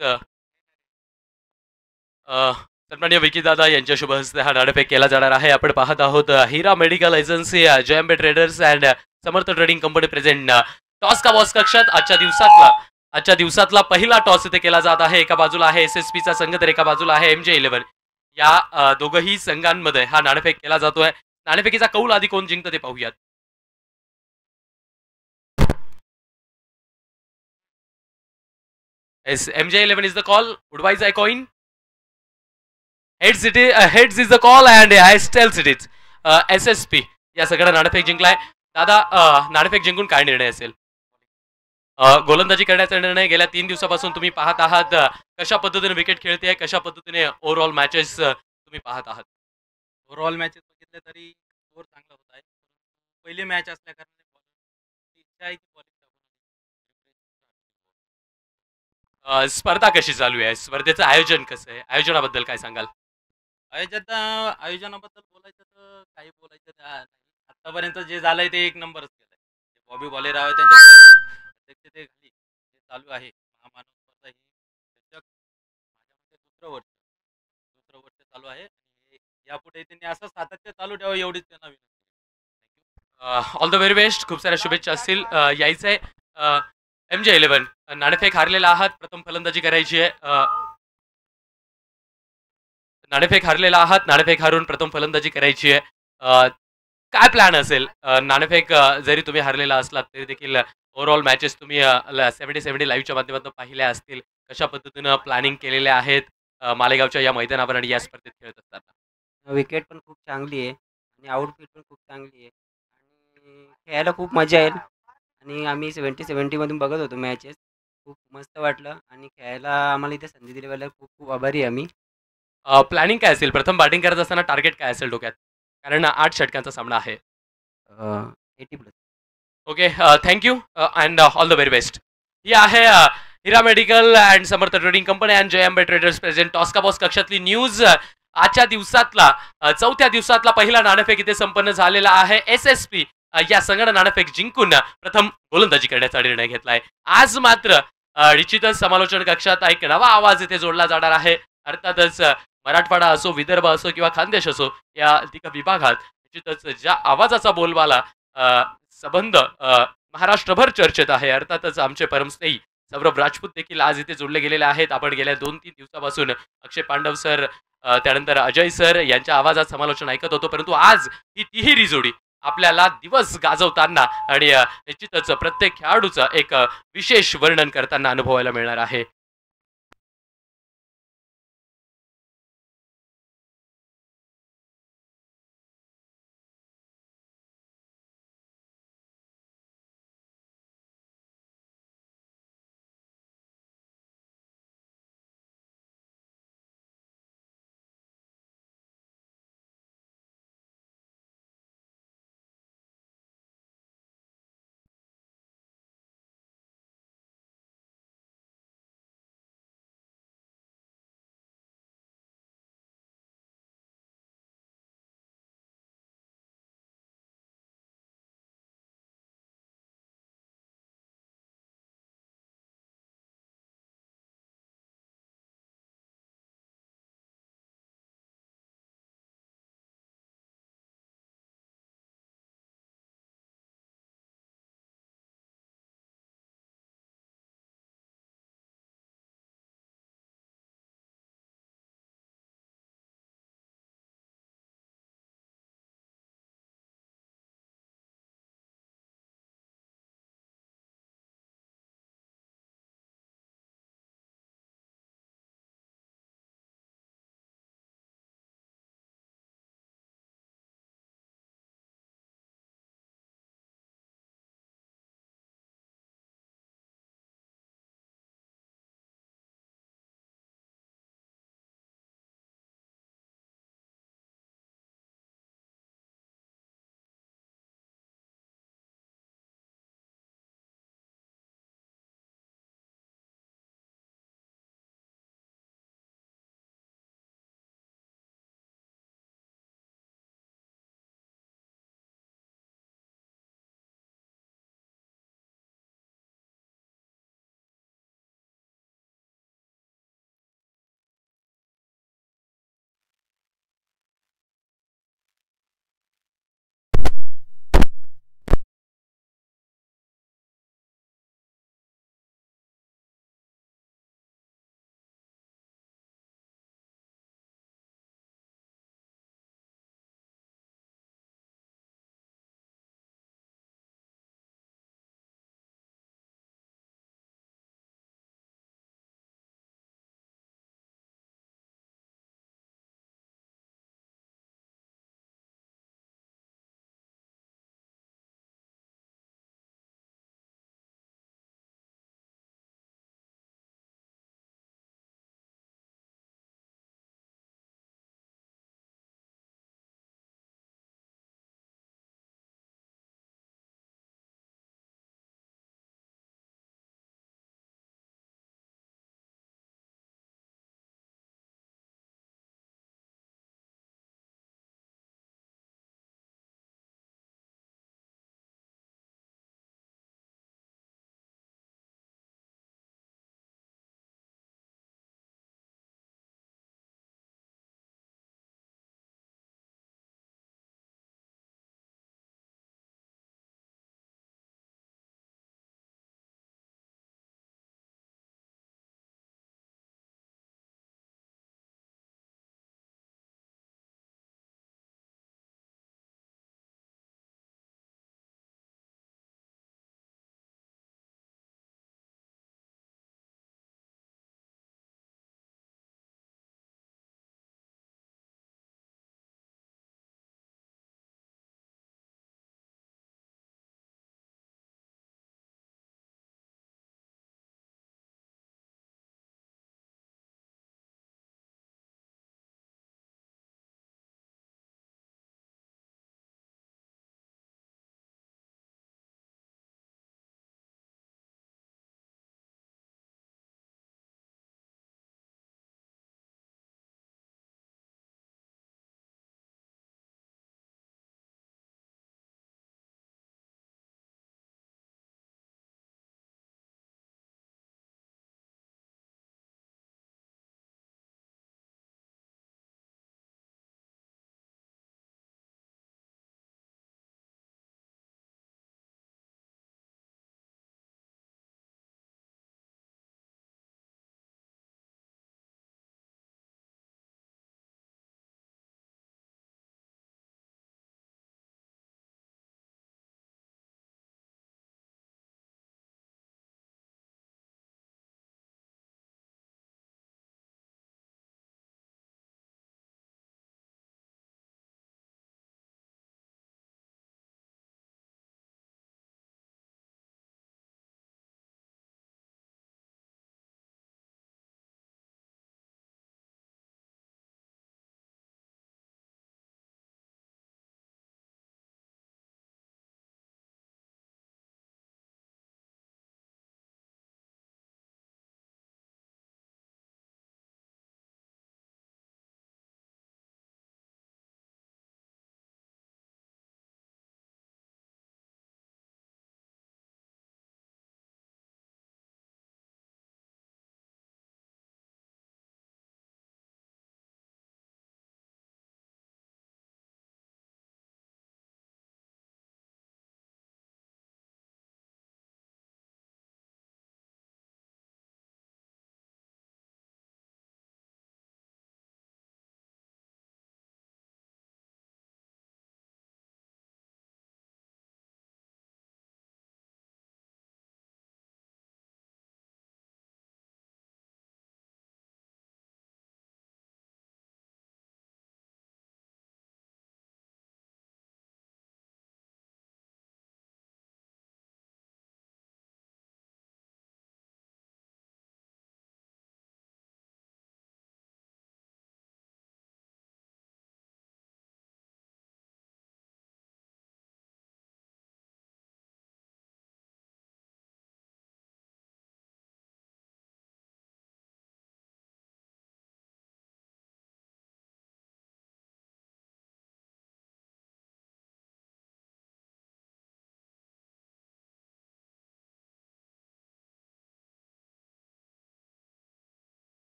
अ, अ, सन्माननीय विकीदादा यांच्या शुभ हस्ते हा नाणेफेक केला जाणार आहे. आपण पाहत आहोत Hira medical agency, Jayambe traders and Samarth trading company present toss का बॉस कक्षात आजच्या दिवसातला पहिला टॉस इथे केला जात आहे. एका बाजूला आहे एस-एस-पीचा संघ तर एका बाजूला आहे एम-जे-11. या दोघंही संघांमध्ये हा नाणेफेक केला जातोय. नाणेफेकीचा कौल आधी कोण जिंकतं ते पाहूयात. S M J eleven is the call. Woodwise I coin. Heads is the call and I tails it is S S P या सगळं नाणेफेक जिंकलाय. दादा, नाणेफेक जिंकून काय निर्णय असेल? गोलंदाजी करण्याचा निर्णय गेल्या 3 दिवसापासून तुम्ही पाहत आहात. कशा पद्धतीने विकेट खेळते, कशा पद्धतीने ओव्हरऑल मॅचेस तुम्ही पाहत आहात? ओव्हरऑल मॅचेस बघितले तरी स्कोर चांगला होत आहे. पहिली मॅच असल्या कारणाने बॉलिंग इच्छा आहे की बॉलिंग स्पर्धा कशी चालू आहे? स्पर्धेचं आयोजन कसं आहे? आयोजनाबद्दल काय सांगाल? आयोजनाबद्दल बोलायचं तर काही बोलायचं नाही. आतापर्यंत जे झालंय ते एक नंबरच केलंय. बॉबी बॉलेराव आहे त्यांच्या अध्यक्षतेखाली जे चालू आहे महामानव स्पर्धा ही त्यांच्या माझ्या मते दुसरं वर्ष चालू आहे आणि यापुढे त्यांनी असं सातत्य चालू ठेवा एवढीच त्यांना विनंती. All the very best. खूप साऱ्या शुभेच्छा असतील. यायचं आहे एम-जे-11. नाणेफेक हारलेला आहात. प्रथम फलंदाजी करायची आहे. नाणेफेक हारलेला आहात. नाणेफेक हारून प्रथम फलंदाजी करायची आहे. काय प्लॅन असेल? नाणेफेक जरी तुम्ही हारलेला असलात तरी देखील ओव्हरऑल मॅचेस तुम्ही 70-70 लाईव्हच्या माध्यमातून पाहिल्या असतील. कशा पद्धतीनं प्लॅनिंग केलेल्या आहेत मालेगावच्या या मैदानावर आणि या स्पर्धेत खेळत असताना? विकेट पण खूप चांगली आहे आणि आउटफील्ड पण खूप चांगली आहे आणि खेळायला खूप मजा येईल आणि आम्ही 70-70 मधून बघत होतो मॅचेस. खूप मस्त वाटलं आणि खेळायला आम्हाला इथे संधी दिल्याबद्दल खूप खूप आभारी आहे आम्ही. प्लॅनिंग काय असेल? प्रथम बॅटिंग करत असताना टार्गेट काय असेल डोक्यात? कारण 8 षटकांचा सामना आहे. 80+. Okay. Thank you and all the very best. ही आहे Hira medical and Samarth trading company and Jayambe traders present toss का बॉस कक्षातली न्यूज. आजच्या दिवसातला चौथ्या दिवसातला पहिला नाणेफेक इथे संपन्न झालेला आहे. एस-एस-पी या संघानं नाणेफेक जिंकून प्रथम गोलंदाजी करण्याचा निर्णय घेतलाय. आज मात्र निश्चितच समालोचन कक्षात एक नवा आवाज इथे जोडला जाणार आहे. अर्थातच मराठवाडा असो, विदर्भ असो किंवा खानदेश असो, या विभागात निश्चितच ज्या आवाजाचा बोलबाला संबंध महाराष्ट्रभर चर्चेत आहे. अर्थातच आमचे परमस्नेही सौरभ राजपूत देखील आज इथे जोडले गेलेले आहेत. आपण गेल्या 2-3 दिवसापासून अक्षय पांडव सर, त्यानंतर अजय सर यांच्या आवाजात समालोचन ऐकत होतो. परंतु आज ही तिहेरी जोडी आपल्याला दिवस गाजवताना आणि निश्चितच प्रत्येक खेळाडूचं एक विशेष वर्णन करताना अनुभवायला मिळणार आहे.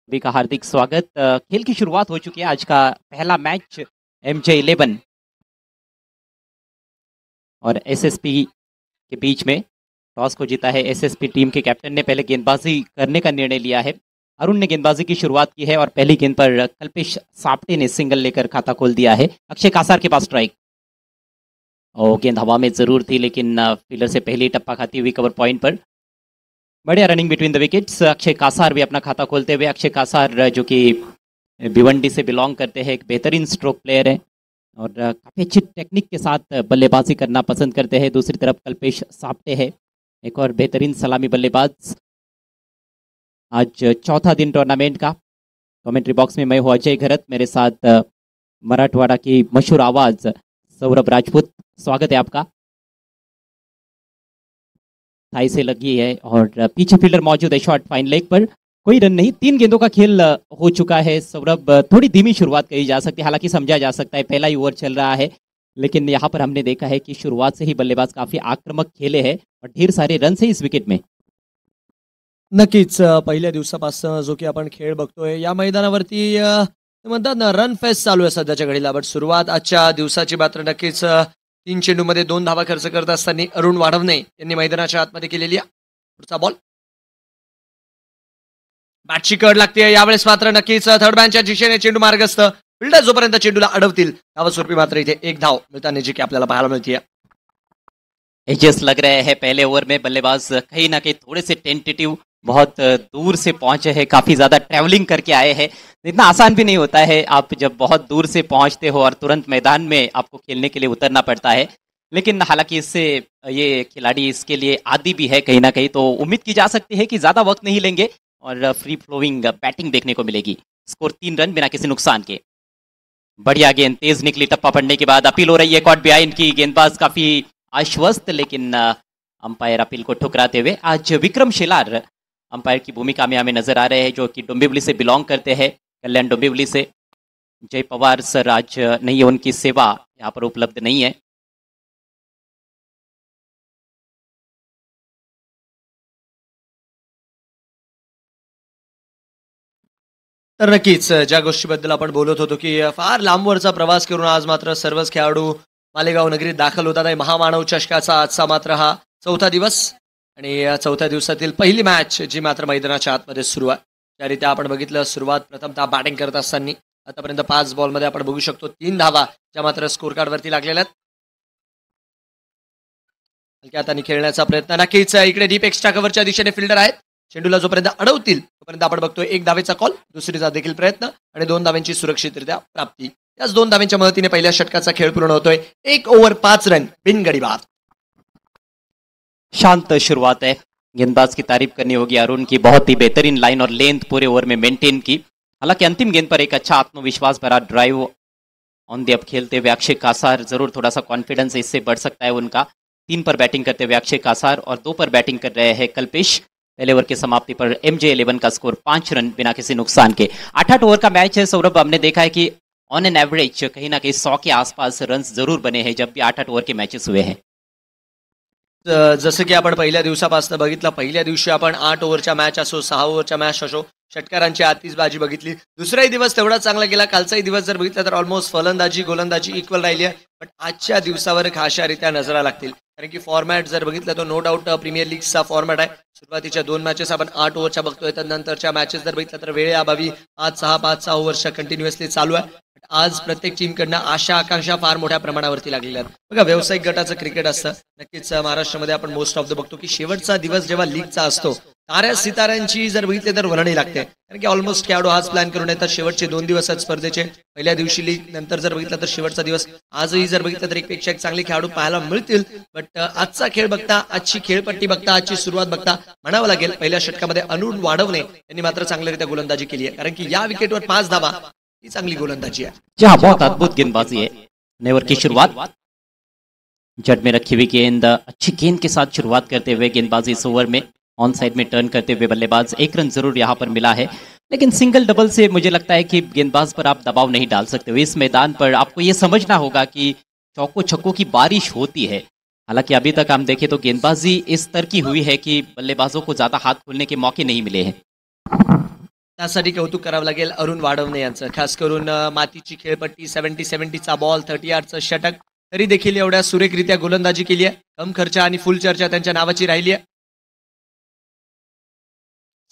सभी का हार्दिक स्वागत। खेल की शुरुआत हो चुकी है। आज का पहला मैच MJ11 और SSP के बीच में। टॉस को जीता है SSP टीम के कैप्टन ने। पहले गेंदबाजी करने का निर्णय लिया है। अरुण ने गेंदबाजी की शुरुआत की है और पहली गेंद पर कल्पेश साप्टे ने सिंगल लेकर खाता खोल दिया है। अक्षय कासार के पास स्ट्राइक और गेंद हवा में जरूर थी, लेकिन फील्डर से पहले ही टप्पा खाती हुई कवर पॉइंट पर। बढ़िया running between the wickets. Akshay Kasar भी अपना खाता खोलते हुए। अक्षय कासार जो कि भिवंडी से बिलोंग करते हैं, एक बेहतरीन स्ट्रोक प्लेयर है और काफ़ी अच्छी टेक्निक के साथ बल्लेबाजी करना पसंद करते हैं। दूसरी तरफ कल्पेश साप्टे है, एक और बेहतरीन सलामी बल्लेबाज। आज चौथा दिन टूर्नामेंट का। कमेंट्री बॉक्स में मैं हूँ अजय घरत, मेरे साथ मराठवाड़ा की मशहूर आवाज़ सौरभ राजपूत। स्वागत है आपका। थाई से लगी है और पीछे फील्डर मौजूद है। शॉट फाइन लेग पर, कोई रन नहीं। 3 गेंदों का खेल हो चुका है। सौरभ, थोड़ी धीमी शुरुआत कही जा सकती है, हालांकि समझा जा सकता है पहला ही ओवर चल रहा है, लेकिन यहाँ पर हमने देखा है कि शुरुआत से ही बल्लेबाज काफी आक्रमक खेले हैं और ढेर सारे रन है इस विकेट में। नक्कीच पहिल्या दिवसापासून जो की आपण खेळ बघतोय या मैदानावरती म्हणतात ना रन फेस्ट चालू आहे सध्याच्या घडीला. बट सुरुवात आजच्या दिवसाची मात्र नक्कीच 3 चेंडूमध्ये 2 धावा खर्च करत असताना अरुण वाढवणे यांनी मैदानाच्या आतमध्ये केलेली आहे. पुढचा बॉल बॅटची कड लागते. यावेळेस मात्र नक्कीच थर्ड मॅनच्या दिशेने चेंडू मार्गस्थ. फिल्डर जोपर्यंत चेंडूला अडवतील धावस्वरूपी मात्र इथे 1 धाव मिळताना जी की आपल्याला पाहायला मिळते. एजेस लग रहे हैं पहले ओवर में। बल्लेबाज कहीं ना कहीं थोड़े से टेंटेटिव, बहुत दूर से पहुंचे हैं, काफ़ी ज़्यादा ट्रैवलिंग करके आए हैं। इतना आसान भी नहीं होता है, आप जब बहुत दूर से पहुंचते हो और तुरंत मैदान में आपको खेलने के लिए उतरना पड़ता है। लेकिन हालांकि इससे ये खिलाड़ी इसके लिए आदी भी है कहीं ना कहीं, तो उम्मीद की जा सकती है कि ज़्यादा वक्त नहीं लेंगे और फ्री फ्लोइंग बैटिंग देखने को मिलेगी। स्कोर 3 रन बिना किसी नुकसान के। बढ़िया गेंद तेज निकली, टप्पा पड़ने के बाद अपील हो रही है कॉट बिहाइंड की। गेंदबाज काफ़ी आश्वस्त, लेकिन अंपायर अपील को ठुकराते हुए। आज विक्रम शेलार अंपायर की भूमिका में हमें नजर आ रहे हैं, जो कि डोंबिवली से बिलोंग करते हैं, कल्याण डोंबिवली से। जय पवार सर आज नहीं है, उनकी सेवा यहाँ पर उपलब्ध नहीं है। तर नक्कीच ज्या गोष्टीबद्दल आपण बोलत होतो की फार लांबवरचा प्रवास करून आज मात्र सर्वच खेळाडू मालेगाव नगरीत दाखल होतात आहे. महामानव चषकाचा आजचा मात्र हा 4था दिवस आणि या 4थ्या दिवसातील पहिली मॅच जी मात्र मैदानाच्या आतमध्ये सुरू आहे. त्यारीत्या आपण बघितलं सुरुवात प्रथमतः बॅटिंग करत असताना आतापर्यंत 5 बॉलमध्ये आपण बघू शकतो 3 धावा ज्या मात्र स्कोर कार्डवरती लागलेल्या आहेत. हलक्या हाताने खेळण्याचा प्रयत्न. नक्कीच इकडे डीप एक्स्ट्रा कव्हरच्या दिशेने फिल्डर आहेत. चेंडूला जोपर्यंत अडवतील तोपर्यंत आपण बघतोय 1 धावेचा कॉल, दुसरीचा देखील प्रयत्न आणि 2 धाव्यांची सुरक्षितरित्या प्राप्ती. याच 2 धाव्यांच्या मदतीने पहिल्या षटकाचा खेळ पूर्ण होतोय. 1 ओव्हर 5 रन बिन गडी बाद. शांत शुरुआत है। गेंदबाज की तारीफ करनी होगी अरुण की, बहुत ही बेहतरीन लाइन और लेंथ पूरे ओवर में मेंटेन की। हालांकि अंतिम गेंद पर एक अच्छा आत्मविश्वास भरा ड्राइव ऑन द अप खेलते हुए अक्षय कासार, जरूर थोड़ा सा कॉन्फिडेंस इससे बढ़ सकता है उनका। 3 पर बैटिंग करते हुए अक्षय कासार और 2 पर बैटिंग कर रहे हैं कल्पेश। पहले ओवर की समाप्ति पर MJ11 का स्कोर 5 रन बिना किसी नुकसान के। 8 ओवर का मैच है सौरभ। हमने देखा है कि ऑन एन एवरेज कहीं ना कहीं 100 के आसपास रन जरूर बने हैं जब भी 8 ओवर के मैचेस हुए हैं। जसं की आपण पहिल्या दिवसापासून बघितलं, पहिल्या दिवशी आपण 8 ओव्हरच्या मॅच असो, 6 ओव्हरच्या मॅच असो, षटकारांची आतिषबाजी बघितली. दुसराही दिवस तेवढा चांगला गेला. कालचाही दिवस जर बघितला तर ऑलमोस्ट फलंदाजी गोलंदाजी इक्वल राहिली आहे. पण आजच्या दिवसावर खाशारित्या नजरा लागतील, कारण की फॉर्मॅट जर बघितलं तर नो डाऊट प्रीमियर लीगचा फॉर्मॅट आहे. सुरुवातीच्या 2 मॅचेस आपण 8 ओव्हरच्या बघतोय, तर नंतरच्या मॅचेस जर बघितलं तर वेळेअभावी 5-6 ओव्हरच्या कंटिन्युअसली चालू आहे. आज प्रत्येक टीमकडनं आशा आकांक्षा फार मोठ्या प्रमाणावरती लागलेल्या आहेत. बघा, व्यावसायिक गटाचं क्रिकेट असतं. नक्कीच महाराष्ट्रामध्ये आपण मोस्ट ऑफ द बघतो की शेवटचा दिवस जेव्हा लीगचा असतो, ताऱ्या सिताऱ्यांची जर बघितले तर वर्णी लागते, कारण की ऑलमोस्ट खेळाडू हाच प्लॅन करून येतात. शेवटचे 2 दिवस आहेत स्पर्धेचे. पहिल्या दिवशी लीग, नंतर जर बघितलं तर शेवटचा दिवस. आजही जर बघितलं तर एकपेक्षा एक चांगले खेळाडू पाहायला मिळतील. बट आजचा खेळ बघता, आजची खेळपट्टी बघता, आजची सुरुवात बघता म्हणावं लागेल पहिल्या षटकामध्ये अरुण वाढवणे यांनी मात्र चांगल्यारीत्या गोलंदाजी केली आहे, कारण की या विकेटवर 5 धावा ही चांगली गोलंदाजी है। जहाँ बहुत अद्भुत गेंदबाजी है। नए ओवर की शुरुआत, जड़ में रखी हुई गेंद, अच्छी गेंद के साथ शुरुआत करते हुए गेंदबाजी इस ओवर में ऑन साइड में टर्न करते हुए बल्लेबाज 1 रन जरूर यहाँ पर मिला है, लेकिन सिंगल डबल से मुझे लगता है कि गेंदबाज पर आप दबाव नहीं डाल सकते हो। इस मैदान पर आपको ये समझना होगा कि चौकों छक्कों की बारिश होती है। हालांकि अभी तक हम देखें तो गेंदबाजी इस स्तर की हुई है कि बल्लेबाजों को ज़्यादा हाथ खोलने के मौके नहीं मिले हैं। त्यासाठी कौतुक करावं लागेल अरुण वाढवणे यांचं. खास करून मातीची खेळपट्टी 70-70चा बॉल 30 यार्डचं षटक तरी देखील एवढ्या सुरेखरित्या गोलंदाजी केली आहे. कम खर्च आणि फुल चर्चा त्यांच्या नावाची राहिली आहे.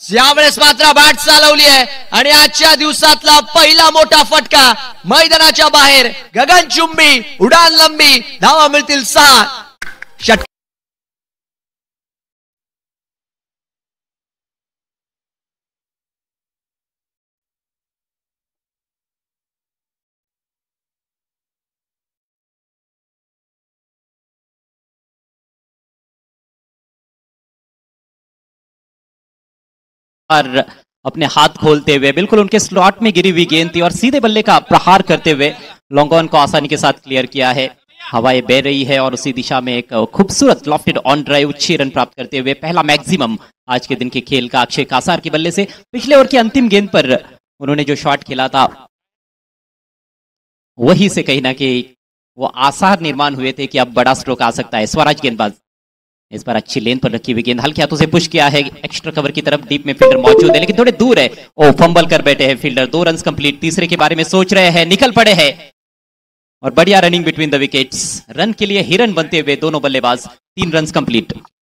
यावेळेस मात्र बॅट चालवली आहे आणि आजच्या दिवसातला पहिला मोठा फटका मैदानाच्या बाहेर गगनचुंबी उडान लंबी धावा मिळतील 6 षटक. और अपने हाथ खोलते हुए बिल्कुल उनके स्लॉट में गिरी हुई गेंद थी और सीधे बल्ले का प्रहार करते हुए लॉन्गॉन को आसानी के साथ क्लियर किया है. हवाएं बह रही है और उसी दिशा में एक खूबसूरत लॉफ्टेड ऑन ड्राइव 6 रन प्राप्त करते हुए पहला मैक्सिमम आज के दिन के खेल का अक्षय कासार के बल्ले से. पिछले ओवर की अंतिम गेंद पर उन्होंने जो शॉट खेला था वही से कहीं ना कहीं वो आसार निर्माण हुए थे कि अब बड़ा स्ट्रोक आ सकता है. स्वराज गेंदबाज इस बार अच्छी लेन पर रखी हुई गेंद हल्के हाथों से पुश किया है एक्स्ट्रा कवर की तरफ. डीप में फील्डर मौजूद है लेकिन थोड़े दूर है. ओ फंबल कर बैठे हैं फील्डर. 2 run complete. तीसरे के बारे में सोच रहे हैं, निकल पड़े हैं और बढ़िया running between the wickets. Run के लिए हिरन बनते हुए दोनों बल्लेबाज. 3 रन कंप्लीट.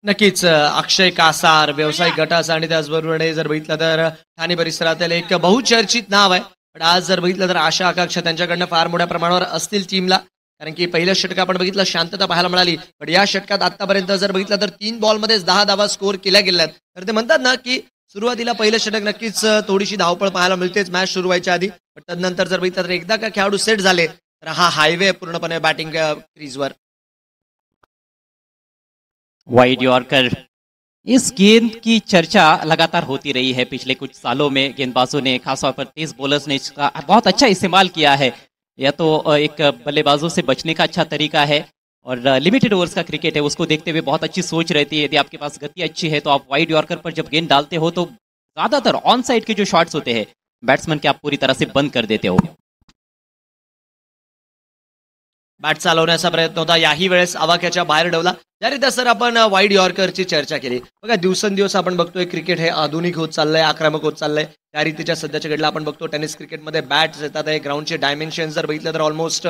नक्कीच अक्षय कासार व्यावसायिक गटाचा आणि त्याचबरोबर जर बघितलं तर ठाणे परिसरातील एक बहुचर्चित नाव आहे. पण आज जर बघितलं तर आशा आकांक्षा त्यांच्याकडनं फार मोठ्या प्रमाणावर असतील टीमला. कारण की पहिलं षटक आपण बघितलं शांतता पाहायला मिळाली. पण या षटकात आतापर्यंत जर बघितलं तर 3 बॉलमध्येच 10 धावा स्कोर केल्या गेल्यात. तर ते म्हणतात ना की सुरुवातीला पहिलं षटक नक्कीच थोडीशी धावपळ पाहायला मिळतेच मॅच सुरू व्हायच्या आधी. पण तदनंतर जर बघितलं तर एकदा का खेळाडू सेट झाले तर हा हायवे पूर्णपणे बॅटिंग क्रीजवर. Wide yorker. इस गेंद की चर्चा लगातार होती रही है पिछले कुछ सालों में. गेंदबाजों ने खासतौर पर तेज बॉलर्स ने इसका बहुत अच्छा इस्तेमाल किया है. या तो एक बल्लेबाजों से बचने का अच्छा तरीका है और लिमिटेड ओवर्स का क्रिकेट है उसको देखते हुए बहुत अच्छी सोच रहती है. यदि आपके पास गति अच्छी है तो आप वाइड यॉर्कर पर जब गेंद डालते हो तो ज्यादातर ऑन साइड के जो शॉट्स होते हैं बैट्समैन के आप पूरी तरह से बंद कर देते हो. बॅट चालवण्याचा प्रयत्न होता. याही वेळेस आवाक्याच्या बाहेर डवला. ज्यारीत्या सर आपण वाईड यॉर्करची चर्चा केली. बघा दिवसेंदिवस आपण बघतोय क्रिकेट हे आधुनिक होत चाललंय, आक्रमक होत चाललंय. त्या रीतीच्या सध्याच्या घडीला आपण बघतो टेनिस क्रिकेटमध्ये बॅट्स येतात आहे. ग्राउंडचे डायमेन्शन जर बघितलं तर ऑलमोस्ट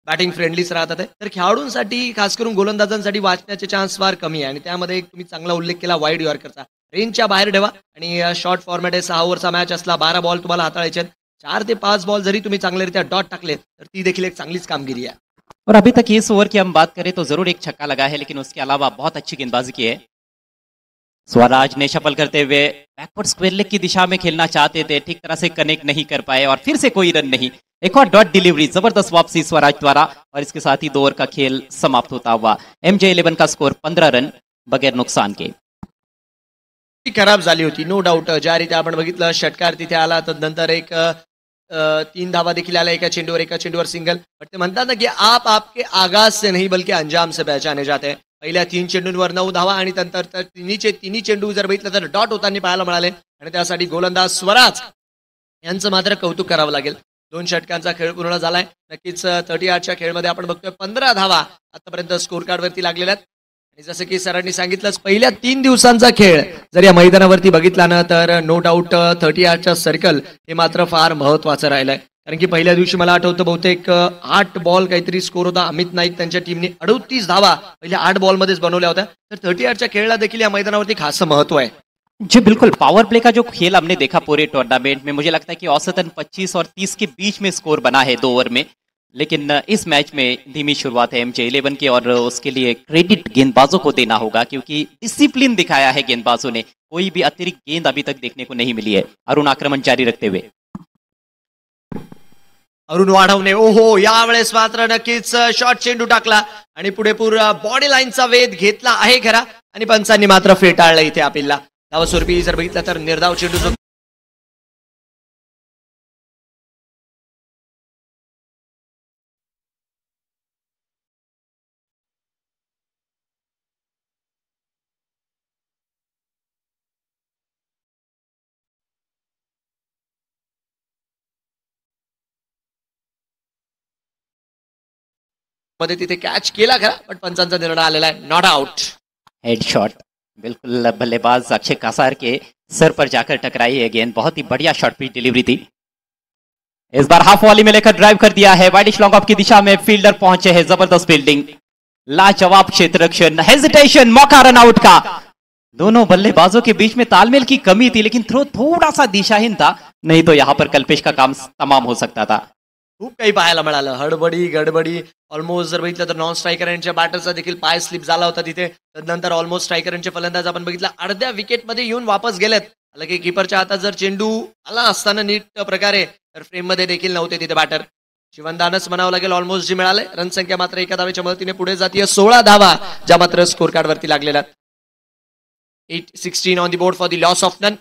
बॅटिंग फ्रेंडलीच राहतात आहे. तर खेळाडूंसाठी खास करून गोलंदाजांसाठी वाचण्याचे चान्स फार कमी आहे. आणि त्यामध्ये एक तुम्ही चांगला उल्लेख केला वाईड यॉर्करचा. रेंजच्या बाहेर ठेवा आणि शॉर्ट फॉर्मॅट आहे. 6 ओव्हरचा मॅच असला 12 बॉल तुम्हाला हाताळायचे आहेत. 4 ते 5 बॉल जरी तुम्ही चांगल्यारीत्या डॉट टाकले तर ती देखील एक चांगलीच कामगिरी आहे. और अभी तक इस ओवर की हम बात करें तो जरूर एक छक्का लगा है लेकिन उसके अलावा बहुत अच्छी गेंदबाजी की है. स्वराज ने शफल करते हुए बैकवर्ड स्क्वायर लेग की दिशा में खेलना चाहते थे, ठीक तरह से कनेक्ट नहीं कर पाए और फिर से कोई रन नहीं. एक और डॉट डिलीवरी, जबरदस्त वापसी स्वराज द्वारा और इसके साथ ही 2 ओवर का खेल समाप्त होता हुआ. MJ11 का स्कोर 15 रन बगैर नुकसान के. खराब झाली होती नो डाऊट. ज्या रीती आपण बघितलं षटकार तिथे आला तदनंतर एक 3 धावा देखील आला एका चेंडूवर सिंगल. पण ते म्हणतात ना की आप आपके आगाज से नहीं बल्कि अंजाम से पहचाने जाते हैं. पहिल्या 3 चेंडूंवर 9 धावा आणि नंतर तिन्ही चेंडू जर बघितलं तर डॉट होताना पाहायला मिळाले आणि त्यासाठी गोलंदाज स्वराज यांचं मात्र कौतुक करावं लागेल. 2 षटकांचा खेळ पूर्ण झालाय. नक्कीच 38च्या खेळमध्ये आपण बघतोय 15 धावा आतापर्यंत स्कोर कार्डवरती लागलेल्या आहेत. आणि जसं की सरांनी सांगितलंच पहिल्या 3 दिवसांचा खेळ जर या मैदानावरती बघितला ना तर नो डाऊट 38च्या सर्कल हे मात्र फार महत्वाचं राहिलंय. कारण की पहिल्या दिवशी मला आठवतं बहुतेक 8 बॉल काहीतरी स्कोर होता. अमित नाईक त्यांच्या टीमने 38 धावा पहिल्या 8 बॉलमध्येच बनवल्या होत्या. तर 38च्या खेळला देखील या मैदानावरती खास महत्व आहे. जी बिल्कुल, पावर प्ले का जो खेल हमने देखा पूरे टूर्नामेंट में मुझे लगता है कि औसतन 25 और 30 के बीच में स्कोर बना है 2 ओवर में. लेकिन इस मैच में धीमी शुरुआत है MJ11 की और उसके लिए क्रेडिट गेंदबाजों को देना होगा क्योंकि डिसिप्लिन दिखाया है गेंदबाजों ने. कोई भी अतिरिक्त गेंद अभी तक देखने को नहीं मिली है. अरुण आक्रमण जारी रखते हुए. अरुण वाढवणे ओहो यावेळेस मात्र नक्कीच शॉर्ट चेंडू टाकला आणि पुढे पूर्ण बॉडी लाईनचा वेध घेतला आहे खरा आणि पंचांनी मात्र फेटाळलं इथे अपीलला. धावस्वरूपी जर बघितलं तर निर्धाव चेंडू जो मध्ये तिथे कॅच केला खरा पण पंचांचा निर्णय आलेला आहे नॉट आउट. Head shot. बिल्कुल बल्लेबाज अक्षय कासार के सर पर जाकर टकराई है गेंद, बहुत ही बढ़िया शॉर्ट पिच डिलीवरी थी। इस बार हाफ वॉली में लेकर ड्राइव कर दिया है, वाइडिश लॉन्ग ऑफ की दिशा में फील्डर पहुंचे हैं, जबरदस्त फील्डिंग, लाजवाब क्षेत्र रक्षण, हेजिटेशन, मौका रन आउट का। दोनों बल्लेबाजों के बीच में तालमेल की कमी थी, लेकिन थ्रो थोड़ा सा दिशाहीन था, नहीं तो यहां पर कल्पेश का काम तमाम हो सकता था। खूप काही पाहायला मिळालं, हडबडी गडबडी, ऑलमोस्ट जर बघितलं तर नॉन स्ट्रायकरांच्या बॅटरचा देखील पाय स्लिप झाला होता तिथे. त्यानंतर ऑलमोस्ट स्ट्रायकरांचे फलंदाज आपण बघितला अर्ध्या विकेटमध्ये येऊन वापस गेलेत. की कीपरच्या हातात जर चेंडू आला असताना नीट प्रकारे तर फ्रेममध्ये देखील नव्हते तिथे बॅटर. शिवंदानच म्हणावं लागेल. ऑलमोस्ट जी मिळाले रन संख्या मात्र एका धावेच्या मदतीने पुढे जातीय. 16 धावा ज्या मात्र स्कोर कार्ड वरती लागलेल्या. 8-16 on the board for the loss of none.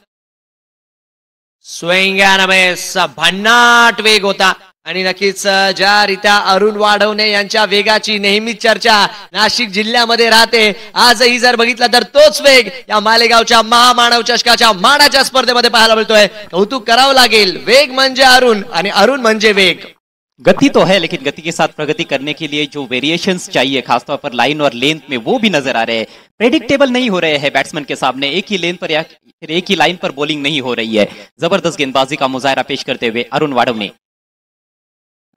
Swing and miss, भन्नाट वेग होता आणि नक्कीच ज्या रीत्या अरुण वाढवणे यांच्या वेगाची नेहमीच चर्चा नाशिक जिल्ह्यामध्ये राहते, आजही जर बघितलं तर तोच वेग या मालेगावच्या महामानव चषकाच्या मानाच्या स्पर्धेमध्ये पाहायला मिळतोय. कौतुक करावं लागेल. वेग म्हणजे अरुण आणि अरुण म्हणजे वेग. गति तो है, लेकिन गति के साथ प्रगति करने के लिए जो वेरिएशंस चाहिए खासतौर पर लाइन और लेंथ में, वो भी नजर आ रहे हैं. प्रेडिक्टेबल नहीं हो रहे हैं बैट्समैन के सामने, एक ही लेन पर या फिर एक ही लाइन पर बॉलिंग नहीं हो रही है. जबरदस्त गेंदबाजी का मुजाहरा पेश करते हुए अरुण वाडव ने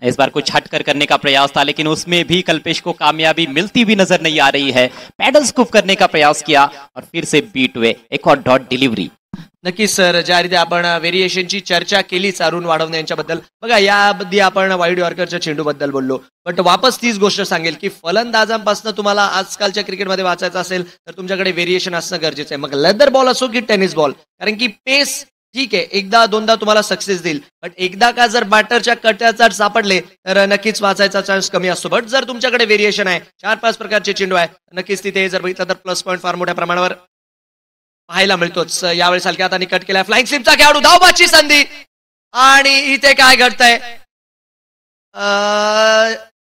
इस बार कुछ हटकर करने का प्रयास था, लेकिन उसमें भी कल्पेश को कामयाबी मिलती भी नजर नहीं आ रही है. पैडल स्कूप करने का प्रयास किया और फिर से बीट हुए. एक और डॉट डिलीवरी. नक्कीच सर, ज्या रीती आपण व्हेरिएशनची चर्चा केलीच अरुण वाढवणे यांच्याबद्दल. बघा याआधी आपण वाईड यॉर्करच्या चेंडूबद्दल बोललो, बट वापस तीच गोष्ट सांगेल की फलंदाजांपासून तुम्हाला आजकालच्या क्रिकेटमध्ये वाचायचं असेल तर तुमच्याकडे व्हेरिएशन असणं गरजेचं आहे. मग लेदर बॉल असो की टेनिस बॉल, कारण की पेस ठीक आहे एकदा दोनदा तुम्हाला सक्सेस देईल, बट एकदा का जर बॅटरच्या कट्याचा सापडले तर नक्कीच वाचायचा चान्स कमी असतो. बट जर तुमच्याकडे व्हेरिएशन आहे, 4-5 प्रकारचे चेंडू आहे, नक्कीच तिथे जर बघितलं तर प्लस पॉईंट फार मोठ्या प्रमाणावर पाहायला मिळतोच. यावेळी सारख्या हाताने कट केलाय फ्लाइंग स्लिपचा खेळाडू, धावबाची संधी आणि इथे काय घडतंय,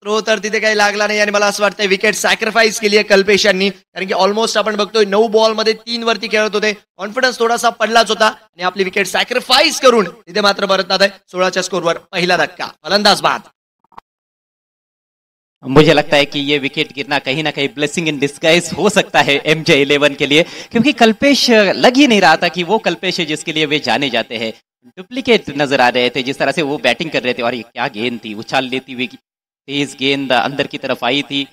थ्रो तर तिथे काही लागला नाही आणि मला असं वाटतंय विकेट सॅक्रिफाईस केली आहे कल्पेश यांनी. कारण की ऑलमोस्ट आपण बघतोय 9 बॉलमध्ये 3 वरती खेळत होते, कॉन्फिडन्स थोडासा पडलाच होता आणि आपली विकेट सॅक्रिफाईस करून तिथे मात्र परततात आहे. 16च्या स्कोरवर पहिला धक्का, फलंदाज बाद. मुझे लगता है कि ये विकेट गिरना कहीं ना कहीं ब्लेसिंग इन डिस्गाइज हो सकता है MJ11 के लिए, क्योंकि कल्पेश लग ही नहीं रहा था कि वो कल्पेश है जिसके लिए वे जाने जाते हैं. डुप्लीकेट नजर आ रहे थे जिस तरह से वो बैटिंग कर रहे थे. और ये क्या गेंद थी, उछाल लेती हुई तेज गेंद अंदर की तरफ आई थी.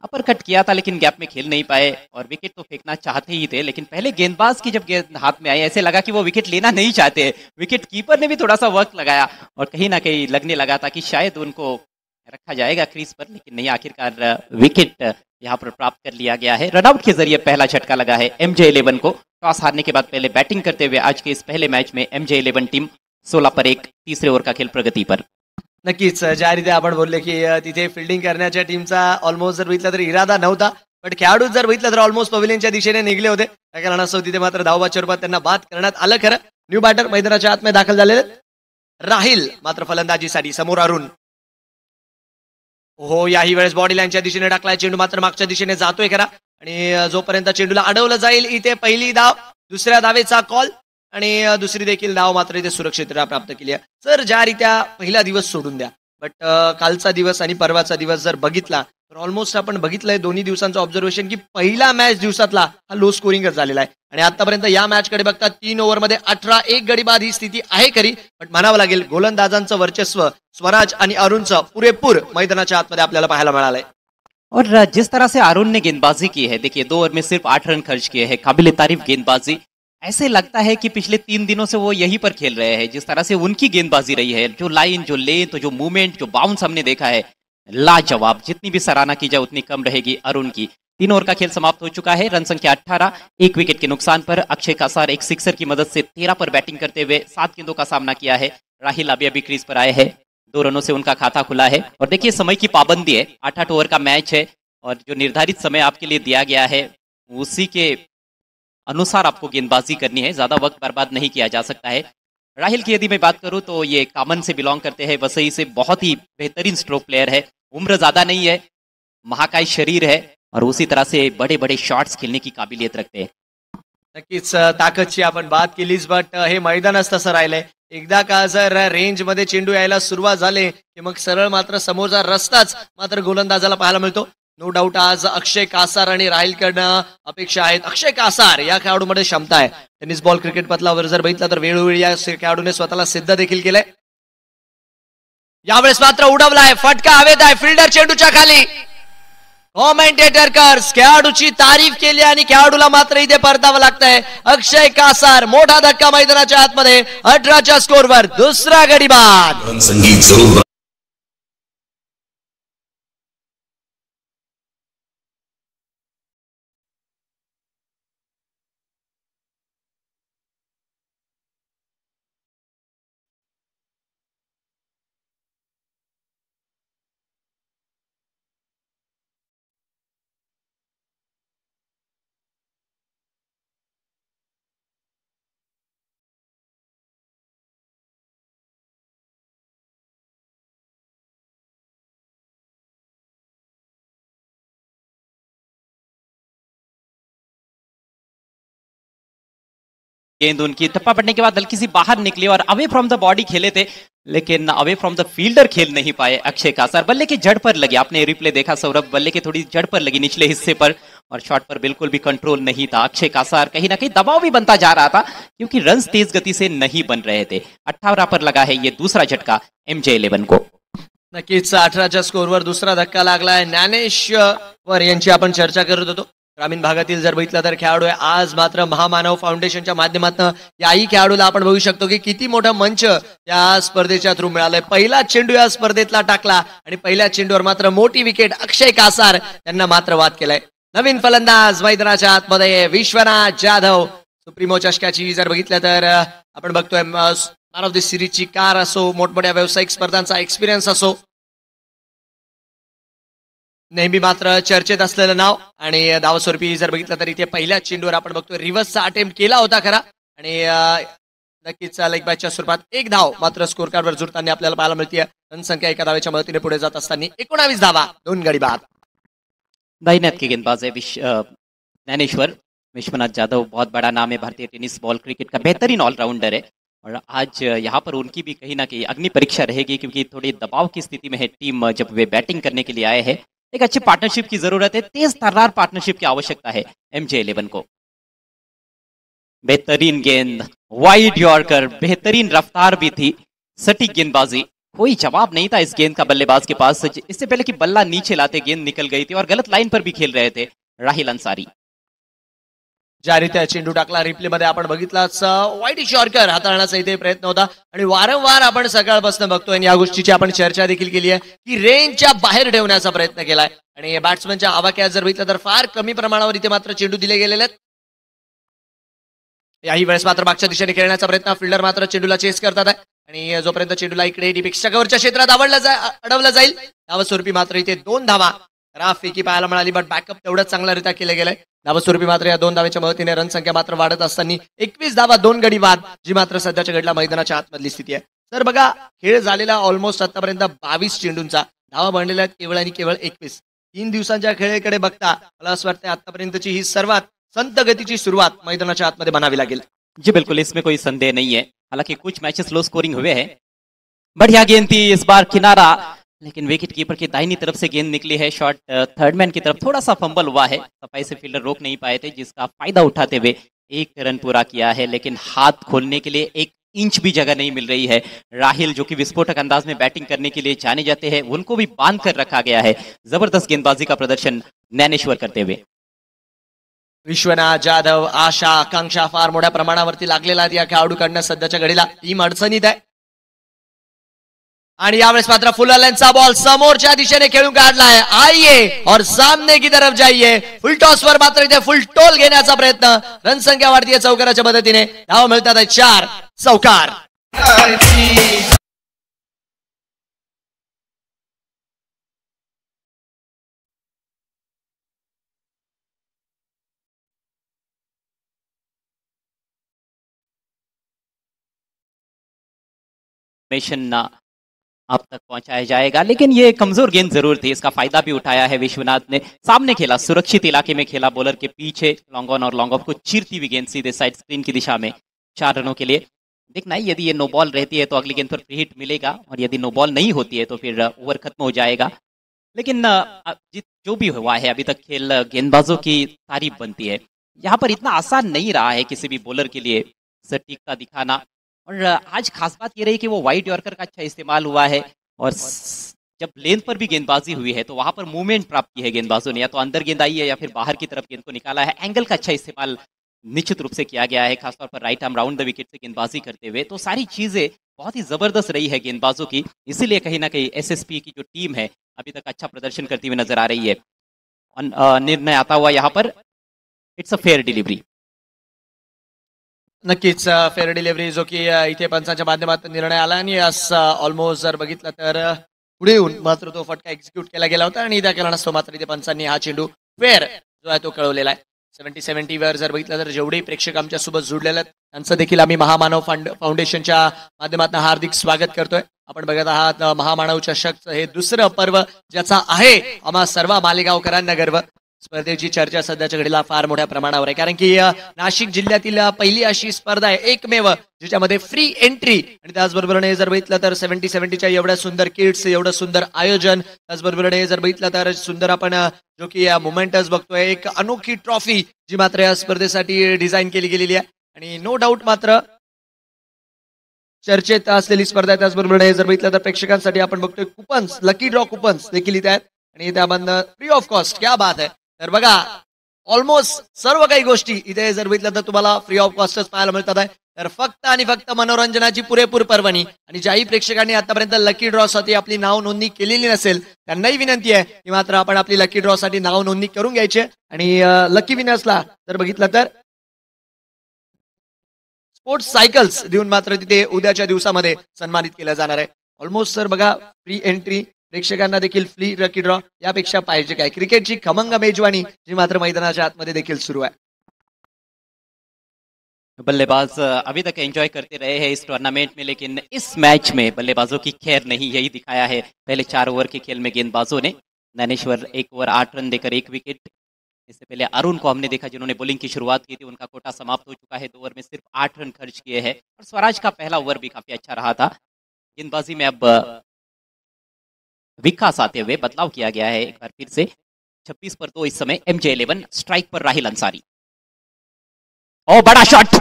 अपर कट किया था लेकिन गैप में खेल नहीं पाए और विकेट तो फेंकना चाहते ही थे, लेकिन पहले गेंदबाज की जब गेंद हाथ में आई ऐसे लगा कि वो विकेट लेना नहीं चाहते. विकेट कीपर ने भी थोड़ा सा वर्क लगाया और कहीं ना कहीं लगने लगा था कि शायद उनको रखा जाएगा क्रीज पर, लेकिन नहीं, आखिरकार विकेट यहां पर प्राप्त कर लिया गया है. रनआउट के जरिए पहला झटका लगा है MJ11 को. टॉस हारने के बाद पहले बैटिंग करते हुए आज के इस पहले मैच में MJ11 टीम 16-1 तीसरे ओव्हर का खेल प्रगती पर. नक्कीच ज्या रीती आपण बोलले की तिथे फिल्डिंग करण्याच्या टीमचा ऑलमोस्ट जर बघितलं तर इरादा नव्हता, पण खेळाडू जर बघितलं तर ऑलमोस्ट पवेलियनच्या दिशेने निघले होते. त्या कारणास्तव तिथे मात्र धावबाच्या रूपात त्यांना बाद करण्यात आलं. खरं न्यू बॅटर मैदानाच्या आतमध्ये दाखल झालेले राहील मात्र फलंदाजीसाठी समोर अरुण. हो, याही वेळेस बॉडी लाईनच्या दिशेने टाकलाय चेंडू, मात्र मागच्या दिशेने जातोय खरा आणि जोपर्यंत चेंडूला अडवलं जाईल इथे पहिली धाव, दुसऱ्या धावेचा कॉल आणि दुसरी देखील धाव मात्र इथे सुरक्षितता प्राप्त केली आहे. सर ज्या रीत्या पहिला दिवस सोडून द्या, बट कालचा दिवस आणि परवाचा दिवस जर बघितला तर ऑलमोस्ट आपण बघितलंय दोन्ही दिवसांचं ऑब्झर्वेशन की पहिला मॅच दिवसातला हा लो स्कोरिंगच झालेला आहे आणि आतापर्यंत या मॅचकडे बघता 3 ओव्हरमध्ये 18-1 गडी बाद ही स्थिती आहे खरी, बट म्हणावं लागेल गोलंदाजांचं वर्चस्व स्वराज आणि अरुणचं पुरेपूर मैदानाच्या आतमध्ये आपल्याला पाहायला मिळालंय. और जिस तरह से अरुण ने गेंदबाजी की है, देखिए 2 ओवर में सिर्फ 8 रन खर्च किए हैं, काबिल तारीफ गेंदबाजी. ऐसे लगता है कि पिछले 3 दिनों से वो यहीं पर खेल रहे हैं. जिस तरह से उनकी गेंदबाजी रही है, जो लाइन, जो लेंथ, जो मूवमेंट, जो बाउंस हमने देखा है, लाजवाब. जितनी भी सराहना की जाए उतनी कम रहेगी अरुण की. 3 ओवर का खेल समाप्त हो चुका है. रन संख्या 18, 1 विकेट के नुकसान पर. अक्षय कासार एक सिक्सर की मदद से 13 पर बैटिंग करते हुए 7 गेंदों का सामना किया है. राहिल अभी क्रीज पर आए हैं, 2 रनों से उनका खाता खुला है. और देखिए समय की पाबंदी है, 8-8 ओवर का मैच है और जो निर्धारित समय आपके लिए दिया गया है उसी के अनुसार आपको गेंदबाजी करनी है. ज्यादा वक्त बर्बाद नहीं किया जा सकता है. राहिल की यदि मैं बात करूं तो ये कामन से बिलोंग करते हैं, वसई से. बहुत ही बेहतरीन स्ट्रोक प्लेयर है, उम्र ज्यादा नहीं है, महाकाय शरीर है और उसी तरह से बड़े बड़े शॉट्स खेलने की काबिलियत रखते हैं. नक्कीच ताकदची आपण बात केलीच, बट हे मैदानच तसं राहिलंय. एकदा का जर रेंज मध्ये चेंडू यायला सुरुवात झाले की मग सरळ मात्र समोरचा रस्ताच मात्र गोलंदाजाला पाहायला मिळतो. नो डाऊट आज अक्षय कासार आणि राहिलकडनं अपेक्षा आहेत. अक्षय कासार या खेळाडूमध्ये क्षमता आहे. टेनिस बॉल क्रिकेट पतलावर जर बघितलं तर वेळोवेळी या खेळाडूने स्वतःला सिद्ध देखील केलंय. यावेळेस मात्र उडवलाय, फटका हवेत आहे, फिल्डर चेंडूच्या खाली. कॉमेंटेटर खेळाडूची तारीफ केली आणि खेळाडूला मात्र इथे परतावं लागतंय. अक्षय कासार मोठा धक्का मैदानाच्या आतमध्ये. 18च्या स्कोरवर दुसरा गडी बाद. संगीत जरूर गेंद उनकी टप्पा पड़ने के बाद हल्की सी बाहर निकली और अवे फ्रॉम द बॉडी खेले थे, लेकिन अवे फ्रॉम द फील्डर खेल नहीं पाए अक्षय कासार. बल्ले की जड़ पर लगी, आपने रिप्ले देखा सौरभ, बल्ले की थोड़ी जड़ पर लगी निचले हिस्से पर और शॉट पर बिल्कुल भी कंट्रोल नहीं था. अक्षय कासार कहीं ना कहीं दबाव भी बनता जा रहा था क्योंकि रन्स तेज गति से नहीं बन रहे थे. 18 पर लगा है ये दूसरा झटका MJ11 को. नक्कीच 18च्या स्कोरवर दुसरा धक्का लागलाय. ज्ञानेश्वर यांची आपण चर्चा करत होतो. ग्रामीण भागातील जर बघितलं तर खेळाडू आहे. आज मात्र महामानव फाउंडेशनच्या माध्यमातून याही खेळाडूला आपण बघू शकतो की किती मोठा मंच या स्पर्धेच्या थ्रू मिळालाय. पहिला चेंडू या स्पर्धेतला टाकला आणि पहिल्या चेंडूवर मात्र मोठी विकेट. अक्षय कासार त्यांना मात्र वाद केलाय. नवीन फलंदाज मैदानाच्या आतमध्ये विश्वनाथ जाधव. सुप्रीमो चषकाची जर बघितलं तर आपण बघतोय मॅन ऑफ द सिरीजची कार असो, मोठमोठ्या व्यावसायिक स्पर्धांचा एक्सपिरियन्स असो, नेहमी मात्र चर्चेत असलेलं नाव. आणि धावस्वरूपी जर बघितलं तर इथे पहिल्या चेंडूवर आपण बघतोय रिव्हर्सचा अटेम्प्ट केला होता खरा आणि नक्कीच लेग बॅचच्या स्वरूपात एक धाव मात्र स्कोर कार्डवर जुळताना आपल्याला पाहायला मिळते. रनसंख्या एका धावेच्या मदतीने पुढे जात असताना 19 धावा, 2 गडी बाद. दाहिने के गेंदबाज है ज्ञानेश्वर. विश्वनाथ जाधव बहुत बड़ा नाम है भारतीय टेनिस बॉल क्रिकेट का, बेहतरीन ऑलराउंडर है और आज यहाँ पर उनकी भी कहीं ना कहीं अग्नि परीक्षा रहेगी क्योंकि थोड़ी दबाव की स्थिति में है टीम. जब वे बैटिंग करने के लिए आए हैं, एक अच्छी पार्टनरशिप की जरूरत है, तेज तर्रार पार्टनरशिप की आवश्यकता है MJ11 को. बेहतरीन गेंद, वाइड यॉर्कर, बेहतरीन रफ्तार भी थी, सटीक गेंदबाजी, कोई जवाब नहीं था इस गेंद का बल्लेबाज के पास. इससे पहले कि बल्ला नीचे लाते गेंद निकल गई थी और गलत लाइन पर भी खेल रहे थे राहिल अंसारी. ज्या रीत्या चेंडू टाकला रिप्ले मध्ये आपण बघितलाच, वाईट यॉर्कर हाताळण्याचा इथे प्रयत्न होता आणि वारंवार आपण सकाळपासून बघतोय आणि या गोष्टीची आपण चर्चा देखील केली आहे की रेंजच्या बाहेर ठेवण्याचा प्रयत्न केलाय आणि बॅट्समनच्या आवाक्यात जर बघितलं तर फार कमी प्रमाणावर इथे मात्र चेंडू दिले गेलेले आहेत. याही वेळेस मात्र मागच्या दिशेने खेळण्याचा प्रयत्न, फिल्डर मात्र चेंडूला चेस करतात आहे आणि जोपर्यंत चेंडूला इकडे डीपेक्सच्या कव्हरच्या क्षेत्रात अडवलं जाईल धावस्वरूपी मात्र इथे 2 धावा फेकी पाहायला मिळाली. बट बॅकअप तेवढंच चांगल्यारीत्या केलं गेलंय. धावस्वरूपी मात्र या 2 धावेच्या मदतीने रनसंख्या मात्र वाढत असताना 21 धावा, 2 गडी बाद, जी मात्र सध्याच्या घडला मैदानाच्या आतमधली स्थिती आहे. तर बघा, खेळ झालेला ऑलमोस्ट आतापर्यंत 22 चेंडूंचा, धावा बनलेल्या आहेत केवळ आणि केवळ 21. 3 दिवसांच्या खेळाकडे बघता मला असं वाटतं आतापर्यंतची ही सर्वात संत गतीची सुरुवात मैदानाच्या आतमध्ये बनावी लागेल. जी बिल्कुल, इसमें कोई संदेह नहीं है. हालांकि कुछ मैचेस लो स्कोरिंग हुए हैं. बढ़िया गेंद थी इस बार, किनारा, लेकिन विकेट कीपर की दाहिनी तरफ से गेंद निकली है. शॉट थर्ड मैन की तरफ, थोड़ा सा फंबल हुआ है, सफाई से फील्डर रोक नहीं पाए थे, जिसका फायदा उठाते हुए 1 रन पूरा किया है. लेकिन हाथ खोलने के लिए 1 इंच भी जगह नहीं मिल रही है. राहिल जो कि विस्फोटक अंदाज में बैटिंग करने के लिए जाने जाते हैं, उनको भी बांध कर रखा गया है. जबरदस्त गेंदबाजी का प्रदर्शन ज्ञानेश्वर करते हुए. विश्वनाथ जाधव, आशा आकांक्षा फार मोठ्या प्रमाणावरती लागलेला या खेळाडूकडनं सध्याच्या घडीला टीम अडचणीत आहे. आणि यावेळेस मात्र फुल लेंथचा बॉल समोरच्या दिशेने खेळून काढलाय. आइए और सामने की तरफ जाइए. फुल टॉस वर मात्र इथे फुल टोल घेण्याचा प्रयत्न, रनसंख्या वाढतीये चौकाराच्या मदतीने, धावा मिळतात आहेत 4, चौकार. मिशन आप तक पहुंचाया जाएगा, लेकिन ये कमजोर गेंद जरूर थी. इसका फायदा भी उठाया है विश्वनाथ ने. सामने खेला, सुरक्षित इलाके में खेला, बॉलर के पीछे लॉन्ग ऑन और लॉन्ग ऑफ को चीरती हुई गेंद सीधे साइड स्क्रीन की दिशा में. 4 रनों के लिए देखना है. यदि ये नो बॉल रहती है तो अगली गेंद पर फ्री हिट मिलेगा और यदि नो बॉल नहीं होती है तो फिर ओवर खत्म हो जाएगा. लेकिन जो भी हुआ है अभी तक खेल गेंदबाजों की तारीफ बनती है। यहाँ पर इतना आसान नहीं रहा है किसी भी बॉलर के लिए सटीकता दिखाना। और आज खास बात ये रही कि वो वाइड यॉर्कर का अच्छा इस्तेमाल हुआ है और जब लेंथ पर भी गेंदबाजी हुई है तो वहां पर मूवमेंट प्राप्त की है गेंदबाजों ने, या तो अंदर गेंद आई है या फिर बाहर की तरफ गेंद को निकाला है। एंगल का अच्छा इस्तेमाल निश्चित रूप से किया गया है, खासतौर पर right arm round the wicket से गेंदबाजी करते हुए। तो सारी चीजें बहुत ही जबरदस्त रही है गेंदबाजों की, इसीलिए कहीं ना कहीं एसएसपी की जो टीम है अभी तक अच्छा प्रदर्शन करती हुई नजर आ रही है। निर्णय आता हुआ यहाँ पर इट्स अ फेअर डिलिव्हरी। नक्कीच फेअर डिलिव्हरी जो की इथे पंचांच्या माध्यमातून निर्णय आला आणि ऑलमोस्ट जर बघितलं तर पुढे येऊन मात्र तो फटका एक्झिक्यूट केला गेला होता आणि त्या कारणास्तव मात्र इथे पंचांनी हा चेंडू फेअर जो आहे तो कळवलेला आहे। 70 वर जर बघितलं तर जेवढे प्रेक्षक आमच्या सोबत जुडलेले आहेत त्यांचं देखील आम्ही महामानव फाउंडेशनच्या माध्यमातून हार्दिक स्वागत करतोय। आपण बघत आहात महामानव चषकचं हे दुसरं पर्व ज्याचा आहे आम्हा सर्व मालेगावकरांना गर्व। स्पर्धेची चर्चा सध्याच्या घडीला फार मोठ्या प्रमाणावर आहे, कारण की नाशिक जिल्ह्यातील पहिली अशी स्पर्धा आहे एकमेव ज्याच्यामध्ये फ्री एंट्री आणि त्याचबरोबरने जर बघितलं तर 70च्या एवढ्या सुंदर किट्स, एवढं सुंदर आयोजन, त्याचबरोबरने जर बघितलं तर सुंदर आपण जो की मोमेंटस बघतोय, एक अनोखी ट्रॉफी जी मात्र या स्पर्धेसाठी डिझाईन केली गेलेली आहे आणि नो डाऊट मात्र चर्चेत असलेली स्पर्धा आहे। त्याचबरोबर जर बघितलं तर प्रेक्षकांसाठी आपण बघतोय कुपन्स, लकी ड्रॉ कुपन्स देखील इथे आहेत आणि त्यामधनं फ्री ऑफ कॉस्ट, क्या बात आहे। तर बघा ऑलमोस्ट सर्व काही गोष्टी इथे जर बघितलं तर तुम्हाला फ्री ऑफ कॉस्टच पाहायला मिळतात आहे। तर फक्त आणि फक्त मनोरंजनाची पुरेपूर पर्वणी आणि ज्याही प्रेक्षकांनी आतापर्यंत लकी ड्रॉ साठी आपली नाव नोंदणी केलेली नसेल त्यांनाही विनंती आहे की मात्र आपण आपली लकी ड्रॉ साठी नाव नोंदणी करून घ्यायची आणि लकी विनर्सला जर बघितलं तर स्पोर्ट्स सायकल्स देऊन मात्र तिथे उद्याच्या दिवसामध्ये सन्मानित केलं जाणार आहे। ऑलमोस्ट सर बघा फ्री एंट्री, प्रेक्षकांना देखील फ्री लकी ड्रॉ, यापेक्षा पाहिजे काय। क्रिकेटची खमंग मेजवानी जी मात्र मैदानाच्या आतमध्ये देखील सुरू आहे। बल्लेबाज अभी तक एंजॉय करते रहे हैं इस टूर्नामेंट में, लेकिन इस मैच में बल्लेबाजों की खैर नहीं, यही दिखाया है। पहले 4 ओवर के खेल में गेंदबाजों ने ज्ञानेश्वर 1 ओवर 8 रन देकर 1 विकेट। इससे पहले अरुण को हमने देखा जिन्होंने बॉलिंग की शुरुआत की थी, उनका कोटा समाप्त हो चुका है, 2 ओवर में सिर्फ 8 रन खर्च किए हैं। और स्वराज का पहला ओवर भी काफी अच्छा रहा था। गेंदबाजी में अब विकास आते हुए बदलाव किया गया है एक बार फिर से। 26 पर 2 इस समय MJ11, स्ट्राइक पर राहिल अंसारी। ओ बड़ा शॉट,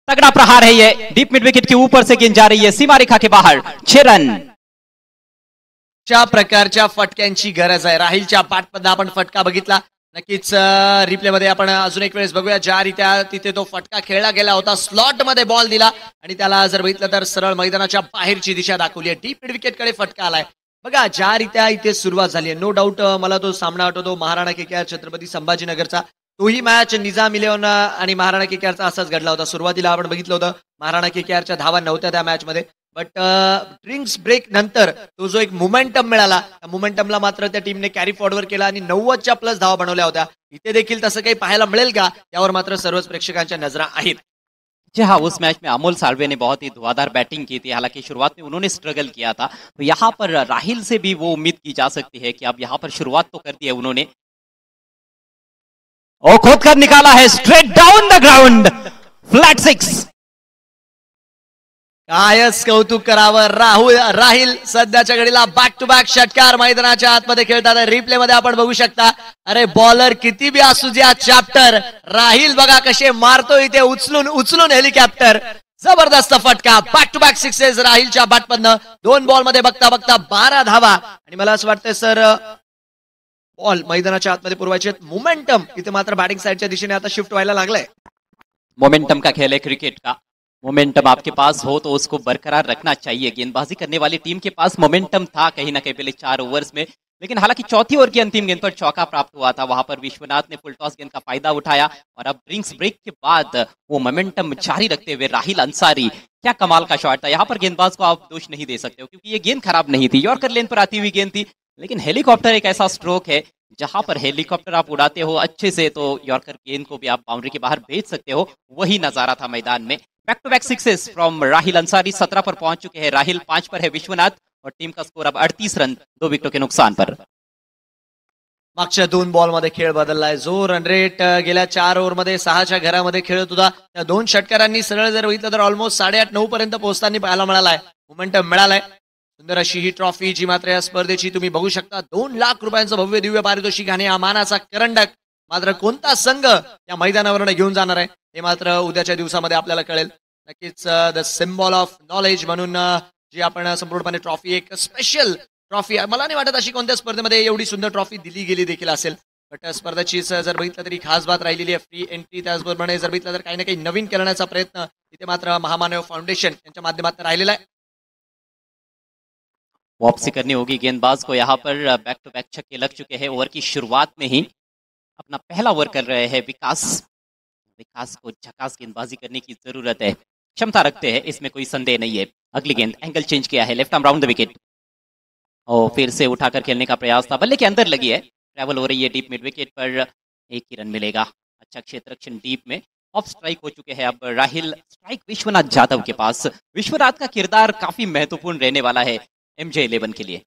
तगड़ा प्रहार है ये, डीप मिड विकेट के ऊपर से गेंद जा रही है सीमा रेखा के बाहर, 6 रन। ज्या प्रकारच्या फटक्यांची गरज आहे, राहिलच्या पाठमधला आपण फटका बघितला, नक्कीच रिप्ले मध्ये आपण अजून एक वेळेस बघूया ज्या रीत्या तिथे तो फटका खेळला गेला होता। स्लॉट मध्ये बॉल दिला आणि त्याला जर बघितलं तर सरळ मैदानाच्या बाहेरची दिशा दाखवली आहे। डीप मिड विकेट कडे फटका आलाय। बघा ज्या रीत्या इथे सुरुवात झाली आहे, नो डाऊट मला तो सामना आठवतो महाराणा केकेआर छत्रपती संभाजीनगरचा, तोही मॅच निजाम इलेव्हन आणि महाराणा केकेआरचा असाच घडला होता। सुरुवातीला आपण बघितलं होतं महाराणा केकेआरच्या धावा नव्हत्या त्या मॅच मध्ये, बट ड्रिंक्स ब्रेक नंतर तो जो एक मोमेंटम मिळाला, त्या मोमेंटमला मात्र त्या टीमने कॅरी फॉरवर्ड केला आणि 90च्या प्लस धावा बनवल्या होत्या। इथे देखील तसं काही पाहायला मिळेल का, यावर मात्र सर्वच प्रेक्षकांच्या नजरा आहेत। जी हाँ, उस मैच में अमोल साल्वे ने बहुत ही धुआंधार बैटिंग की थी, हालांकि शुरुआत में उन्होंने स्ट्रगल किया था। तो यहाँ पर राहिल से भी वो उम्मीद की जा सकती है कि अब यहाँ पर शुरुआत तो कर दी है उन्होंने। और खोद कर निकाला है straight down the ground, flat 6। कायच कौतुक करावं, राहिल सध्याच्या घडीला बॅक टू बॅक षटकार मैदानाच्या आतमध्ये खेळतात। रिप्ले मध्ये आपण बघू शकता, अरे बॉलर किती बी असू द्या चॅप्टर, राहिल बघा कसे मारतो इथे उचलून उचलून हेलिकॉप्टर। जबरदस्त फटका, बॅक टू बॅक सिक्सेस राहिलच्या बॅटमधनं। 2 बॉल मध्ये बघता बघता 12 धावा आणि मला असं वाटतंय सर बॉल मैदानाच्या आतमध्ये पुरवायचे। मोमेंटम इथे मात्र बॅटिंग साइडच्या दिशेने आता शिफ्ट व्हायला लागलंय। मोमेंटम का खेल है क्रिकेट का, मोमेंटम आपके पास हो तो उसको बरकरार रखना चाहिए। गेंदबाजी करने वाली टीम के पास मोमेंटम था कहीं ना कहीं पहले 4 ओवर्स में, लेकिन हालांकि चौथी ओवर की अंतिम गेंद पर चौका प्राप्त हुआ था, वहां पर विश्वनाथ ने फुल टॉस गेंद का फायदा उठाया और अब ड्रिंक्स ब्रेक के बाद वो मोमेंटम जारी रखते हुए राहिल अंसारी, क्या कमाल का शॉट था। यहाँ पर गेंदबाज को आप दोष नहीं दे सकते हो क्योंकि ये गेंद खराब नहीं थी, यॉर्कर लेन पर आती हुई गेंद थी, लेकिन हेलीकॉप्टर एक ऐसा स्ट्रोक है जहां पर हेलीकॉप्टर आप उड़ाते हो अच्छे से तो यॉर्कर गेंद को भी आप बाउंड्री के बाहर भेज सकते हो, वही नजारा था मैदान में। Back to back sixes from Rahil Ansari. 17 पर पहुंच चुके हैं राहिल, 5 पर है विश्वनाथ और टीम का स्कोर अब 38 रन 2 विकेटों के नुकसान पर। मागच्या 2 बॉल मध्ये खेळ बदललाय, जो रन रेट गेल्या 4 ओव्हर मध्ये 6च्या घरामध्ये खेळत होता त्या 2 षटकारांनी सरळ जर बघितलं तर ऑलमोस्ट 8:30-9 पर्यंत पोहोचताना पाहायला मिळालाय, मोमेंटम मिळालाय। सुंदर अशी ही ट्रॉफी जी मात्र या स्पर्धेची तुम्ही बघू शकता 2 लाख रुपयांचं भव्य दिव्य पारितोषिक आणि हा मानाचा करंडक मात्र कोणता संघ या मैदानावरून घेऊन जाणार आहे हे मात्र उद्याच्या दिवसामध्ये आपल्याला कळेल. नक्कीच द सिम्बॉल ऑफ नॉलेज म्हणून जी आपण संपूर्णपणे ट्रॉफी एक स्पेशल ट्रॉफी मला नाही वाटत अशी कोणत्या स्पर्धेमध्ये एवढी सुंदर ट्रॉफी दिली गेली देखील असेल. बट स्पर्धेची जर बघितलं तरी खास बात राहिलेली आहे फ्री एंट्री. त्याचबरोबर जर बघितलं तर काही ना काही नवीन करण्याचा प्रयत्न इथे मात्र महामानव फाउंडेशन यांच्या माध्यमातून राहिलेला आहे. वापसी करनी होगी गेंदबाज को, यहाँ पर बैक टू बैक छक्के लग चुके हैं. ओवर की शुरुआत में ही अपना पहला ओवर कर रहे हैं विकास को झकास गेंदबाजी करने की जरूरत है, क्षमता रखते हैं, इसमें कोई संदेह नहीं है. अगली गेंद एंगल चेंज किया है, left arm round the wicket और फिर से उठाकर खेलने का प्रयास था, बल्ले के अंदर लगी है, ट्रैवल हो रही है डीप मिड विकेट पर, एक ही रन मिलेगा. अच्छा क्षेत्ररक्षण डीप में, ऑफ स्ट्राइक हो चुके हैं अब राहिल, स्ट्राइक विश्वनाथ जाधव के पास. विश्वनाथ का किरदार काफी महत्वपूर्ण रहने वाला है MJ11 के लिए.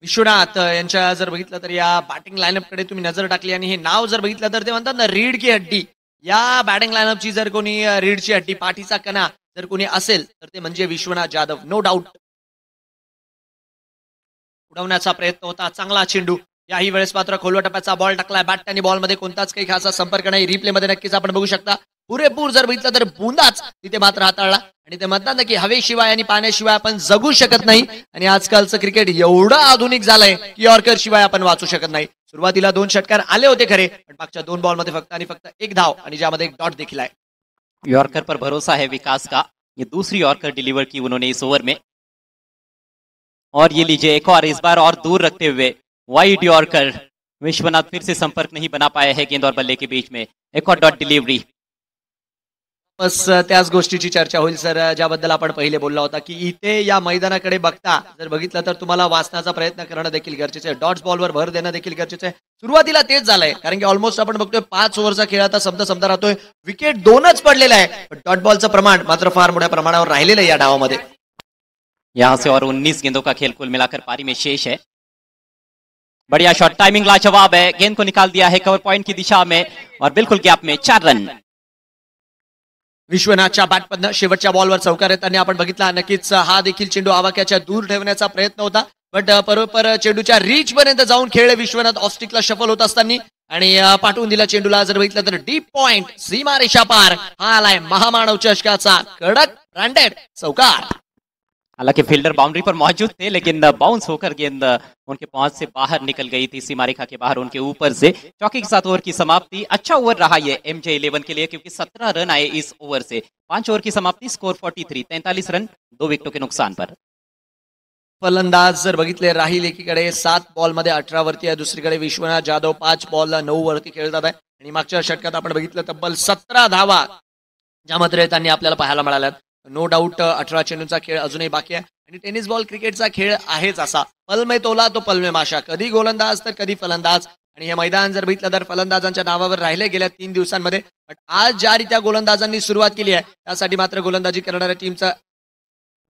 विश्वनाथ यांच्या जर बघितलं तर या बॅटिंग लाईनअप कडे तुम्ही नजर टाकली आणि हे नाव जर बघितलं तर ते म्हणतात ना रीड की हड्डी. या बॅटिंग लाईनअपची जर कोणी रीडची हड्डी पाठीचा कणा जर कोणी असेल तर ते म्हणजे विश्वनाथ जाधव, नो डाऊट. उडवण्याचा प्रयत्न होता, चांगला चेंडू. याही वेळेस मात्र खोलवा टप्प्याचा बॉल टाकलाय. बॅट आणि बॉलमध्ये कोणताच काही खासा संपर्क नाही. रिप्ले मध्ये नक्कीच आपण बघू शकता पुरेपूर जर बघितलं तर बुंदाच तिथे मात्र हाताळला. आणि ते म्हणतात ना की हवेशिवाय आणि पाण्याशिवाय आपण जगू शकत नाही. आणि आजकालचं क्रिकेट एवढं आधुनिक झालंय की यॉर्कर शिवाय आपण वाचू शकत नाही. सुरुवातीला 2 षटकार आले होते खरे, पण मागच्या 2 बॉलमध्ये फक्त आणि फक्त 1 धाव आणि ज्यामध्ये 1 डॉट देखील आहे. यॉर्कर पर भरोसा है विकास का, ये दूसरी यॉर्कर डिलीवर की उन्होंने इस ओवर में. और ये लीजिए एक और, इस बार और दूर रखते हुए वाइड यॉर्कर. विश्वनाथ फिर से संपर्क नहीं बना पाए हैं गेंद और बल्ले के बीच में. एक और डॉट डिलीवरी. बस त्याच गोष्टीची चर्चा होईल सर, ज्याबद्दल आपण पहिले बोलला होता की इथे या मैदानाकडे बघता जर बघितलं तर तुम्हाला वाचण्याचा प्रयत्न करणं देखील गरजेचं आहे. डॉट्स बॉलवर भर देणं देखील गरजेचं आहे. सुरुवातीला तेच झालंय, कारण की ऑलमोस्ट आपण बघतोय 5 ओव्हरचा खेळ आता समजा राहतोय. विकेट 2च पडलेला आहे, पण डॉट बॉलचं प्रमाण मात्र फार मोठ्या प्रमाणावर राहिलेलं आहे या डावामध्ये. यहां से और 19 गेंदों का खेल कुल मिलाकर पारी में शेष है. बढ़िया शॉट, टाइमिंग लाजवाब है, गेंद को निकाल दिया है कवर पॉइंट की दिशा में और बिल्कुल गैप में 4 रन. विश्वनाथच्या बॅटमधनं शेवटच्या बॉलवर चौकार येताना आपण बघितला. नक्कीच हा देखील चेंडू आवाक्याच्या दूर ठेवण्याचा प्रयत्न होता, बट बरोबर चेंडूच्या रीच पर्यंत जाऊन खेळले विश्वनाथ. ऑफस्टिकला शफल होत असताना आणि पाठवून दिला चेंडूला. जर बघितलं तर डीप पॉइंट, सीमा रेषा पार. हा आलाय महामानव चषकाचा कडक ब्रँडेड चौकार. हालांकि फील्डर बाउंड्री पर मौजूद थे, लेकिन बाउंस होकर गेंद उनके पहुंच से बाहर निकल गई थी, सीमा रेखा के बाहर उनके ऊपर से. चौके के साथ ओवर की समाप्ति. अच्छा ओवर रहा ये MJ11 के लिए, क्योंकि 17 रन आए इस ओवर से. 5 ओवर की समाप्ति, स्कोर 43 रन 2 विकेटों के नुकसान पर. फलंदाज जर बघितले राहिल एकीकडे 7 बॉलमध्ये 18 वरती आहे, दुसरीकडे विश्वनाथ जाधव 5 बॉल 9 वरती खेळतात आहे. आणि मागच्या षटकात आपण बघितलं तब्बल 17 धावा ज्या मात्र त्यांनी आपल्याला पाहायला मिळाल्यात. नो डाऊट 18 चेंडूंचा खेळ अजूनही बाकी आहे आणि टेनिस बॉल क्रिकेटचा खेळ आहेच असा. पल में तोला तो पल में माशा, कधी गोलंदाज तर कधी फलंदाज. आणि हे मैदान जर बघितलं तर फलंदाजांच्या नावावर राहिले गेल्या 3 दिवसांमध्ये. पण आज ज्या रीत्या गोलंदाजांनी सुरुवात केली आहे त्यासाठी मात्र गोलंदाजी करणाऱ्या टीमचा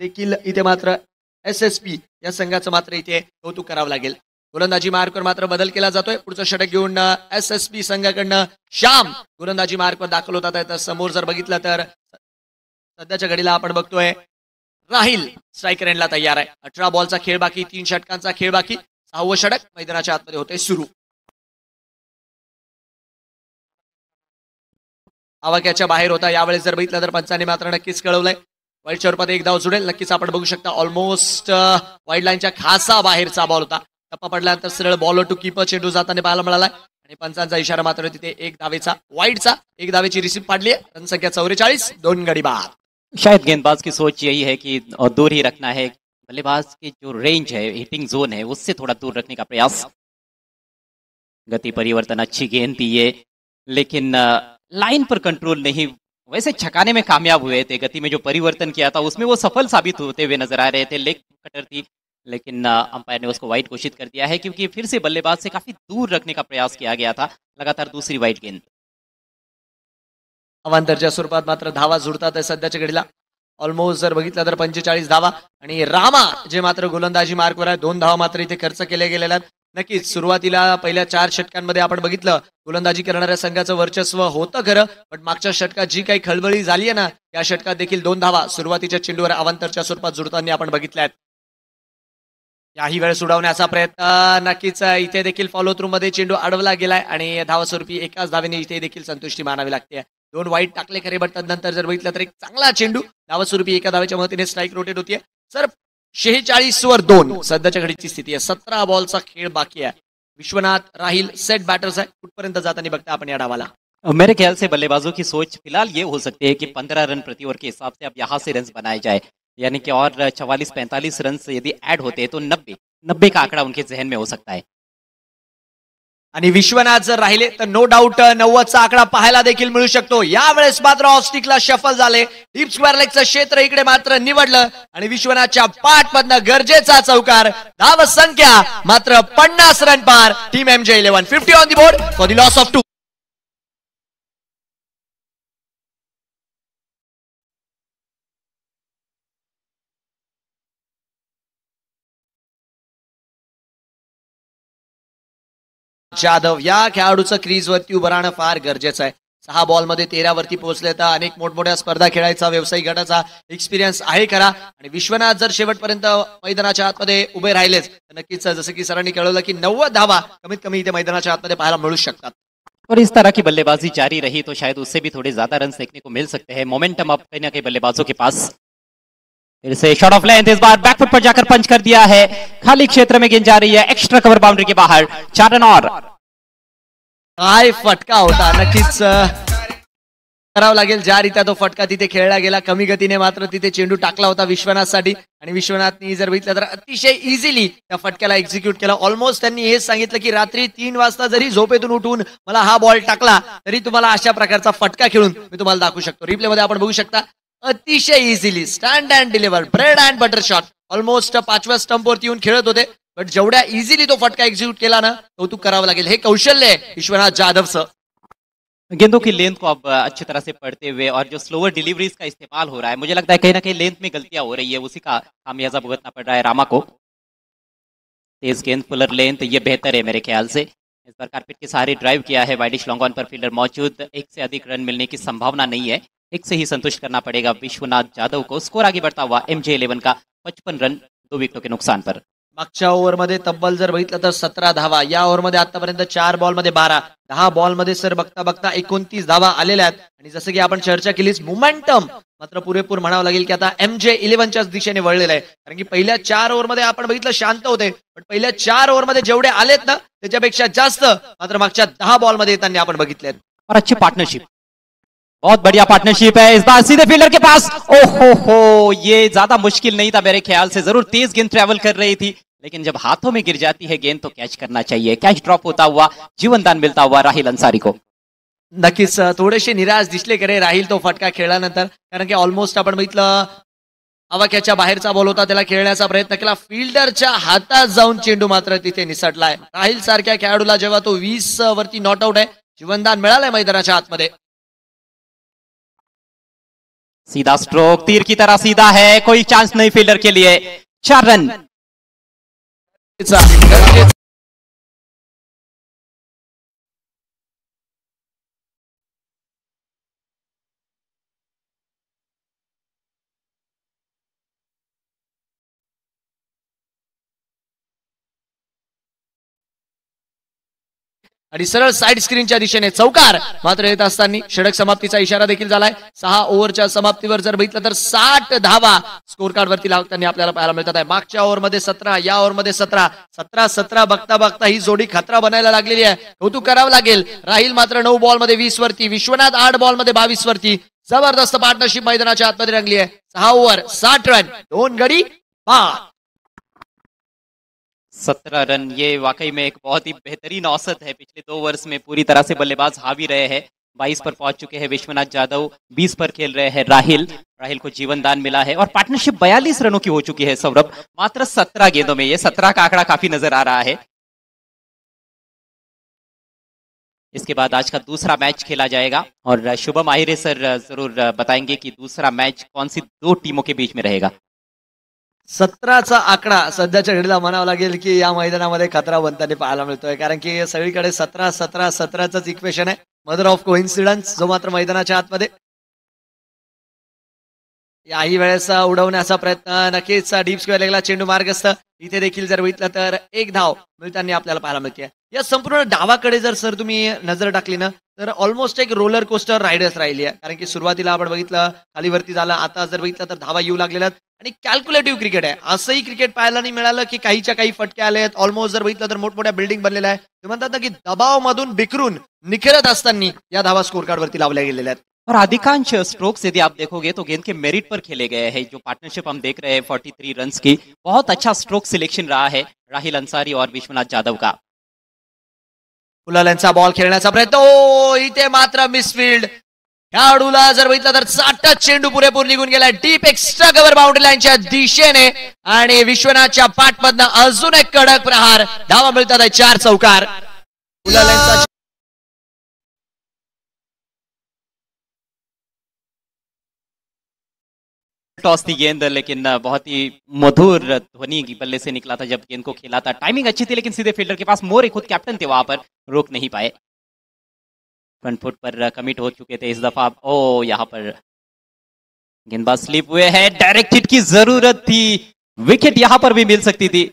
देखील इथे मात्र SSP या संघाचं मात्र इथे कौतुक करावं लागेल. गोलंदाजी मार्कवर मात्र बदल केला जातोय. पुढचं षटक घेऊन SSP संघाकडनं श्याम गोलंदाजी मार्कवर दाखल होतात आहे. तर समोर जर बघितलं तर सध्याच्या घडीला आपण बघतोय राहिल स्ट्रायकर एंडला तयार आहे. 18 बॉलचा खेळ बाकी, 3 षटकांचा खेळ बाकी. 6वं षटक मैदानाच्या आतमध्ये होते सुरू. आवाक्याच्या बाहेर होता यावेळेस जर बघितलं तर पंचांनी मात्र नक्कीच कळवलंय वाईट स्वरूपात 1 धाव जुडेल. नक्कीच आपण बघू शकता ऑलमोस्ट वाईड लाईनच्या खासा बाहेरचा बॉल होता. टप्पा पडल्यानंतर सरळ बॉल टू कीपर चेंडू जाताना पाहायला मिळाला आणि पंचांचा इशारा मात्र तिथे 1 धावेचा वाईडचा. 1 धावेची रिसीव्ह पाडली आहे. रन संख्या 44, 2 गडी बाद. शायद गेंदबाज की सोच यही है कि दूर ही रखना है. बल्लेबाज की जो रेंज है, हिटिंग जोन है, उससे थोड़ा दूर रखने का प्रयास. गति परिवर्तन, अच्छी गेंद थी ये, लेकिन लाइन पर कंट्रोल नहीं. वैसे छकाने में कामयाब हुए थे, गति में जो परिवर्तन किया था उसमें वो सफल साबित होते हुए नजर आ रहे थे. लेग कटर थी, लेकिन अंपायर ने उसको वाइड घोषित कर दिया है, क्योंकि फिर से बल्लेबाज से काफी दूर रखने का प्रयास किया गया था. लगातार दूसरी वाइड गेंद. अवांतरच्या स्वरूपात मात्र धावा जुळतात आहे सध्याच्या घडीला. ऑलमोस्ट जर बघितलं तर 45 धावा. आणि रामा जे मात्र गोलंदाजी मार्कवर आहे, 2 धावा मात्र इथे खर्च केले गेलेल्या आहेत. नक्कीच सुरुवातीला पहिल्या 4 षटकांमध्ये आपण बघितलं गोलंदाजी करणाऱ्या संघाचं वर्चस्व होतं खरं, पण मागच्या षटकात जी काही खळबळी झाली आहे ना, या षटकात देखील 2 धावा सुरुवातीच्या चेंडूवर अवांतरच्या स्वरूपात जुळताना आपण बघितल्या आहेत. याही वेळ सोडवण्याचा प्रयत्न नक्कीच इथे देखील फॉलो थ्रू मध्ये चेंडू अडवला गेलाय आणि धावस्वरूपी एकाच धावेने इथे देखील संतुष्टी मानावी लागते. 2 वाईट टाकले खरे, बट नंतर जर बघितलं तर एक चांगला चेंडू धावस्वरूपी एका धावेच्या मदतीने स्ट्राईक रोटेट होतीये. सर 46 वर 2 सध्याच्या घडीची स्थिती आहे. 17 बॉलचा खेळ बाकी आहे. विश्वनाथ राहिल सेट बॅटर्स आहे. कुठपर्यंत जाताना बघता आपण या डावाला. मेरे ख्याल से बल्लेबाजों की सोच फिलहाल ये हो सकती है कि 15 रन प्रति ओवर के हिसाब से अब यहाँ से रन बनाए जाए, यानी कि और 44-45 रन यदि ऐड होते हैं तो 90 का आंकड़ा उनके जहन में हो सकता है. आणि विश्वनाथ जर राहिले तर नो डाऊट 90चा आकडा पाहायला देखील मिळू शकतो. यावेळेस मात्र ऑफस्टिकला शफल झाले. डीप स्क्वेअर लेगचं क्षेत्र इकडे मात्र निवडलं आणि विश्वनाथच्या पाठमधनं गरजेचा चौकार. धाव संख्या मात्र 50 रन पार. Team MJ11 50 on the board for the loss of 2. Jadhav या खेळाडूचं क्रीजवरती उभं राहणं फार गरजेचं आहे. 6 बॉलमध्ये 13 वरती पोहोचले तर अनेक मोठमोठ्या स्पर्धा खेळायचा व्यावसायिक गटाचा एक्सपिरियन्स आहे खरा. आणि विश्वनाथ जर शेवटपर्यंत मैदानाच्या आतमध्ये उभे राहिलेच तर नक्कीच जसं की सरांनी कळवलं की 90 धावा कमीत कमी इथे मैदानाच्या आतमध्ये पाहायला मिळू शकतात. और इस तरह की बल्लेबाजी जारी रही तो शायद उससे भी थोड़े ज्यादा रन देखने को मिल सकते हैं. मोमेंटम अब कहीं ना कहीं बल्लेबाजों के पास. फिर से शॉट ऑफ लेंथ, इस बार बैकफुट पर जाकर पंच कर दिया है. खाली क्षेत्र में गेंद जा रही है, एक्स्ट्रा कवर बाउंड्री के बाहर. 4 रन और. काय फटका होता, नक्कीच करावं लागेल. ज्या रीत्या तो फटका तिथे खेळला गेला, कमी गतीने मात्र तिथे चेंडू टाकला होता विश्वनाथसाठी आणि विश्वनाथनी जर बघितलं तर अतिशय इझिली त्या फटक्याला एक्झिक्यूट केला. ऑलमोस्ट त्यांनी हेच सांगितलं की रात्री 3 वाजता जरी झोपेतून उठून मला हा बॉल टाकला तरी तुम्हाला अशा प्रकारचा फटका खेळून मी तुम्हाला दाखवू शकतो. रिप्ले मध्ये आपण बघू शकता अतिशय easily stand and deliver bread and butter shot. Almost 5व्या स्टंपवरती येऊन खेळत होते, बट जेवढ्या इझिली तो फटका एक्झिक्यूट केला ना कौतुक करावं लागेल. हे कौशल्य आहे विश्वनाथ जाधवचं. गेंदों की लेंथ को अब अच्छी तरह से पढ़ते हुए और जो स्लोअर डिलीवरीज का इस्तेमाल हो रहा है, मुझे लगता है कहीं ना कहीं लेंथ में गलतियां हो रही है, उसी का खामियाजा भुगतना पड़ रहा है रामा को. तेज गेंद, फुलर लेंथ, ये बेहतर है मेरे ख्याल से. इस बार कारपेट के सहारे ड्राइव किया है, वाइडिश लॉन्ग ऑन पर फील्डर मौजूद. 1 से अधिक रन मिलने की संभावना नहीं है, 1 से ही संतुष्ट करना पड़ेगा विश्वनाथ जाधव को. स्कोर आगे बढ़ता हुआ MJ11 का 55 रन 2 विकेटों के नुकसान पर. मागच्या ओव्हरमध्ये तब्बल जर बघितलं तर 17 धावा. या ओव्हरमध्ये आतापर्यंत 4 बॉलमध्ये 12, 10 बॉलमध्ये सर बघता बघता 29 धावा आलेल्या आहेत. आणि जसं की आपण चर्चा केलीच मोमेंटम मात्र पुरेपूर म्हणावं लागेल की आता MJ11च्याच दिशेने वळलेलं आहे. कारण की पहिल्या 4 ओव्हरमध्ये आपण बघितलं शांत होते, पण पहिल्या 4 ओव्हरमध्ये जेवढे आलेत ना त्याच्यापेक्षा जास्त मात्र मागच्या 10 बॉलमध्ये येताना आपण बघितले. और अच्छी पार्टनरशिप, बहुत बढ़िया पार्टनरशिप है. इस बार सीधे फील्डर के पास. ओहो हो, ये ज्यादा मुश्किल नहीं था मेरे ख्याल से. जरूर तेज गेंद ट्रेवल कर रही थी, लेकिन जब हाथों में गिर जाती है गेंद तो कैच करना चाहिए. कैच ड्रॉप होता हुआ, जीवनदान मिलता हुआ राहिल अंसारी को. नक्कीच थोडेसे निराश दिसले करे राहील तो फटका खेळल्यानंतर. कारण की ऑलमोस्ट आपण बघितलं आवाक्याच्या बाहेरचा बॉल होता, त्याला खेळण्याचा प्रयत्न केला, फिल्डरच्या हातात जाऊन चेंडू मात्र तिथे निसटलाय. राहील सारख्या खेळाडूला जेव्हा तो 20 वरती नॉट आउट आहे, जीवनदान मिळालंय मैदानाच्या आतमध्ये. सीधा स्ट्रोक, तीर की तरह सीधा है, कोई चांस नहीं फील्डर के लिए. 4 रन. आणि सरळ साईड स्क्रीनच्या दिशेने चौकार मात्र येत असताना षटक समाप्तीचा इशारा देखील झालाय. 6 ओव्हरच्या समाप्तीवर जर बघितलं तर 60 धावा स्कोर कार्ड वरती लागताना आपल्याला पाहायला मिळतात आहे. मागच्या ओव्हरमध्ये 17, या ओव्हरमध्ये 17 बघता बघता ही जोडी खतरा बनायला लागलेली आहे. कौतुक करावं लागेल. राहील मात्र 9 बॉलमध्ये 20 वरती, विश्वनाथ 8 बॉलमध्ये 22 वरती. जबरदस्त पार्टनरशिप मैदानाच्या आतमध्ये रंगली आहे. 6 ओव्हर 60 रन 2 गडी 17 रन, ये वाकई में एक बहुत ही बेहतरीन औसत है. पिछले 2 वर्ष में पूरी तरह से बल्लेबाज हावी रहे हैं. 22 पर पहुंच चुके हैं विश्वनाथ जाधव, 20 पर खेल रहे हैं राहिल को जीवनदान मिला है और पार्टनरशिप 42 रनों की हो चुकी है सौरभ, मात्र 17 गेंदों में. ये 17 का आंकड़ा काफी नजर आ रहा है. इसके बाद आज का दूसरा मैच खेला जाएगा और शुभम आहिरे सर जरूर बताएंगे कि दूसरा मैच कौन सी 2 टीमों के बीच में रहेगा. 17चा आकडा सध्याच्या घडीला म्हणावं लागेल की या मैदानामध्ये खतरा बनताना पाहायला मिळतोय. कारण की सगळीकडे 17-17-17च इक्वेशन आहे, मदर ऑफ कोइन्सिडन्स, जो मात्र मैदानाच्या आतमध्ये याही वेळेस उडवण्याचा प्रयत्न नक्कीच डीप स्क्वेअर लेगला चेंडू मार्गस्थ इथे देखील जर बघितलं तर एक धाव मिळताना आपल्याला पाहायला मिळते. या संपूर्ण डावाकडे जर सर तुम्ही नजर टाकली ना तर ऑलमोस्ट एक रोलर कोस्टर राईडच राहिली आहे. कारण की सुरुवातीला आपण बघितलं खालीवरती झालं, आता जर बघितलं तर धावा येऊ लागलेल्या आहेत आणि कॅल्क्युलेटिव्ह क्रिकेट आहे. असंही क्रिकेट पाहायला नाही मिळालं की काहीच्या काही फटके आले आहेत. ऑलमोस्ट जर बघितलं तर मोठमोठ्या बिल्डिंग बनलेल्या आहे. ते म्हणतात ना की दबावमधून बिखरून निखरत असताना या धावा स्कोर कार्ड वरती लावल्या गेलेल्या आहेत. और अधिकांश स्ट्रोक्स यदि आप देखोगे तो गेंद के मेरिट पर खेले गए हैं. जो पार्टनरशिप हम देख रहे हैं 43 रन्स की, बहुत अच्छा स्ट्रोक सिलेक्शन रहा है राहिल अंसारी और विश्वनाथ जाधव का. फुलाल्यांचा बॉल खेळण्याचा प्रयत्न, ओ इथे मात्र मिसफिल्ड. खेळाडूला जर बघितलं तर चाटच चेंडू पुरेपूर निघून गेला डीप एक्स्ट्रा कव्हर बाउंड्री लाईनच्या दिशेने आणि विश्वनाथच्या पाठमधनं अजून एक कडक प्रहार. धावा मिळतात आहे 4 चौकार. फुलाल्यांचा टॉस थी गेंद, लेकिन बहुत ही मधुर ध्वनि की बल्ले से निकला था जब गेंद को खेला था. टाइमिंग अच्छी थी लेकिन सीधे फील्डर के पास. मोरे खुद कैप्टन थे, वहां पर रोक नहीं पाए. फ्रंट फुट पर कमिट हो चुके थे इस दफा. ओ यहाँ पर गेंदबाज स्लिप हुए हैं. डायरेक्ट हिट की जरूरत थी, विकेट यहां पर भी मिल सकती थी.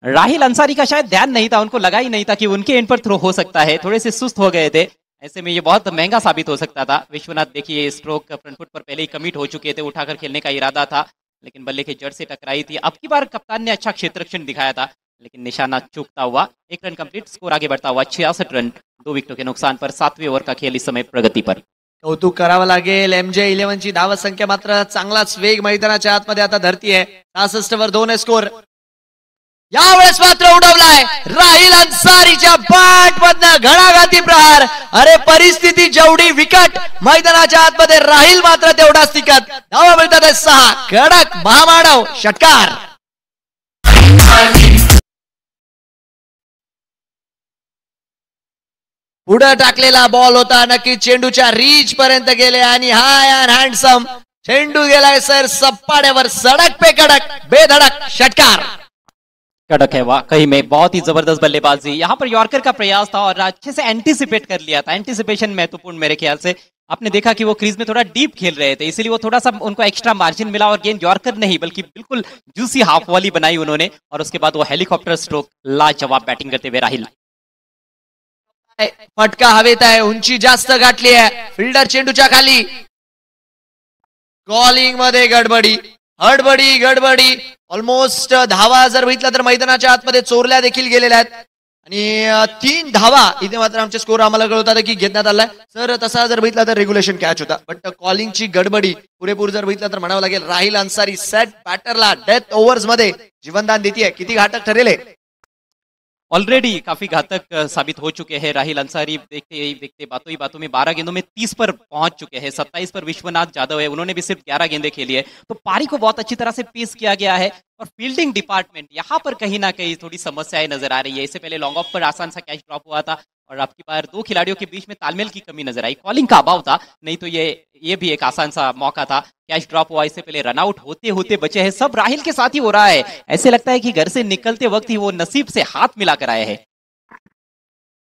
राहिल अंसारी का शायद ध्यान नहीं था, उनको लगा ही नहीं था कि उनके एंड पर थ्रो हो सकता है. थोड़े से सुस्त हो गए थे, ऐसे में ये बहुत महंगा साबित हो सकता था. विश्वनाथ देखिए स्ट्रोक फ्रंट फुट पर पहले ही कमिट हो चुके थे, उठाकर खेलने का इरादा था लेकिन बल्ले के जड़ से टकराई थी. अब की बार कप्तान ने अच्छा क्षेत्ररक्षण दिखाया था लेकिन निशाना चूकता हुआ. 1 रन कंप्लीट, स्कोर आगे बढ़ता हुआ 66 रन 2 विकेटों के नुकसान पर. 7वें ओवर का खेल इस समय प्रगति पर. कौतुक करावं लागेल. MJ11 ची धाव संख्या मात्र चांगलाच वेग मैदानाच्या आतमध्ये आता धरतीये. 66 वर 2 स्कोर. यावेळेस मात्र उडवलाय राहिल अन्सारीच्या पाठमधनं घणाघाती प्रहार. अरे परिस्थिती जेवढी विकट, मैदानाच्या आतमध्ये राहिल मात्र तेवढाच तिकट. धावा मिळतात 6. कडक महामानव षटकार. पुढे टाकलेला बॉल होता, नक्की चेंडूच्या रीच पर्यंत गेले आणि हाय अँड हँडसम चेंडू गेलाय सर सपाट्यावर. सडक पे कडक बेधडक षटकार. कड़क है वाकई में, बहुत ही जबरदस्त बल्लेबाजी. यहाँ पर यॉर्कर का प्रयास था और अच्छे से एंटीसिपेट कर लिया था. एंटीसिपेशन महत्वपूर्ण मेरे ख्याल से. आपने देखा कि वो क्रीज में थोड़ा डीप खेल रहे थे, इसीलिए वो थोड़ा सा उनको एक्स्ट्रा मार्जिन मिला और गेंद यॉर्कर नहीं बल्कि बिल्कुल जूसी हाफ वाली बनाई उन्होंने. और उसके बाद वो हेलीकॉप्टर स्ट्रोक, लाजवाब बैटिंग करते हुए राहिल. फटका हवेत आहे, उंची जास्त गाठली आहे. फिल्डर चेंडूच्या खाली. कॉलिंग मध्ये गडबडी हडबडी गडबडी. ऑलमोस्ट धावा जर बघितलं तर मैदानाच्या आतमध्ये चोरल्या देखील गेलेल्या आहेत आणि 3 धावा इथे मात्र आमचे स्कोर आम्हाला कळवतात की घेण्यात आलाय. सर तसा जर बघितला तर रेग्युलेशन कॅच होता, बट कॉलिंगची गडबडी पुरेपूर जर बघितलं तर म्हणावं लागेल राहिल अन्सारी सेट बॅटरला डेथ ओव्हर्स मध्ये जीवनदान देते. किती घातक ठरेल आहे. ऑलरेडी काफी घातक साबित हो चुके हैं राहिल अंसारी. देखते देखते बातों ही बातों में 12 गेंदों में 30 पर पहुंच चुके हैं. 27 पर विश्वनाथ जाधव है, उन्होंने भी सिर्फ 11 गेंदें खेली है. तो पारी को बहुत अच्छी तरह से पेश किया गया है. और फील्डिंग डिपार्टमेंट यहाँ पर कहीं ना कहीं थोड़ी समस्याएं नजर आ रही है. इससे पहले लॉन्ग ऑफ पर आसान सा कैच ड्रॉप हुआ था और आपकी बार 2 खिलाड़ियों के बीच में तालमेल की कमी नजर आई. कॉलिंग का अभाव था, नहीं तो ये भी एक आसान सा मौका था. कैच ड्रॉप हुआ, इससे पहले रनआउट होते होते बचे हैं. सब राहिल के साथ ही हो रहा है. ऐसे लगता है कि घर से निकलते वक्त ही वो नसीब से हाथ मिलाकर आए हैं.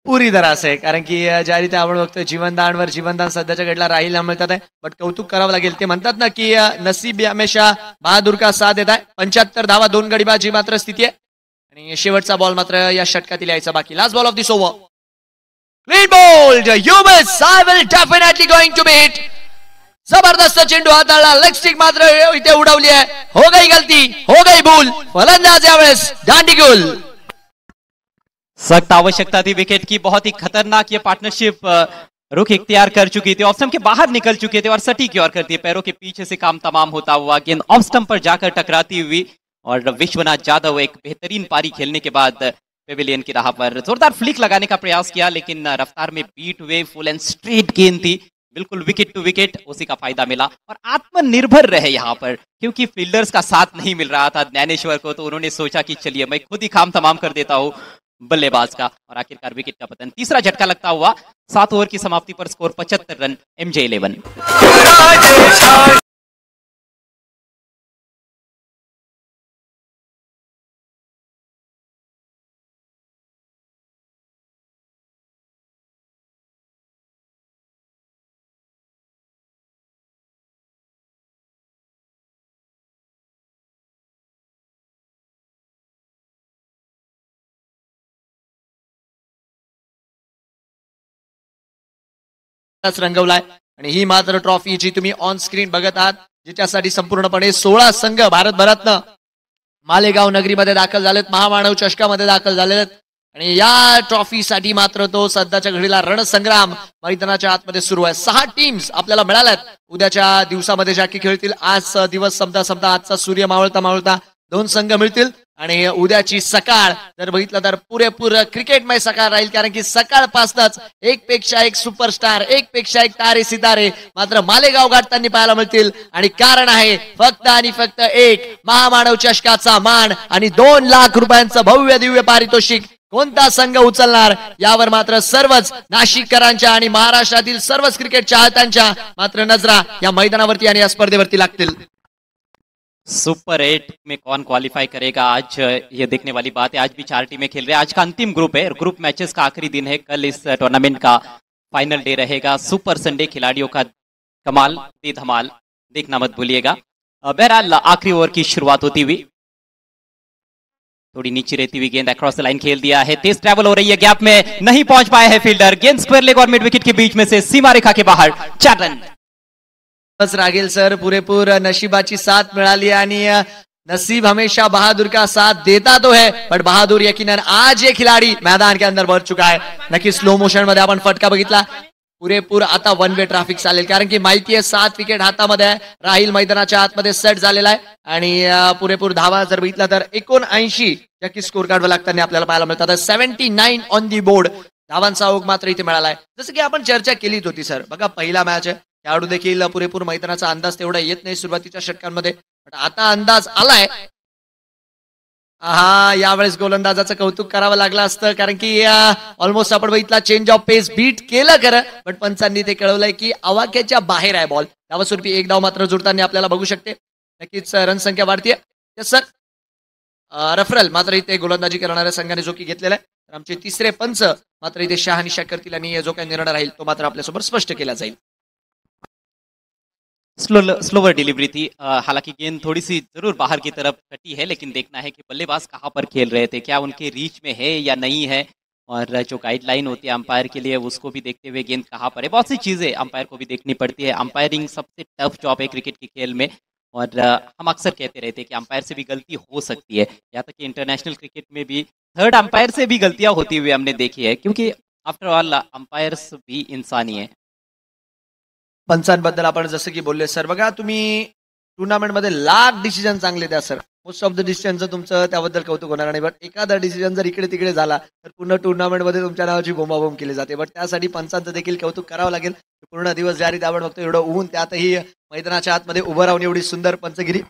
पुरी तरह से, कारण की ज्या रीती आपण बघतोय जीवनदानवर जीवनदान सध्याच्या घडला राहिल मिळतात आहे. बट कौतुक करावं लागेल. ते म्हणतात ना की नसीब हमेशा बहादूर का साथ देत आहे. 75 धावा 2 गडीबाजी मात्र स्थिती आहे आणि शेवटचा बॉल मात्र या षटकातील यायचा बाकी. Last ball of this over. Clean bowled. You miss, I will definitely going to beat. जबरदस्त चेंडू हाताळला. लेग स्टिक मात्र इथे उडवली आहे. हो गई गलती, हो गई भूल. फलंदाज यावेळेस दांडीगुल. सख्त आवश्यकता थी विकेट की. बहुत ही खतरनाक ये पार्टनरशिप रुख इख्तियार कर चुकी थी. ऑफ स्टंप के बाहर निकल चुके थे और सटीक यॉर्कर थी. पैरों के पीछे से काम तमाम होता हुआ गेंद ऑफ स्टंप पर जाकर टकराती हुई और विश्वनाथ जाधव एक बेहतरीन पारी खेलने के बाद पेविलियन की राह पर जोरदार फ्लिक लगाने का प्रयास किया लेकिन रफ्तार में बीट हुए. फुल एंड स्ट्रेट गेंद थी, बिल्कुल विकेट टू विकेट, उसी का फायदा मिला. और आत्मनिर्भर रहे यहाँ पर क्योंकि फील्डर्स का साथ नहीं मिल रहा था ज्ञानेश्वर को. तो उन्होंने सोचा कि चलिए मैं खुद ही काम तमाम कर देता हूँ बल्लेबाज का. और आखिरकार विकेट का पतन. तीसरा झटका लगता हुआ. 7 ओवर की समाप्ति पर स्कोर 75 रन. MJ11. रंगवलाय आणि ही मात्र ट्रॉफी जी तुम्ही ऑन स्क्रीन बघत आहात, जिच्यासाठी संपूर्णपणे 16 संघ भारतभरातनं मालेगाव नगरीमध्ये दाखल झालेत, महामानव चषकामध्ये दाखल झालेत आणि या ट्रॉफीसाठी मात्र तो सध्याच्या घडीला रणसंग्राम मैदानाच्या आतमध्ये सुरू आहे. 6 टीम्स आपल्याला मिळाल्यात उद्याच्या दिवसामध्ये ज्या की खेळतील. आज दिवस समजा आजचा सूर्य मावळता 2 संघ मिळतील आणि उद्याची सकाळ जर बघितलं तर पुरेपूर क्रिकेटमय सकाळ राहील, कारण की सकाळपासूनच एक पेक्षा एक सुपरस्टार, एक पेक्षा एक तारे सितारे मात्र मालेगाव गाठताना पाहायला मिळतील. आणि कारण आहे फक्त आणि फक्त एक महामानव चषकाचा मान आणि 2 लाख रुपयांचं भव्य दिव्य पारितोषिक कोणता संघ उचलणार यावर मात्र सर्वच नाशिककरांच्या आणि महाराष्ट्रातील सर्वच क्रिकेट चाहत्यांच्या मात्र नजरा या मैदानावरती आणि या स्पर्धेवरती लागतील. सुपर 8 में कौन क्वालिफाई करेगा, आज ये देखने वाली बात है. आज भी 4 टीमें खेल रहे हैं. आज का अंतिम ग्रुप है, ग्रुप मैचेस का आखिरी दिन है. कल इस टूर्नामेंट का फाइनल डे रहेगा. सुपर संडे, खिलाड़ियों का कमाल बेधमाल, देखना मत भूलिएगा. बहरहाल आखिरी ओवर की शुरुआत होती हुई, थोड़ी नीचे रहती हुई गेंद अक्रॉस द लाइन खेल दिया है. तेज ट्रैवल हो रही है, गैप में नहीं पहुंच पाए है फील्डर. गेंद स्क्वायर लेग और मिड विकेट के बीच में से सीमा रेखा के बाहर. 4 रन. बस रागेल सर, पुरेपूर नशीबाची साथ मिळाली आणि नसीब हमेशा बहादुर का साथ देता तो है, बट बहादुर यकीनन आज ये खिलाड़ी मैदान के अंदर भर चुका है. नक्की स्लो मोशन मध्ये आपण फटका बघितला. पुरेपूर आता 1 वे ट्रॅफिक चालेल, कारण की माहिती आहे 7 विकेट हातामध्ये आहे. राहील मैदानाच्या आतमध्ये सेट झालेला आहे आणि पुरेपूर धावा जर बघितला तर 79 ज्या की स्कोर कार्डवर लागताना आपल्याला पाहायला मिळतात. 79 ऑन दी बोर्ड धावांचा ओघ मात्र इथे मिळाला आहे. जसं की आपण चर्चा केलीच होती सर, बघा पहिला मॅच आहे, खेळाडू देखील पुरेपूर मैदानाचा अंदाज तेवढा येत नाही सुरुवातीच्या षटकांमध्ये, पण आता अंदाज आलाय. हा, यावेळेस गोलंदाजाचं कौतुक करावं लागलं असतं, कारण की ऑलमोस्ट आपण बघितला चेंज ऑफ पेस बीट केलं खरं, पण पंचांनी ते कळवलंय की आवाक्याच्या बाहेर आहे बॉल. धावास्वरूपी 1 धाव मात्र जुळताना आपल्याला बघू शकते. नक्कीच रनसंख्या वाढतीये. सर रफरल मात्र इथे गोलंदाजी करणाऱ्या संघाने जो की घेतलेला आहे, तर आमचे तिसरे पंच मात्र इथे शहानिशा करतील आणि जो काही निर्णय राहील तो मात्र आपल्यासोबत स्पष्ट केला जाईल. स्लोवर डिलीवरी थी. हालांकि गेंद थोड़ी सी जरूर बाहर की तरफ कटी है, लेकिन देखना है कि बल्लेबाज कहाँ पर खेल रहे थे, क्या उनके रीच में है या नहीं है, और जो गाइडलाइन होती है अंपायर के लिए उसको भी देखते हुए गेंद कहाँ पर है. बहुत सी चीज़ें अंपायर को भी देखनी पड़ती है. अंपायरिंग सबसे टफ जॉब है क्रिकेट के खेल में, और हम अक्सर कहते रहते हैं कि अंपायर से भी गलती हो सकती है. यहाँ तक कि इंटरनेशनल क्रिकेट में भी थर्ड अंपायर से भी गलतियाँ होती हुई हमने देखी है, क्योंकि आफ्टर ऑल अंपायर्स भी इंसानी है. पंचांबद्दल आपण जसं की बोलले सर, बघा तुम्ही टुर्नामेंटमध्ये लाख डिसिजन चांगले द्या सर, मोस्ट ऑफ द डिसिजनचं तुमचं त्याबद्दल कौतुक होणार नाही, बट एखादा डिसिजन जर इकडे तिकडे झाला तर पूर्ण टुर्नामेंटमध्ये तुमच्या नावाची बोंबाबोंब केली जाते. बट त्यासाठी पंचांचं देखील कौतुक करावं लागेल. पूर्ण दिवस ज्या रीती आपण बघतो एवढं ऊन, त्यातही मैदानाच्या आतमध्ये उभं राहून एवढी सुंदर पंचगिरी,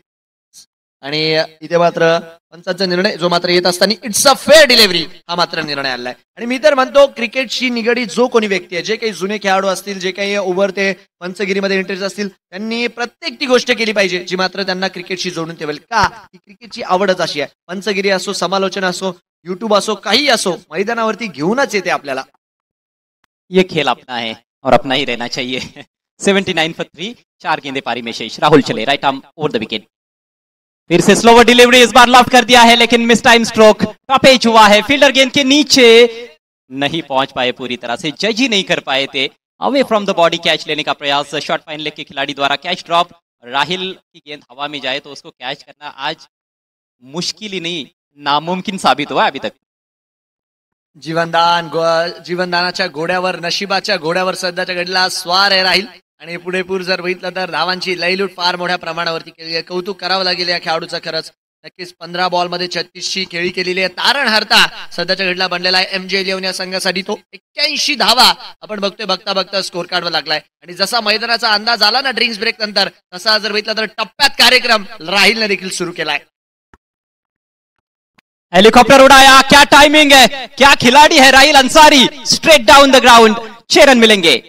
आणि इथे मात्र पंचांचा निर्णय जो मात्र येत असताना इट्स अ फेअर डिलिव्हरी हा मात्र निर्णय आलाय. आणि मी तर म्हणतो क्रिकेटशी निगडीत जो कोणी व्यक्ती आहे, जे काही जुने खेळाडू असतील, जे काही उभरते पंचगिरीमध्ये इंटरेस्ट असतील, त्यांनी प्रत्येक ती गोष्ट केली पाहिजे जी मात्र त्यांना क्रिकेटशी जोडून ठेवेल. का की क्रिकेटची आवडच अशी आहे. पंचगिरी असो, समालोचन असो, युट्यूब असो, काही असो, मैदानावरती घेऊनच येते आपल्याला. ये खेल अपना है और अपना ही रहना चाहिए. 79 for 3, 4 गेंदे पारी में शेष. राहुल चले, right arm over the wicket. फिर से स्लोवर डिलीवरी, इस बार लॉफ्ट कर दिया है, लेकिन miss time stroke, top edge हुआ है. फील्डर गेंद के नीचे नहीं पहुंच पाए पूरी तरह से, जज ही नहीं कर पाए थे. Away from the body catch लेने का प्रयास शॉर्ट फाइन लेग के खिलाड़ी द्वारा. Catch drop. राहिल की गेंद हवा में जाए तो उसको कैच करना आज मुश्किल ही नहीं नामुमकिन साबित हुआ अभी तक. जीवनदानाच्या घोड्यावर, नशिबाच्या घोड्यावर सध्याच्या घडीला स्वार आहे राहील. आणि पुढेपूर जर बघितलं तर धावांची लयलूट फार मोठ्या प्रमाणावरती केली आहे. कौतुक करावं लागेल या खेळाडूचं खरंच. नक्कीच 15 बॉलमध्ये 36ची खेळी केलेली आहे. तारण हरता सध्याच्या घडीला बनलेला आहे MJ11 या संघासाठी. तो 81 धावा आपण बघतोय, बघता बघता स्कोर कार्डवर लागलाय. आणि जसा मैदानाचा अंदाज आला ना ड्रिंक्स ब्रेक नंतर, तसा जर बघितलं तर टप्प्यात कार्यक्रम राहिलने देखील सुरू केलाय. हेलीकॉप्टर उड़ाया, क्या टाइमिंग है, क्या खिलाड़ी है Rahil Ansari. Straight down the ground, 6 run मिलेंगे.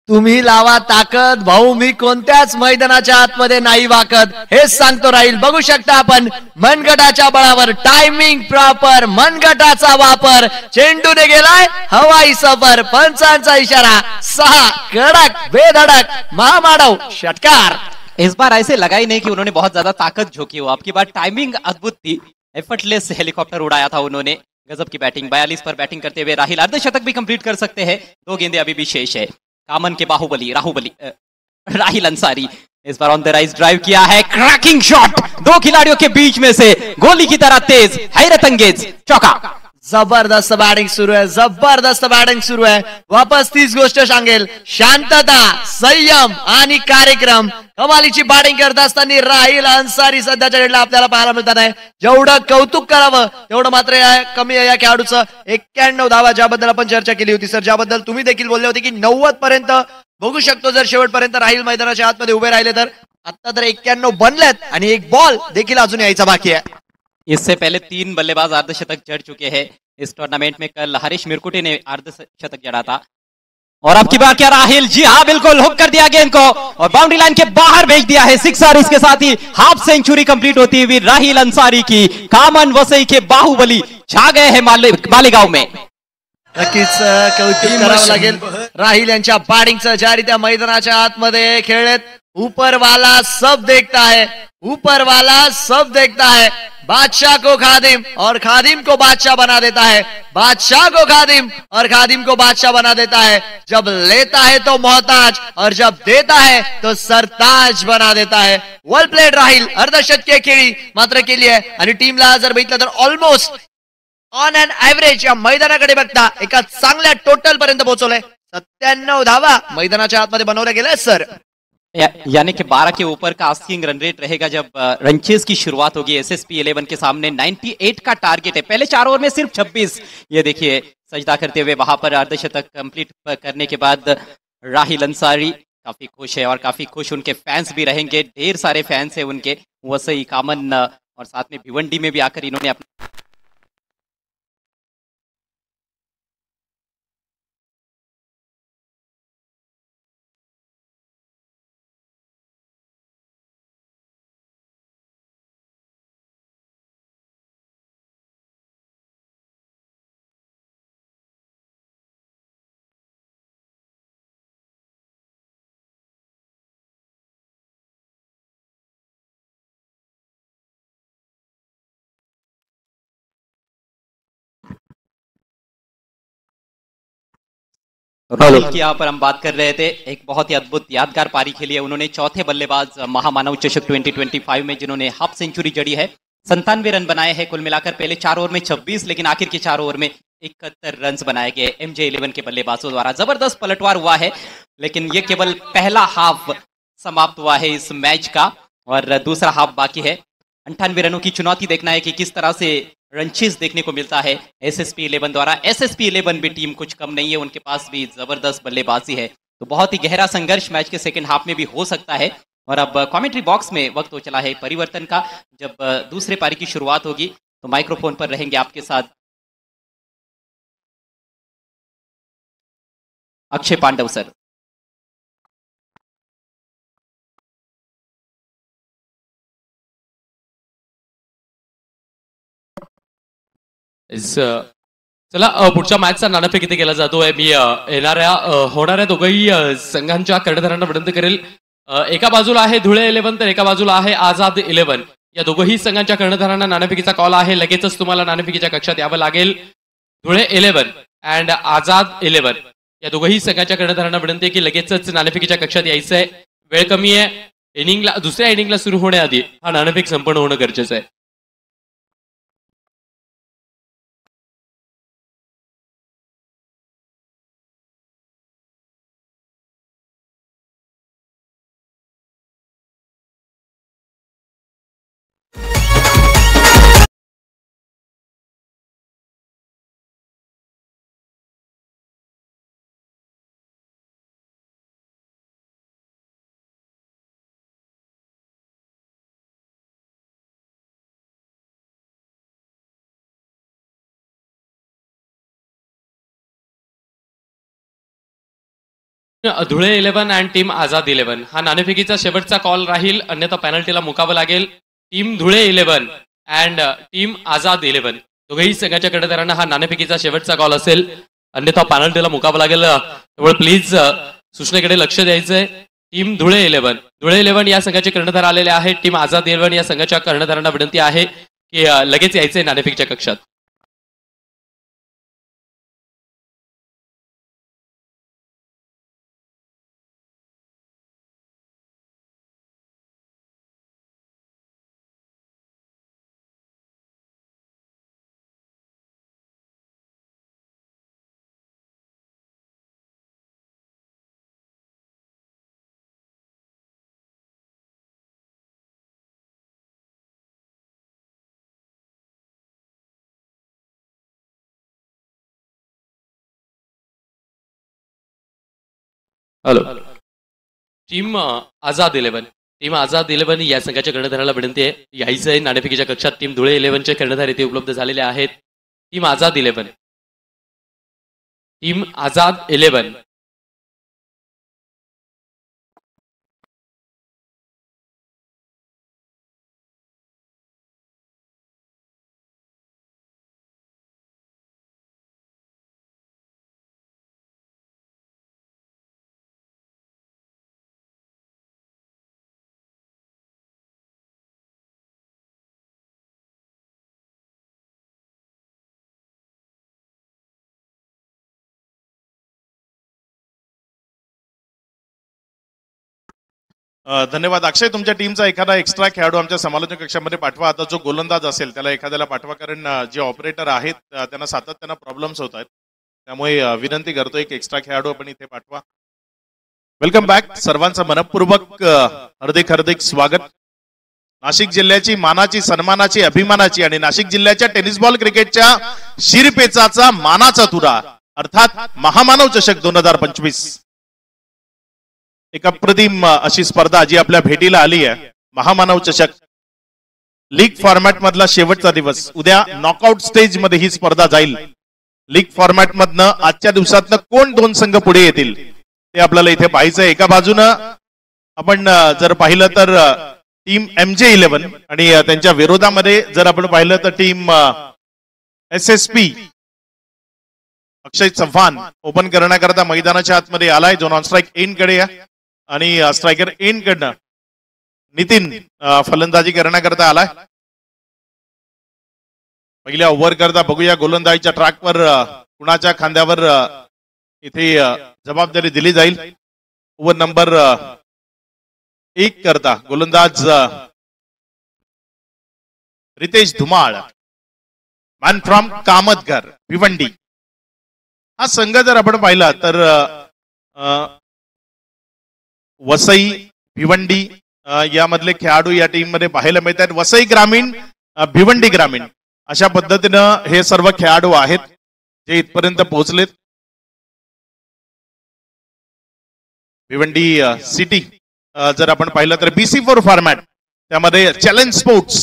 तुम्ही लावा ताकद भाऊ, मी कोणत्याच मैदानाच्या आतमध्ये नाही वाकत, हेच सांगतो राहील. बघू शकता आपण मनगटाच्या बळावर टायमिंग प्रॉपर, मनगटाचा वापर, चेंडूने गेलाय हवाई सफर. पंचांचा इशारा, 6 कडक बेधडक महामानव षटकार. इस बार ऐसे लगा ही नहीं कि उन्होंने बहुत ज्यादा ताकत झोंकी हो. आपकी बात टाइमिंग अद्भुत थी. एफर्टलेस हेलीकॉप्टर उड़ाया था उन्होंने. गजब की बैटिंग. 42 पर बैटिंग करते हुए राहिल अर्धशतक भी कंप्लीट कर सकते हैं. 2 गेंदे अभी भी शेष है. कामन के बाहुबली राहिल अंसारी इस बार ऑन द राइज ड्राइव किया है, क्रैकिंग शॉट, दो खिलाड़ियों के बीच में से गोली की तरह तेज, हैरत अंगेज चौका. जबरदस्त बॅटिंग सुरू आहे, जबरदस्त बॅटिंग सुरू आहे. वापस तीच गोष्ट सांगेल, शांतता, संयम आणि कार्यक्रम. कमालीची बॅटिंग करत असताना राहिल अन्सारी सध्याच्या घडीला आपल्याला पाहायला मिळत आहे. जेवढं कौतुक करावं तेवढं मात्र कमी आहे या खेळाडूचं. 91 धावा ज्याबद्दल आपण चर्चा केली होती सर, ज्याबद्दल तुम्ही देखील बोलले होते की 90 पर्यंत बघू शकतो जर शेवटपर्यंत राहिल मैदानाच्या आतमध्ये उभे राहिले तर. आता तर 91 बनलेत आणि एक बॉल देखील अजून यायचा बाकी आहे. इससे पहले 3 बल्लेबाज अर्धशतक जड़ चुके हैं इस टूर्नामेंट में. कल हरीश मिरकुटे ने अर्धशतक जड़ा था और अब की बार क्या राहिल, जी हाँ बिल्कुल, हुक कर दिया गेंद को और बाउंड्री लाइन के बाहर भेज दिया है सिक्सर. इसके साथ ही हाफ सेंचुरी कंप्लीट होती हुई राहिल अंसारी की. कामन वसई के बाहुबली छा गए हैं मालेगांव में. नक्कीच कौतुक करावं लागेल राहिल यांच्या बॅटिंगचं. ज्या रीत्या मैदानाच्या आतमध्ये खेळलेत, ऊपर वाला सब देखता है, ऊपर वाला सब देखता है. बादशाह को खादिम और खादिम को बादशाह बना देता है, बादशाह को खादिम और खादिम को बादशाह बना देता है. जब लेता है तो मोहताज और जब देता है तो सरताज बना देता है. Well played Rahil. अर्धशतकीय खेळी मात्र केली आहे आणि टीमला जर बघितलं तर ऑलमोस्ट ऑन एन ऍव्हरेज या मैदानाकडे बघता एका चांगल्या टोटल पर्यंत पोहोचवलंय. 97 धावा मैदानाच्या आतमध्ये बनवल्या गेल्या सर. यानी कि 12 के ऊपर का आस्किंग रन रेट रहेगा जब रनचेज की शुरुआत होगी. एसएसपी 11 के सामने 98 का टारगेट है. पहले 4 ओवर में सिर्फ 26. ये देखिए सजदा करते हुए वहां पर अर्धशतक कंप्लीट करने के बाद राहिल अंसारी काफी खुश है और काफी खुश उनके फैंस भी रहेंगे. ढेर सारे फैंस है उनके वसई, कामन और साथ में भिवंडी में भी आकर इन्होंने अपना राहुल की यहाँ पर हम बात कर रहे थे. एक बहुत ही अद्भुत यादगार पारी खेली है उन्होंने. चौथे बल्लेबाज महामानव चषक 2025 में जिन्होंने हाफ सेंचुरी जड़ी है. 97 रन बनाए हैं कुल मिलाकर. पहले 4 ओवर में 26, लेकिन आखिर के 4 ओवर में 71 रन बनाए गए MJ 11 के बल्लेबाजों द्वारा. जबरदस्त पलटवार हुआ है, लेकिन ये केवल पहला हाफ समाप्त हुआ है इस मैच का और दूसरा हाफ बाकी है. 98 रनों की चुनौती देखना है कि किस तरह से रनचेज देखने को मिलता है SSP 11 द्वारा. SSP 11 भी टीम कुछ कम नहीं है, उनके पास भी जबरदस्त बल्लेबाजी है. तो बहुत ही गहरा संघर्ष मैच के सेकंड हाफ में भी हो सकता है. और अब कमेंट्री बॉक्स में वक्त हो चला है परिवर्तन का. जब दूसरे पारी की शुरुआत होगी तो माइक्रोफोन पर रहेंगे आपके साथ अक्षय पांडव सर. चला पुढच्या मॅचचा नाणेफेक इथे केला जातोय. मी होणाऱ्या दोघही संघांच्या कर्णधारांना विनंती करेल. एका बाजूला आहे धुळे 11 तर एका बाजूला आहे आझाद 11. या दोघही संघांच्या कर्णधारांना नाणेफेकीचा कॉल आहे. लगेचच तुम्हाला नाणेफेकीच्या कक्षात यावं लागेल. धुळे 11 अँड आझाद 11 या दोघही संघांच्या कर्णधारांना विनंती आहे की लगेचच नाणेफेकीच्या कक्षात यायचंय. वेळ कमी आहे. दुसऱ्या इनिंगला सुरू होण्याआधी हा नाणेफेक संपन्न होणं गरजेचं आहे. धुळे 11 अँड टीम आझाद 11 हा नाणेफेकीचा शेवटचा कॉल राहील. अन्यथा पेनल्टीला मुकावं लागेल. टीम धुळे 11 अँड टीम आझाद 11 दोघेही संघाच्या कर्णधारांना हा नाणेफेकीचा शेवटचा कॉल असेल. अन्यथा पेनल्टीला मुकावं लागेल. त्यामुळे प्लीज सूचनेकडे लक्ष द्यायचंय. टीम धुळे 11 या संघाचे कर्णधार आलेले आहेत. टीम आझाद 11 या संघाच्या कर्णधारांना विनंती आहे की लगेच यायचंय नाणेफेकीच्या कक्षात. हॅलो. टीम आझाद 11, टीम आझाद 11 या संघाच्या कर्णधाराला विनंती आहे यायचं आहे. नाणेफेकीच्या कक्षात टीम धुळे 11चे कर्णधार येथे उपलब्ध झालेले आहेत. टीम आझाद 11, टीम आझाद 11. धन्यवाद अक्षय. तुमच्या टीमचा एखादा एक्स्ट्रा खेळाडू आमच्या समालोचन कक्षामध्ये पाठवा. आता जो गोलंदाज असेल त्याला एखाद्याला पाठवा, कारण जे ऑपरेटर आहेत त्यांना सातत्यानं प्रॉब्लेम्स होत आहेत. त्यामुळे विनंती करतो एक एक्स्ट्रा खेळाडू आपण इथे पाठवा. Welcome back. सर्वांचं मनपूर्वक हार्दिक हार्दिक स्वागत. नाशिक जिल्ह्याची मानाची, सन्मानाची, अभिमानाची आणि नाशिक जिल्ह्याच्या टेनिस बॉल क्रिकेटच्या शिरपेचाचा मानाचा तुरा अर्थात महामानव चषक 2025 एक अप्रतिम अशी स्पर्धा जी आपल्या भेटीला आली आहे. महामानव चषक लीग फॉर्मॅट मधला शेवटचा दिवस. उद्या नॉकआउट स्टेज मध्ये ही स्पर्धा जाईल. लीग फॉर्मॅट मधनं आजच्या दिवसातनं कोण 2 संघ पुढे येतील ते आपल्याला इथे पाहायचं. एका बाजूनं आपण जर पाहिलं तर टीम MJ11 आणि त्यांच्या विरोधामध्ये जर आपण पाहिलं तर team SSP Akshay Chavan open करण्याकरता मैदानाच्या आतमध्ये आलाय. जो नॉन स्ट्राईक एंड कडे आणि स्ट्रायकर एंड कडनं नितीन फलंदाजी करण्याकरता आलाय. पहिल्या ओव्हर करता बघूया गोलंदाजीच्या ट्रॅकवर कुणाच्या खांद्यावर इथे जबाबदारी दिली जाईल. ओव्हर नंबर 1 करता गोलंदाज रितेश धुमाळ, मॅन फ्रॉम कामतघर भिवंडी. हा संघ जर आपण पाहिला तर वसई, भिवंडी यामधले खेळाडू या टीम मध्ये पाहायला मिळतात. वसई ग्रामीण, भिवंडी ग्रामीण अशा पद्धतीनं हे सर्व खेळाडू आहेत जे इथपर्यंत पोहोचलेत. भिवंडी सिटी जर आपण पाहिलं तर BC4 फॉर्मॅट, त्यामध्ये चॅलेंज स्पोर्ट्स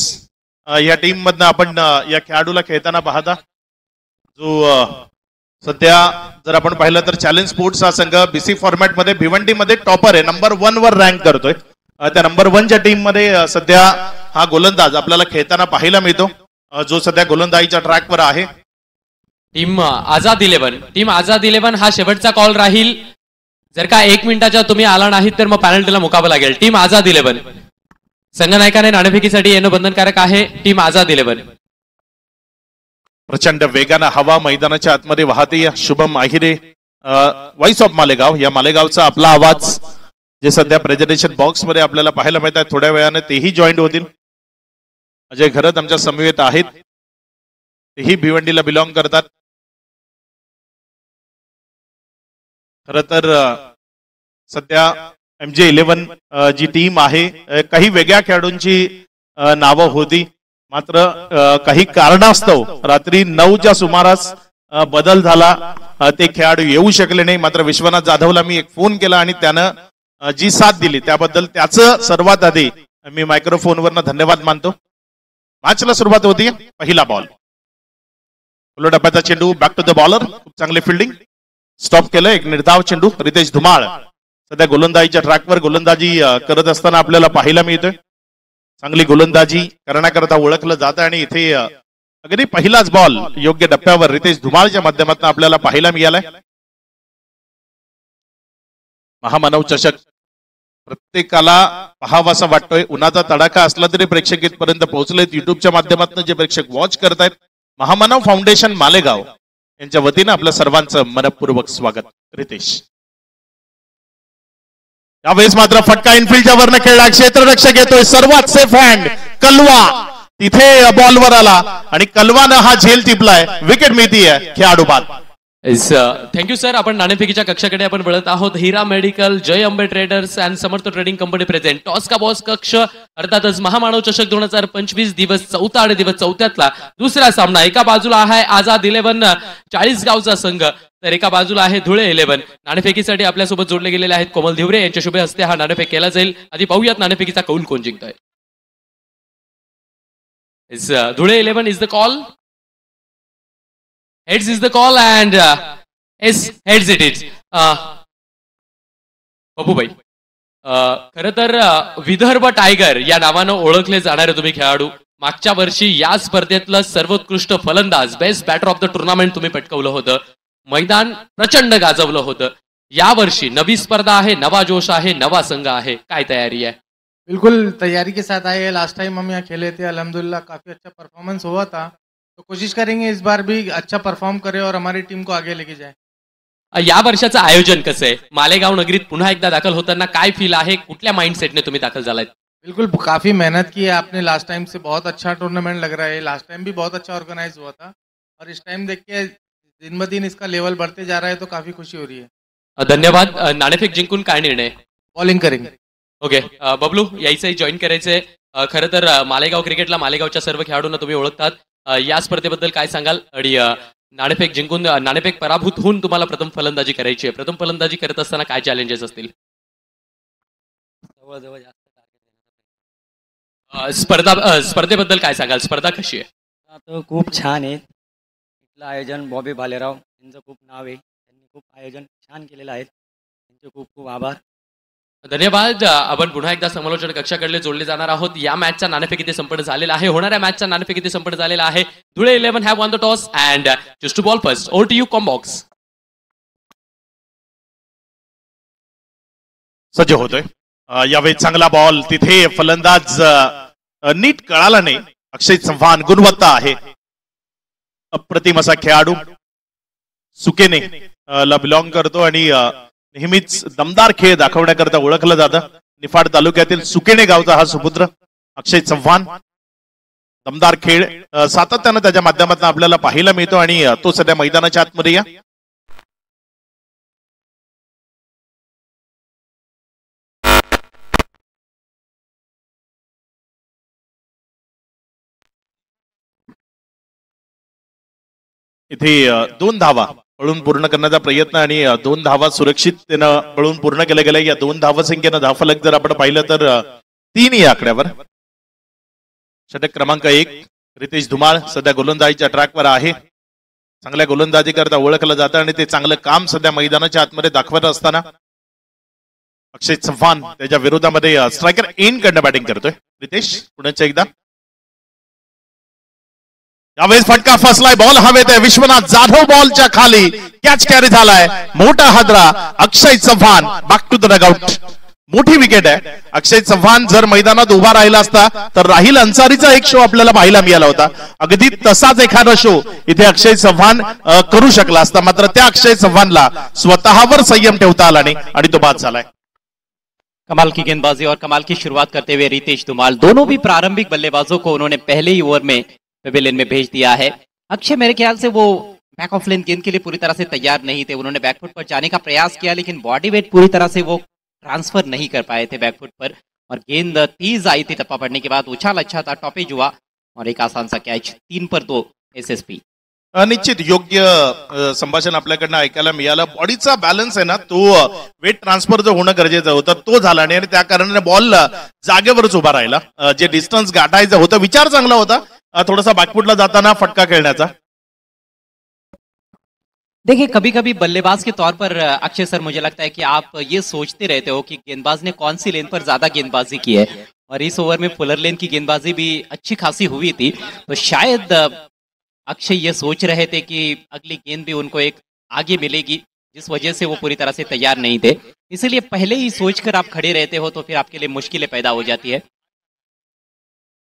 या टीम मधनं आपण या खेळाडूला खेळताना पाहता. जो सध्या जर आपण पाहिलं तर चॅलेंज स्पोर्ट्स हा संघ BC फॉर्मॅट मध्ये भिवंडीमध्ये टॉपर आहे, नंबर 1 वर रँक करतोय. त्या नंबर 1च्या टीम मध्ये सध्या हा गोलंदाज आपल्याला खेळताना पाहायला मिळतो, जो सध्या गोलंदाजीच्या ट्रॅकवर आहे. टीम आझाद 11, टीम आझाद 11 हा शेवटचा कॉल राहील. जर का 1 मिनिटाच्या तुम्ही आला नाहीत तर मग पॅनल्टीला मुकावं लागेल. टीम आझाद 11, संघनायकाने नाणेफेकीसाठी येणं बंधनकारक आहे. टीम आझाद 11. प्रचंड वेगानं हवा मैदानाच्या आतमध्ये वाहते. शुभम आहिरे, व्हॉइस ऑफ मालेगाव, या मालेगावचा आपला आवाज जे सध्या प्रेझेंटेशन बॉक्स मध्ये आपल्याला पाहायला मिळत आहे. थोड्या वेळाने तेही जॉईन होतील. अजय घरत आमच्या समवेत आहेत, तेही भिवंडीला बिलॉंग करतात. खर तर सध्या MJ11 जी टीम आहे, काही वेगळ्या खेळाडूंची नावं होती, मात्र काही कारणास्तव रात्री 9च्या सुमारास बदल झाला. ते खेळाडू येऊ शकले नाही. मात्र विश्वनाथ जाधवला मी एक फोन केला आणि त्यानं जी साथ दिली त्याबद्दल त्याचं सर्वात आधी मी मायक्रोफोनवरनं धन्यवाद मानतो. मॅचला सुरुवात होती. पहिला बॉल, उलट डब्याचा चेंडू, बॅक टू द बॉलर, खूप चांगली फिल्डिंग, स्टॉप केलं. एक निर्धाव चेंडू. रितेश धुमाळ सध्या गोलंदाजीच्या ट्रॅकवर गोलंदाजी करत असताना आपल्याला पाहायला मिळतोय. चांगली गोलंदाजी करण्याकरता ओळखलं जातं आणि इथे अगदी पहिलाच बॉल योग्य टप्प्यावर रितेश धुमाळच्या माध्यमातून आपल्याला पाहायला मिळालाय. महामानव चषक प्रत्येकाला पाहावासा वाटतोय. उन्हाचा तडाखा असला तरी प्रेक्षक इथपर्यंत पोहोचलेत. युट्यूबच्या माध्यमातून जे प्रेक्षक वॉच करतायत, महामानव फाउंडेशन मालेगाव यांच्या वतीनं आपल्या सर्वांचं मनपूर्वक स्वागत. रितेश, यावेळेस मात्र फटका इनफिल्डच्या वरनं खेळला. क्षेत्ररक्षक येतोय, सर्वात सेफ हँड कलवा तिथे बॉलवर आला आणि कलवानं हा झेल टिपलाय. विकेट मिळतीये खेळाडू बाद. Thank you sir. आपण नाणेफेकीच्या कक्षाकडे आपण वळत आहोत. हिरा मेडिकल, जय Ambe traders and Samarth trading company present toss का बॉस कक्ष, अर्थातच महामानव चषक 2025 दिवस चौथा आणि दिवस चौथ्यातला दुसरा सामना. एका बाजूला आहे आझाद 11 चाळीसगावचा संघ, तर एका बाजूला आहे धुळे 11. नाणेफेकीसाठी आपल्यासोबत जोडले गेलेले आहेत कोमल धिवरे. यांच्या शुभ हस्ते हा नाणेफेक केला जाईल. आधी पाहूयात नाणेफेकीचा कौल कोण जिंकतोय. Dhule 11 is the call. Heads is the call and yes, heads it is. बबूबाई, खरं तर विदर्भ टायगर या नावानं ओळखले जाणारे तुम्ही खेळाडू, मागच्या वर्षी या स्पर्धेतलं सर्वोत्कृष्ट फलंदाज, best batter of the tournament तुम्ही पटकवलं होतं. मैदान प्रचंड गाजवलं होतं. या वर्षी नवी स्पर्धा आहे, नवा जोश आहे, नवा संघ आहे, काय तयारी आहे? बिल्कुल तैयारी के साथ आए हैं. लास्ट टाइम हम यहाँ खेले थे, अल्हम्दुलिल्लाह काफ़ी अच्छा परफॉर्मेंस हुआ था. तो कोशिश करेंगे इस बार भी अच्छा परफॉर्म करें और हमारी टीम को आगे लेके जाए. या वर्षाचं आयोजन कसं आहे? मालेगाव नगरीत पुन्हा एकदा दाखल होताना काय फील आहे? कुठल्या माइंडसेटने तुम्ही दाखल झालाय? बिल्कुल काफ़ी मेहनत की है आपने. लास्ट टाइम से बहुत अच्छा टूर्नामेंट लग रहा है. लास्ट टाइम भी बहुत अच्छा ऑर्गेनाइज हुआ था और इस टाइम देख के दिन ब दिन इसका लेवल बढ़ते जा रहा है, तो काफ़ी खुशी हो रही है. धन्यवाद. नाणेफेक जिंकून काय निर्णय? बॉलिंग करेंगे. ओके. बबलू, यायचंही जॉईन करायचंय. खरं तर मालेगाव क्रिकेटला मालेगावच्या सर्व खेळाडूंना तुम्ही ओळखतात. या स्पर्धेबद्दल काय सांगाल? आणि नाणेफेक जिंकून, नाणेफेक पराभूत होऊन तुम्हाला प्रथम फलंदाजी करायची आहे. प्रथम फलंदाजी करत असताना काय चॅलेंजेस असतील? जवळजवळ जास्त स्पर्धेबद्दल काय सांगाल? स्पर्धा कशी आहे? तो खूप छान आहे. इथलं आयोजन बॉबी भालेराव यांचं खूप नाव आहे. त्यांनी खूप आयोजन छान केलेलं आहे. त्यांचे खूप खूप आभार. धन्यवाद. आपण पुन्हा एकदा समालोचन कक्षाकडले जोडले जाणार आहोत. या मॅचचा नाणेफेक इथे संपन्न झालेला आहे. होणाऱ्या मॅचचा नाणेफेक इथे संपन्न झालेला आहे. Dhule 11 have won the toss and choose to bowl first. Over to you combox. सज्ज होतोय. यावेळी चांगला बॉल, तिथे फलंदाज नीट कळाला नाही. अक्षय चव्हाण गुणवत्ता आहे, अप्रतिम असा खेळाडू, सुकेने ला बिलॉंग करतो आणि नेहमीच दमदार खेळ दाखवण्याकरता ओळखलं जातं. निफाड तालुक्यातील सुकेने गावचा हा सुपुत्र अक्षय चव्हाण दमदार खेळ सातत्यानं त्याच्या माध्यमातून आपल्याला पाहायला मिळतो आणि तो सध्या मैदानाच्या आतमध्ये या. इथे 2 धावा पळून पूर्ण करण्याचा प्रयत्न आणि 2 धावा सुरक्षिततेनं पळून पूर्ण केल्या गेल्या. या 2 धावसंख्येनं धावफलक जर आपण पाहिलं तर 3 या आकड्यावर. षटक क्रमांक 1 रितेश धुमाळ सध्या गोलंदाजीच्या ट्रॅकवर आहे. चांगल्या गोलंदाजी करता ओळखलं जातं आणि ते चांगलं काम सध्या मैदानाच्या आतमध्ये दाखवत असताना अक्षय चव्हाण त्याच्या विरोधामध्ये स्ट्रायकर एन कडनं बॅटिंग करतोय. रितेश पुण्याच्या एकदा. यावेळेस फटका फसलाय, बॉल हवेत आहे. विश्वनाथ जाधव बॉलच्या खाली कॅच कॅरी झालाय. मोठा हादरा. Akshay Chavan back to the dugout. मोठी विकेट आहे. अक्षय चव्हाण जर मैदानात उभा राहिला असता तर राहिल अन्सारीचा एक शो आपल्याला पाहायला मिळाला होता. अगदी तसाच एखादा शो इथे अक्षय चव्हाण करू शकला असता, मात्र त्या अक्षय चव्हाणला स्वतःवर संयम ठेवता आला नाही आणि तो बाद झालाय. कमाल की गेंदबाजी और कमाल की शुरुआत करते हुए रितेश धुमाल, दोनों भी प्रारंभिक बल्लेबाजों को उन्होंने पहले ही ओवर में पेविलियन में भेज दिया है. अक्षय मेरे ख्याल से वो बैक ऑफ लेन गेंद के लिए पूरी तरह से तैयार नहीं थे. उन्होंने बैकफुट पर जाने का प्रयास किया लेकिन बॉडी वेट पूरी तरह से वो ट्रांसफर नहीं कर पाए थे बैकफुट पर और गेंद तेज आई थी. टप्पा पड़ने के बाद उछाल अच्छा था, टॉपेज हुआ और एक आसान सा कैच. 3 पर 2 SSP. निश्चित योग्य संभाषण आपल्याकडनं ऐकायला मिळालं. बॉडीचा बॅलन्स आहे ना, तो वेट ट्रान्सफर जो होणं गरजेचं होतं तो झाला नाही आणि त्या कारणाने बॉल जागेवरच उभा राहिला. जे डिस्टन्स गाठायचं होतं, विचार चांगला होता थोडासा बॅकफुटला जाताना फटका खेळण्याचा. देखिए कभी कभी बल्लेबाज के तौर पर अक्षय सर मुझे लगता है कि आप ये सोचते रहते हो कि गेंदबाज ने कौन सी लेन पर ज्यादा गेंदबाजी की है और इस ओवर में फुलर लेन की गेंदबाजी भी अच्छी खासी हुई थी. तो शायद अक्षय ये सोच रहे थे कि अगली गेंद भी उनको एक आगे मिलेगी, जिस वजह से वो पूरी तरह से तैयार नहीं थे. इसलिए पहले ही सोचकर आप खड़े रहते हो तो फिर आपके लिए मुश्किलें पैदा हो जाती है.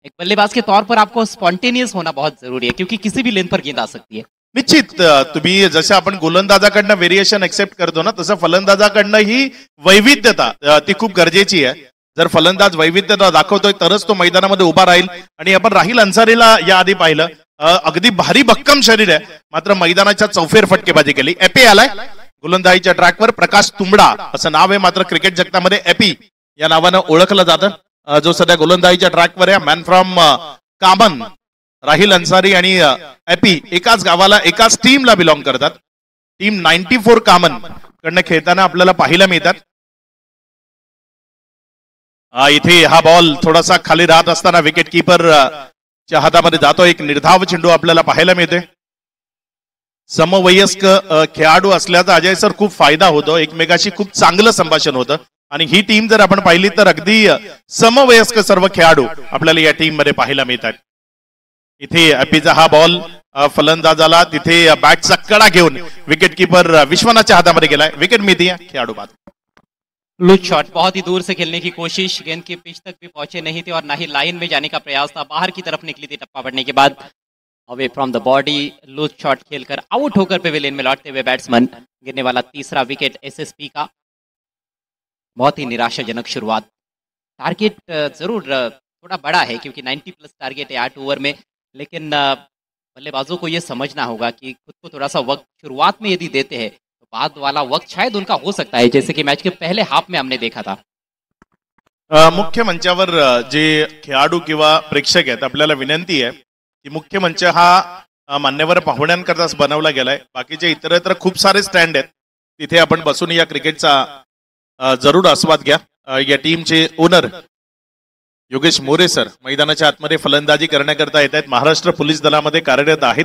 एक बल्लेबाज के तौर पर आपको स्पॉन्टेनियस होना बहुत जरूरी है क्योंकि किसी भी लेन पर गेंद आ सकती है. निश्चित तुम्ही जसं आपण गोलंदाजाकडनं व्हेरिएशन एक्सेप्ट करतो ना, तसं फलंदाजाकडनं ही वैविध्यता ती खूप गरजेची आहे. जर फलंदाज वैविध्यता दाखवतोय तरच तो मैदानामध्ये उभा राहील आणि आपण राहिल अन्सारीला याआधी पाहिलं. अगदी भारी भक्कम शरीर आहे, मात्र मैदानाच्या चौफेर फटकेबाजी केली. एपी आलाय गोलंदाजीच्या ट्रॅकवर. प्रकाश तुंबडा असं नाव आहे, मात्र क्रिकेट जगतामध्ये एपी या नावानं ओळखलं जातं. जो सध्या गोलंदाजीच्या ट्रॅकवर आहे. मॅन फ्रॉम कामन राहिल अन्सारी आणि एपी एकाच गावाला एकाच टीमला बिलॉंग करतात. टीम 94 कामन कडनं खेळताना आपल्याला पाहायला मिळतात. इथे हा बॉल थोडासा खाली राहत असताना विकेट किपर च्या हातामध्ये जातो. एक निर्धाव चेंडू आपल्याला पाहायला मिळते. समवयस्क खेळाडू असल्याचा अजय सर खूप फायदा होतो. एकमेकाशी खूप चांगलं संभाषण होतं आणि ही टीम जर आपण पाहिली तर अगदी समवयस्क सर्व खेळाडू आपल्याला या टीम मध्ये पाहायला मिळतात. इथे एपीचा हा बॉल फलंदाजाला तिथे बॅटचा कडा घेऊन विकेट किपर विश्वनाथच्या हातामध्ये गेलाय. विकेट मिळते खेळाडू बाद. लूज शॉट, बहुत ही दूर से खेलने की कोशिश, गेंद के पिच तक भी पहुंचे नहीं थे और ना ही लाइन में जाने का प्रयास था. बाहर की तरफ निकली थी टप्पा पड़ने के बाद. Away from the body loose shot खेलकर आउट होकर पेविलियन में लौटते हुए बैट्समैन. गिरने वाला तीसरा विकेट एसएसपी का. बहुत ही निराशाजनक शुरुआत. टारगेट जरूर थोड़ा बड़ा है क्योंकि 90+ टारगेट है 8 ओवर में, लेकिन बल्लेबाजों को ये समझना होगा कि खुद को थोड़ा सा वक्त शुरुआत में यदि देते हैं तो बाद वाला वक्त शायद उनका हो सकता है, जैसे कि मैच के पहले हाफ में हमने देखा था. मुख्य मंचावर जे खेळाडू किंवा प्रेक्षक आहेत आपल्याला विनंती आहे की मुख्य मंच हा मान्यवर पाहुण्यांकरताच बनवला गेलाय. बाकीचे इतरत्र खूप सारे स्टँड आहेत, तिथे आपण बसून या क्रिकेटचा जरूर आस्वाद घ्या. या टीमचे ओनर योगेश मोरे सर मैदानाच्या आतमध्ये फलंदाजी करण्याकरता येत आहेत. महाराष्ट्र पोलीस दलामध्ये कार्यरत आहेत.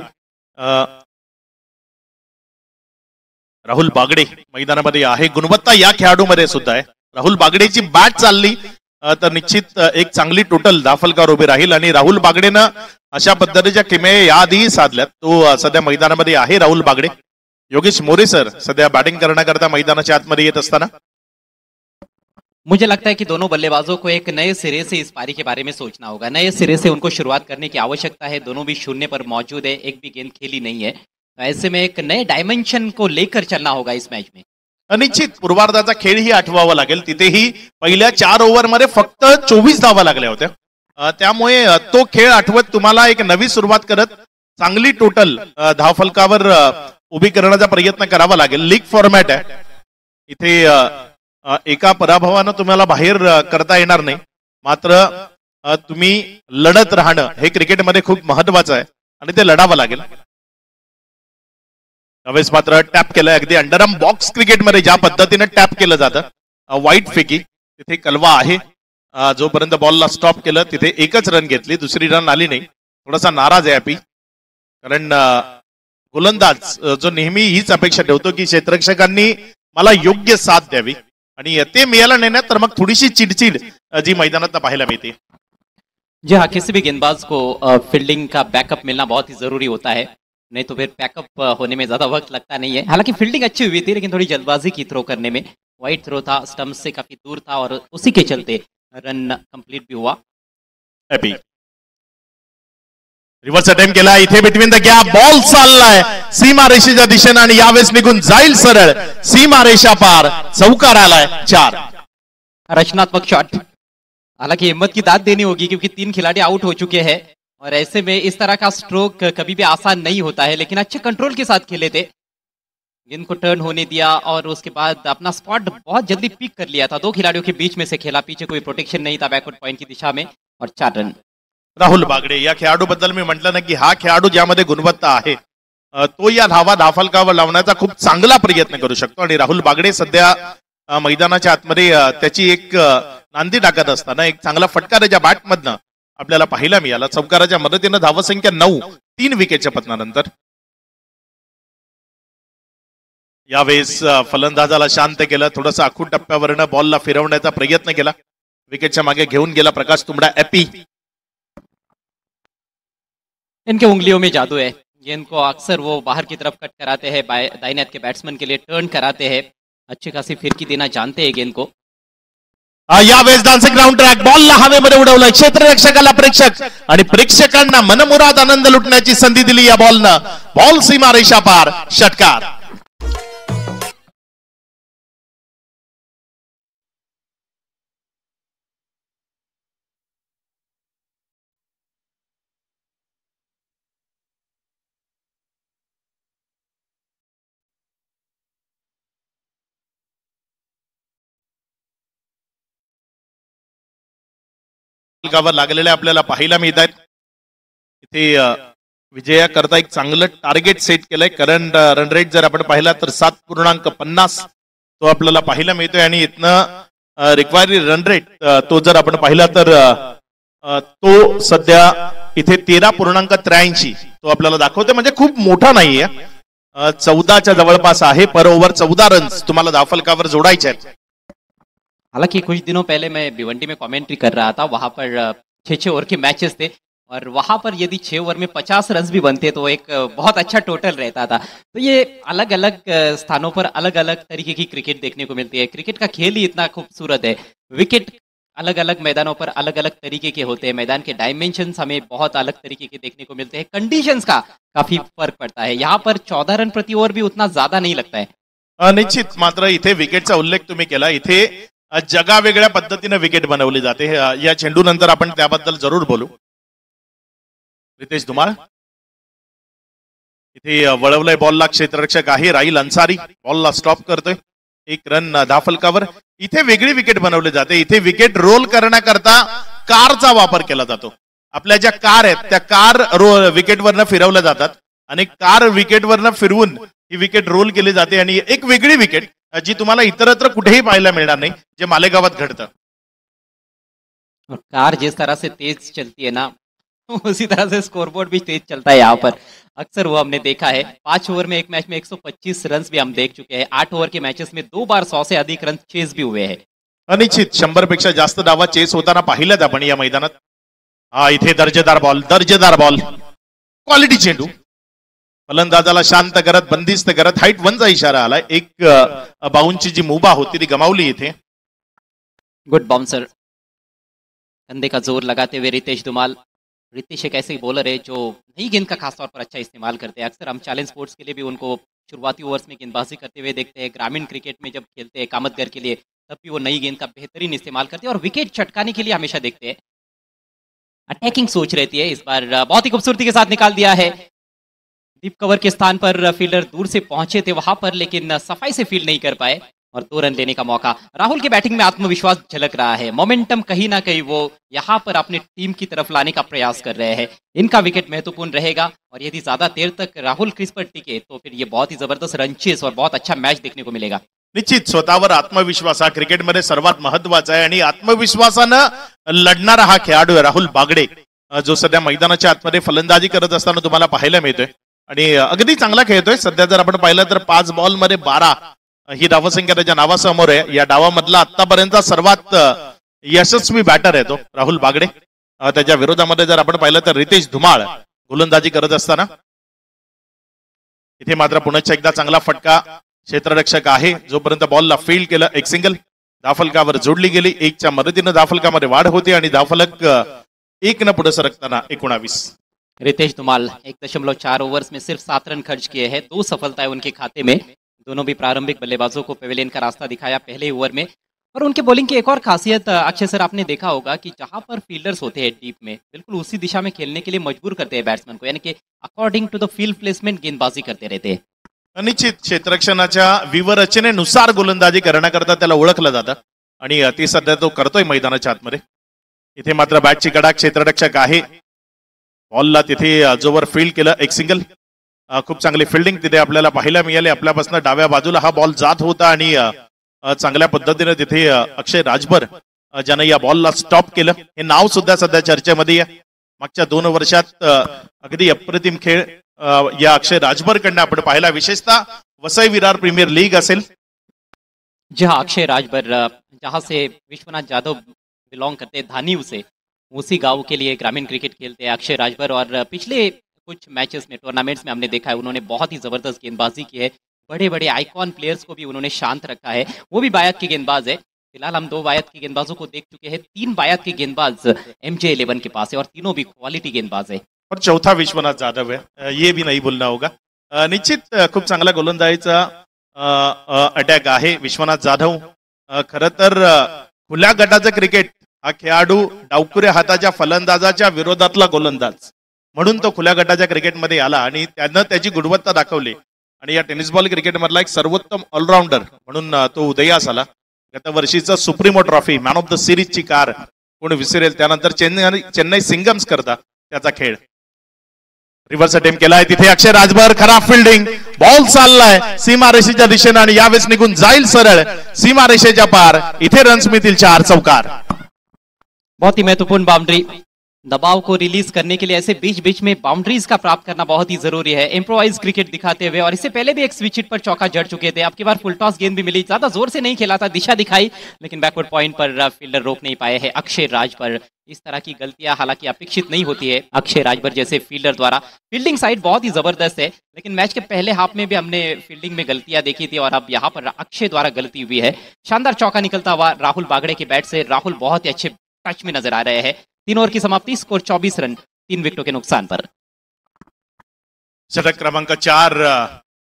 राहुल बागडे मैदानामध्ये आहे. गुणवत्ता या खेळाडूमध्ये सुद्धा आहे. राहुल बागडेची बॅट चालली तर निश्चित एक चांगली टोटल दाफलकार उभी राहील आणि राहुल बागडेनं अशा पद्धतीच्या किमया याआधी साधल्यात. तो सध्या मैदानामध्ये आहे राहुल बागडे. योगेश मोरे सर सध्या बॅटिंग करण्याकरता मैदानाच्या आतमध्ये येत असताना मुझे लगता है कि दोनों बल्लेबाजों को एक नए सिरे से इस पारी के बारे में सोचना होगा. नए सिरे से उनको शुरुआत करने की आवश्यकता है. दोनों भी शून्य पर मौजूद है, एक भी गेंद खेली नहीं है. ऐसे में एक नए डायमेंशन को लेकर चलना होगा इस मैच में. निश्चित पूर्वार्धाचा खेळही आठवावा लागेल. तिथेही पहिल्या 4 ओव्हरमध्ये फक्त 24 धावा लागल्या होत्या. त्यामुळे तो खेळ आठवत तुम्हाला एक नवी सुरुवात करत चांगली टोटल धावफलकावर उभी करण्याचा प्रयत्न करावा लागेल. लीग फॉर्मॅट आहे. इथे एका पराभवानं तुम्हाला बाहेर करता येणार नाही, मात्र तुम्ही लढत राहणं हे क्रिकेटमध्ये खूप महत्वाचं आहे आणि ते लढावं लागेल. त्यावेळेस मात्र टॅप केलंय. अगदी अंडरआर्म बॉक्स क्रिकेटमध्ये ज्या पद्धतीनं टॅप केलं जातं वाईट फेकी तिथे कलवा आहे. जोपर्यंत बॉलला स्टॉप केलं तिथे एकच रन घेतली, दुसरी रन आली नाही. थोडासा नाराज आहे आपी, कारण गोलंदाज जो नेहमी हीच अपेक्षा ठेवतो की क्षेत्ररक्षकांनी मला योग्य साथ द्यावी आणि ते मिळालं नाही ना तर मग थोडीशी चिडचिड जी मैदानात पाहायला मिळते. जी हाँ, किसी भी गेंदबाज को फील्डिंग का बैकअप मिलना बहुत ही जरूरी होता है, नहीं तो फिर बैकअप होने में ज्यादा वक्त लगता नहीं है. हालांकि फील्डिंग अच्छी हुई थी लेकिन थोड़ी जल्दबाजी की थ्रो करने में. वाइड थ्रो था, स्टंप से काफी दूर था और उसी के चलते रन कंप्लीट भी हुआ. हॅपी रिव्हर्स अटेम्प्ट केला. इथे बिटवीन द गॅप बॉल चाललाय सीमा रेषेच्या दिशेने आणि यावेळेस निघून जाईल सरळ सीमा रेषा पार. चौकार आलाय 4. रचनात्मक शॉट. हालांकि हिम्मत की दाद देनी होगी क्योंकि 3 खिलाड़ी आउट हो चुके हैं और ऐसे में इस तरह का स्ट्रोक कभी भी आसान नहीं होता है, लेकिन अच्छे कंट्रोल के साथ खेले थे. गेंद को टर्न होने दिया और उसके बाद अपना स्पॉट बहुत जल्दी पिक कर लिया था. 2 खिलाड़ियों के बीच में से खेला, पीछे कोई प्रोटेक्शन नहीं था बैकवर्ड पॉइंट की दिशा में और 4 रन. राहुल बागडे या खेळाडू बद्दल मी म्हटलं ना की हा खेळाडू ज्यामध्ये गुणवत्ता आहे तो या धावा धाफलकावर लावण्याचा खूप चांगला प्रयत्न करू शकतो आणि राहुल बागडे सध्या मैदानाच्या आतमध्ये त्याची एक नांदी टाकत असताना एक चांगला फटका त्याच्या बॅटमधनं आपल्याला पाहायला मिळाला. चौकाराच्या मदतीनं धावसंख्या 9, 3 विकेटच्या पतनानंतर. यावेळेस फलंदाजाला शांत केलं. थोडंसं आखूड टप्प्यावरनं बॉलला फिरवण्याचा प्रयत्न केला. विकेटच्या मागे घेऊन गेला प्रकाश तुंबडा. एपी इनके उंगलियों में जादू है. गेंद को अक्सर वो बाहर की तरफ कट कराते हैं, दाहिने हाथ के बैट्समैन के लिए टर्न कराते हैं. अच्छी खासी फिरकी देना जानते हैं गेंद को. यावेळेस डान्सिंग ग्राउंड ट्रॅक बॉलला हवेमध्ये उडवलं. क्षेत्ररक्षकाला प्रेक्षक आणि प्रेक्षकांना मनमुराद आनंद लुटण्याची संधी दिली या बॉलनं. बॉल सीमा रेषा पार. षटकार. धावफलकावर लागलेल्या आपल्याला पाहायला मिळत आहेत. इथे विजया करता एक चांगलं टार्गेट सेट केलंय. करंट रन रेट जर आपण पाहिला तर 7.50 तो आपल्याला पाहायला मिळतोय आणि इथनं रिक्वायरी रन रेट तो जर आपण पाहिला तर तो सध्या इथे 13.83 तो आपल्याला दाखवतोय. म्हणजे खूप मोठा नाहीये, 14च्या जवळपास आहे. पर ओव्हर 14 रन्स तुम्हाला धावफलकावर जोडायचे आहेत. हालांकि कुछ दिनों पहले मैं भिवंडी में कमेंट्री कर रहा था, वहां पर 6-6 ओवर के मैचेस थे और वहां पर यदि 6 ओवर में 50 रन भी बनते तो एक बहुत अच्छा टोटल रहता था. तो ये अलग अलग स्थानों पर अलग अलग तरीके की क्रिकेट देखने को मिलती है. क्रिकेट का खेल ही इतना खूबसूरत है. विकेट अलग अलग मैदानों पर अलग अलग तरीके के होते हैं. मैदान के डायमेंशंस हमें बहुत अलग तरीके के देखने को मिलते हैं. कंडीशंस का काफी फर्क पड़ता है. यहाँ पर 14 रन प्रति ओवर भी उतना ज्यादा नहीं लगता है. निश्चित. मात्र इथे विकेटचा उल्लेख तुम्ही केला. इथे जगावेगळ्या पद्धतीने विकेट बनवली जाते. या चेंडू नंतर आपण त्याबद्दल जरूर बोलू. रितेश धुमाळ इथे वळवलंय बॉलला. क्षेत्ररक्षक आहे राहिल अन्सारी, बॉलला स्टॉप करतोय. 1 रन धावफलकावर. इथे वेगळी विकेट बनवली जाते. इथे विकेट रोल करण्याकरता कारचा वापर केला जातो. आपल्या ज्या कार आहेत त्या कार विकेटवरनं फिरवल्या जातात आणि कार विकेटवरनं फिरवून ही विकेट रोल केली जाते आणि एक वेगळी विकेट जी तुम्हाला इतरत्र कुठेही पाहायला मिळणार नाही, जे मालेगावात घडतं. कार जिस तरह से तेज चलती है ना, उसी तरह से स्कोरबोर्ड भी तेज चलता है. यहाँ पर अक्सर वो हमने देखा है. 5 ओवर में एक मैच में 125 रन भी हम देख चुके हैं. 8 ओवर के मैचेस में 2 बार 100 से अधिक रन चेस भी हुए हैं. अनिश्चित 100 पेक्षा जास्त धावा चेस होताना पाहिल्यात आपण या मैदानात. हा इथे दर्जेदार बॉल, क्वालिटी चेंडू. फलंदाजाला शांत करत, बंदिस्त करत, हाईट 1चा इशारा आला. एक बाउंसची जी मुभा होती ती गमावली इथे. Good bouncer. कंधे का जोर लगाते हुए रितेश धुमाल. रितेश एक ऐसे बॉलर है जो नई गेंद का खासतौर पर अच्छा इस्तेमाल करते हैं. अक्सर हम चैलेंज स्पोर्ट्स के लिए भी उनको शुरुआती ओवर्स में गेंदबाजी करते हुए देखते हैं. ग्रामीण क्रिकेट में जब खेलते हैं कामतगर के लिए तब भी वो नई गेंद का बेहतरीन इस्तेमाल करते हैं और विकेट चटकाने के लिए हमेशा देखते हैं. अटैकिंग सोच रहती है. इस बार बहुत ही खूबसूरती के साथ निकाल दिया है. डीप कवर के स्थान पर फील्डर दूर से पहुंचे थे वहां पर, लेकिन सफाई से फील्ड नहीं कर पाए और 2 रन लेने का मौका. राहुल के बैटिंग में आत्मविश्वास झलक रहा है. मोमेंटम कहीं ना कहीं वो यहाँ पर अपने टीम की तरफ लाने का प्रयास कर रहे हैं. इनका विकेट महत्वपूर्ण रहेगा और यदि ज्यादा देर तक राहुल क्रीज पर टिके तो फिर ये बहुत ही जबरदस्त रन चेस और बहुत अच्छा मैच देखने को मिलेगा. निश्चित स्वतःवर आत्मविश्वास हा क्रिकेटमध्ये सर्वात महत्वाचा आहे आणि आत्मविश्वासानं लढणारा हा खेळाडू आहे राहुल बागडे, जो सध्या मैदानाच्या आतमध्ये फलंदाजी करत असताना तुम्हाला पाहायला मिळतोय आणि अगदी चांगला खेळतोय. सध्या जर आपण पाहिलं तर 5 बॉलमध्ये 12 ही धावसंख्या त्याच्या नावासमोर आहे. या डावामधला आतापर्यंत सर्वात यशस्वी बॅटर आहे तो राहुल बागडे. त्याच्या विरोधामध्ये जर आपण पाहिलं तर रितेश धुमाळ गोलंदाजी करत असताना. इथे मात्र पुन्हा एकदा चांगला फटका. क्षेत्ररक्षक आहे, जोपर्यंत बॉलला फील्ड केलं, एक सिंगल धावफलकावर जोडली गेली. 1च्या मदतीनं धावफलकामध्ये वाढ होती आणि धावफलक 1 न पुढे सरकताना 19. रितेश धुमाल 1.4 ओवर्स में सिर्फ 7 रन खर्च किए हैं. 2 सफलताएं उनके खाते में. दोनों भी प्रारंभिक बल्लेबाजों को पेविलियन का रास्ता दिखाया पहले ओवर में. और उनके बॉलिंग की एक और खासियत अक्षय सर आपने देखा होगा कि जहां पर फील्डर्स होते हैं डीप में, बिल्कुल उसी दिशा में खेलने के लिए मजबूर करते हैं बैट्समैन को, यानी कि according to the field placement गेंदबाजी करते रहते हैं. निश्चित क्षेत्ररक्षणाच्या व्यूहरचनेनुसार गोलंदाजी करण्याकरता त्याला ओळखलं जातं आणि ते सध्या तो करतोय मैदानाच्या आतमध्ये. इथे मात्र बॅटची कडा. क्षेत्ररक्षक आहे, बॉलला तिथे जोवर फील्ड केलं, एक सिंगल. खूप चांगली फिल्डिंग तिथे आपल्याला पाहायला मिळाली. आपल्यापासून डाव्या बाजूला हा बॉल जात होता आणि चांगल्या पद्धतीने तिथे अक्षय राजभर ज्यानं या बॉलला स्टॉप केलं. हे नाव सुद्धा सध्या चर्चेमध्ये आहे. मागच्या 2 वर्षात अगदी अप्रतिम खेळ या अक्षय राजभर कडनं आपण पाहिला, विशेषतः वसई विरार प्रीमियर लीग असेल. जहां अक्षय राजभर जहां से विश्वनाथ जाधव बिलोंग करते हैं, धानीव से, उसी गांव के लिए ग्रामीण क्रिकेट खेलते हैं अक्षय राजभर. और पिछले कुछ मैचेस में, टूर्नामेंट्स में हमने देखा है उन्होंने बहुत ही जबरदस्त गेंदबाजी की है. बड़े बड़े आइकॉन प्लेयर्स को भी उन्होंने शांत रखा है. वो भी बायत के गेंदबाज है. फिलहाल हम 2 बायत के गेंदबाजों को देख चुके हैं. 3 बायत के गेंदबाज MJ11 के पास है और तीनों भी क्वालिटी गेंदबाज है. और चौथा विश्वनाथ जाधव है, ये भी नहीं बोलना होगा. निश्चित खूप चांगला गोलंदाजीचा अटॅक आहे विश्वनाथ जाधव. खरं तर खुल्या गटाचं क्रिकेट हा खेळाडू डावकुऱ्या हाताच्या फलंदाजाच्या विरोधातला गोलंदाज म्हणून तो खुल्या गटाच्या क्रिकेटमध्ये आला आणि त्यानं त्याची गुणवत्ता दाखवली आणि या टेनिस बॉल क्रिकेटमधला एक सर्वोत्तम ऑलराऊंडर म्हणून तो उदयास आला. गत वर्षीचा supremo trophy man of the सिरीजची कार कोण विसरेल. त्यानंतर चेन्नई सिंगम्स करता त्याचा खेळ. रिव्हर्स अटेम्प्ट केलाय तिथे अक्षय राजभर. खराब फिल्डिंग. बॉल चाललाय सीमारेषेच्या दिशेने आणि यावेळेस निघून जाईल सरळ सीमारेषेच्या पार. इथे रन्स मिळतील 4 चौकार. बहुत ही महत्वपूर्ण बाउंड्री. दबाव को रिलीज करने के लिए ऐसे बीच बीच में बाउंड्रीज का प्राप्त करना बहुत ही जरूरी है. इम्प्रोवाइज क्रिकेट दिखाते हुए, और इससे पहले भी एक स्विच हिट पर चौका जड़ चुके थे. अब की बार फुल टॉस गेंद भी मिली, ज्यादा जोर से नहीं खेला था, दिशा दिखाई, लेकिन बैकवर्ड पॉइंट पर फील्डर रोक नहीं पाए हैं अक्षय राजभर. इस तरह की गलतियां हालांकि अपेक्षित नहीं होती है अक्षय राजभर जैसे फील्डर द्वारा. फील्डिंग साइड बहुत ही जबरदस्त है, लेकिन मैच के पहले हाफ में भी हमने फील्डिंग में गलतियां देखी थी और अब यहाँ पर अक्षय द्वारा गलती हुई है. शानदार चौका निकलता हुआ राहुल बागड़े के बैट से. राहुल बहुत ही अच्छे टच में नजर आ रहे हैं. 3 ओवर की समाप्ति, स्कोर 24 रन 3 विकेटों के नुकसान पर. षटक क्रमांक 4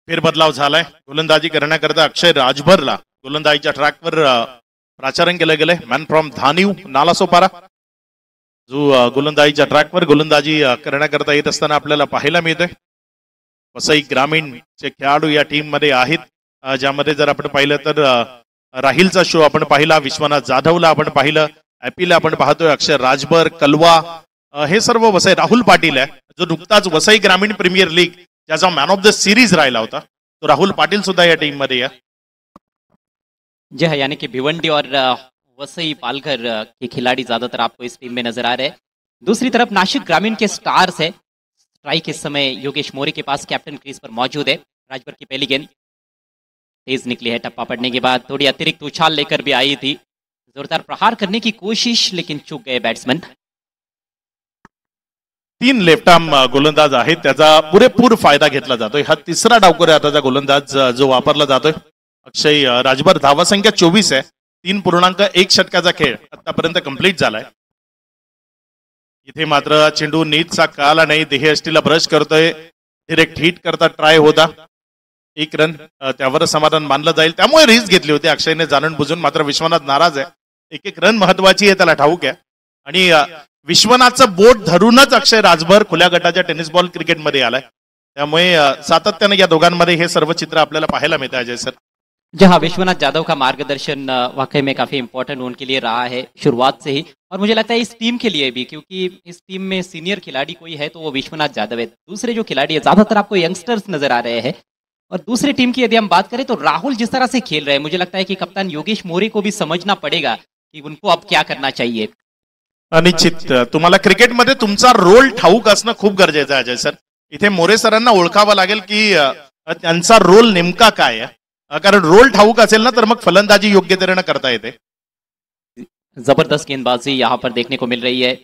फेरबदलाव झालाय. गोलंदाजी करण्याकरता अक्षय राजभरला गोलंदाजीच्या ट्रॅकवर प्राचारण केलं गेलंय. मॅन फ्रॉम धानीव नालासोपारा जो गोलंदाजीच्या ट्रॅकवर गोलंदाजी करण्याकरता येत असताना आपल्याला पाहायला मिळतंय. वसई ग्रामीणचे खेळाडू या टीम मध्ये आहेत, ज्यामध्ये जर आपण पाहिलं तर राहिलचा शो आपण पाहिला, विश्वनाथ जाधवला आपण पाहिलं, ऍपीला आपण पाहतोय अक्षय राजभर, कलवा, हे सर्व वसई. राहुल पाटील आहे जो नुकताच वसई ग्रामीण प्रीमियर लीग ज्याचा मॅन ऑफ द सिरीज राहिला होता, तो राहुल पाटील सुद्धा या टीम मध्ये आहे. जी हाँ, यानी कि भिवंडी और वसई पालघर के खिलाड़ी ज्यादातर आपको इस टीम में नजर आ रहे हैं. दूसरी तरफ नासिक ग्रामीण के स्टार्स है. स्ट्राइक इस समय योगेश मोरे के पास, कैप्टन क्रीज पर मौजूद है. राजभर की पहली गेंद तेज निकली है. टप्पा पड़ने के बाद थोड़ी अतिरिक्त उछाल लेकर भी आई थी. जोरदार प्रहार करने की कोशिश, लेकिन चूक गए बैट्समैन. 3 लेफ्ट आर्म गोलंदाज आहेत, त्याचा पुरेपूर फायदा घेतला जातोय. हा तिसरा डावखोरी आताचा गोलंदाज जो वापरला जातोय अक्षय राजभर. धावासंख्या 24 आहे. 3.1 षटकाचा खेळ आतापर्यंत कंप्लीट झालाय. इथे मात्र चेंडू नीटचा काला नाही. देहष्टीला ब्रश करतोय, डिरेक्ट हिट करता ट्राय होता. 1 रन त्यावर समाधान मानलं जाईल, त्यामुळे रिस्क घेतली होती अक्षयने जाणून बुजून. मात्र विश्वनाथ नाराज आहे. 1 रन महत्वाची आहे, त्याला ठाऊक आहे. आणि विश्वनाथचं बोट धरूनच अक्षय राजभर खुल्या गटाच्या टेनिस बॉल क्रिकेटमध्ये आलाय. त्यामुळे सातत्याने या दोघांमध्ये हे सर्व चित्र आपल्याला पाहायला मिळतं अजय सर. जहां विश्वनाथ जाधव का मार्गदर्शन वाकई में काफी इंपॉर्टेंट उनके लिए रहा है शुरुआत से ही, और मुझे लगता है इस टीम के लिए भी, क्योंकि इस टीम में सीनियर खिलाड़ी कोई है तो वो विश्वनाथ जाधव है. दूसरे जो खिलाड़ी है ज्यादातर आपको यंगस्टर्स नजर आ रहे हैं. और दूसरी टीम की यदि हम बात करें तो राहुल जिस तरह से खेल रहे हैं, मुझे लगता है कि कप्तान योगेश मोरे को भी समझना पड़ेगा कि उनको अब क्या करना चाहिए. निश्चित तुम्हाला क्रिकेटमध्ये तुमचा रोल ठाऊक असणं खूप गरजेचं आहे अजय सर. इथे मोरे सरांना ओळखावं लागेल की त्यांचा रोल नेमका काय आहे, कारण रोल ठाऊक असेल ना तर मग फलंदाजी योग्य तऱ्हेने करता येते. जबरदस्त गेंदबाजी यहाँ पर देखने को मिल रही है.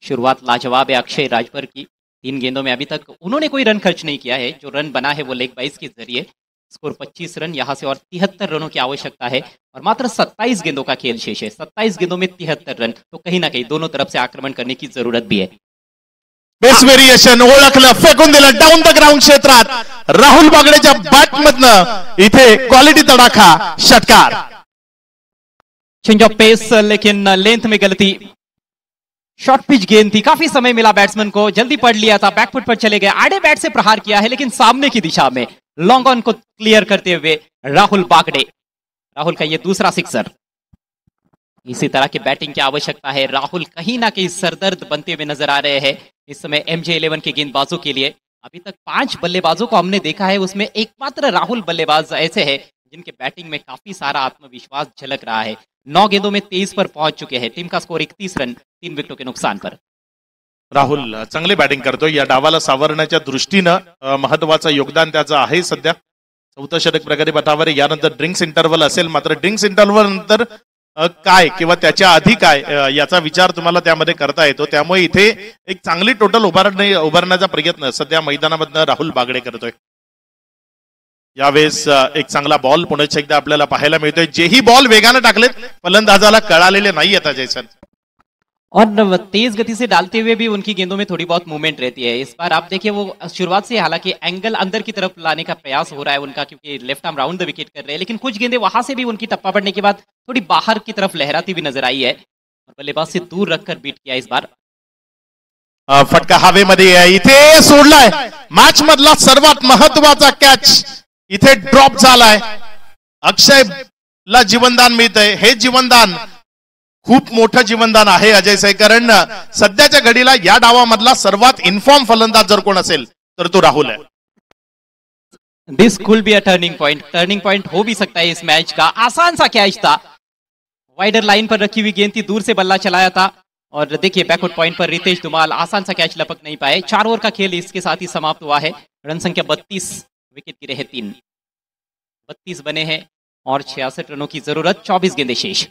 शुरुआत लाजवाब है अक्षय राजभर की. 3 गेंदों में अभी तक उन्होंने कोई रन खर्च नहीं किया है. जो रन बना है वो लेग बाइज के जरिए. स्कोर 25 रन, यहाँ से और 73 रनों की आवश्यकता है, और मात्र 27 गेंदों का खेल शेष है. 27 गेंदों में 73 रन, तो कहीं ना कहीं दोनों तरफ से आक्रमण करने की जरूरत भी है. बेस्ट व्हेरिएशन ओळखलं, फेकून दिलं डाऊन द ग्राउंड क्षेत्रात. राहुल बागडेच्या बॅटमधनं इथे क्वालिटी तडाखा, षटकार. चेंज ऑफ पेस, लेकिन लेंथ में गलती. शॉर्ट पिच गेंद थी, काफी समय मिला बैट्समैन को, जल्दी पढ़ लिया था, बैकफुट पर चले गए. आड़े बैट से प्रहार किया है, लेकिन सामने की दिशा में लॉन्ग ऑन को क्लियर करते हुए राहुल बागड़े. राहुल का ये दूसरा सिक्सर. इसी तरह की बैटिंग की आवश्यकता है. राहुल कहीं ना कहीं सरदर्द बनते हुए नजर आ रहे हैं इस समय MJ11 के गेंदबाजों के लिए. अभी तक 5 बल्लेबाजों को हमने देखा है, उसमें एकमात्र राहुल बल्लेबाज ऐसे हैं जिनके बैटिंग में काफी सारा आत्मविश्वास झलक रहा है. 9 गेंदों में 23 पर पहुंच चुके हैं. टीम का स्कोर 31 रन 3 विकेटों के नुकसान पर. राहुल चांगली बॅटिंग करतोय. या डावाला सावरण्याच्या दृष्टीनं महत्वाचं योगदान त्याचं आहे. सध्या 4थं षटक प्रगती पथावर. यानंतर ड्रिंक्स इंटरव्हल असेल, मात्र ड्रिंक्स इंटरव्हल नंतर काय किंवा त्याच्या आधी काय याचा विचार तुम्हाला त्यामध्ये करता येतो. त्यामुळे इथे एक चांगली टोटल उभारण्याचा प्रयत्न सध्या मैदानामधनं राहुल बागडे करतोय. यावेळेस एक चांगला बॉल पुन्हा एकदा आपल्याला पाहायला मिळतोय. जेही बॉल वेगाने टाकलेत फलंदाजाला कळालेले नाही येतात जयसन. और तेज गति से डालते हुए भी उनकी गेंदों में थोड़ी बहुत मूवमेंट रहती है. इस बार आप देखिए वो शुरुआत से हालांकि एंगल अंदर की तरफ लाने का प्रयास हो रहा है उनका, क्योंकि left arm round the wicket कर रहे हैं, लेकिन कुछ गेंदें वहां से भी उनकी टप्पा पड़ने के बाद थोड़ी बाहर की तरफ लहराती हुई नजर आई है, और बल्लेबाज से दूर रखकर बीट किया इस बार. फटका हवेमध्ये इथे सोडलाय. मॅच मधला सर्वात महत्वाचा कॅच इथे ड्रॉप झालाय. अक्षयला जीवनदान मिळतंय. हे जीवनदान खूप मोठं जीवनदान आहे अजय साई, कारण सध्याच्या घडीला या डावामधला सर्वात इन्फॉर्म फलंदाज जर कोण असेल तर तो राहुल है। This could be a turning point हो भी सकता है इस मैच का। आसान सा कैच था, वाइडर लाइन पर रखी हुई गेंद थी, दूर से बल्ला चलाया था और देखिए बैकवर्ड पॉइंट पर रितेश धुमाल आसान सा कैच लपक नहीं पाए। 4 ओवर का खेल इसके साथ ही समाप्त हुआ है। रन संख्या 32, विकेट गिरे हैं 3, 32 बने हैं और 66 रनों की जरूरत, 24 गेंदें शेष।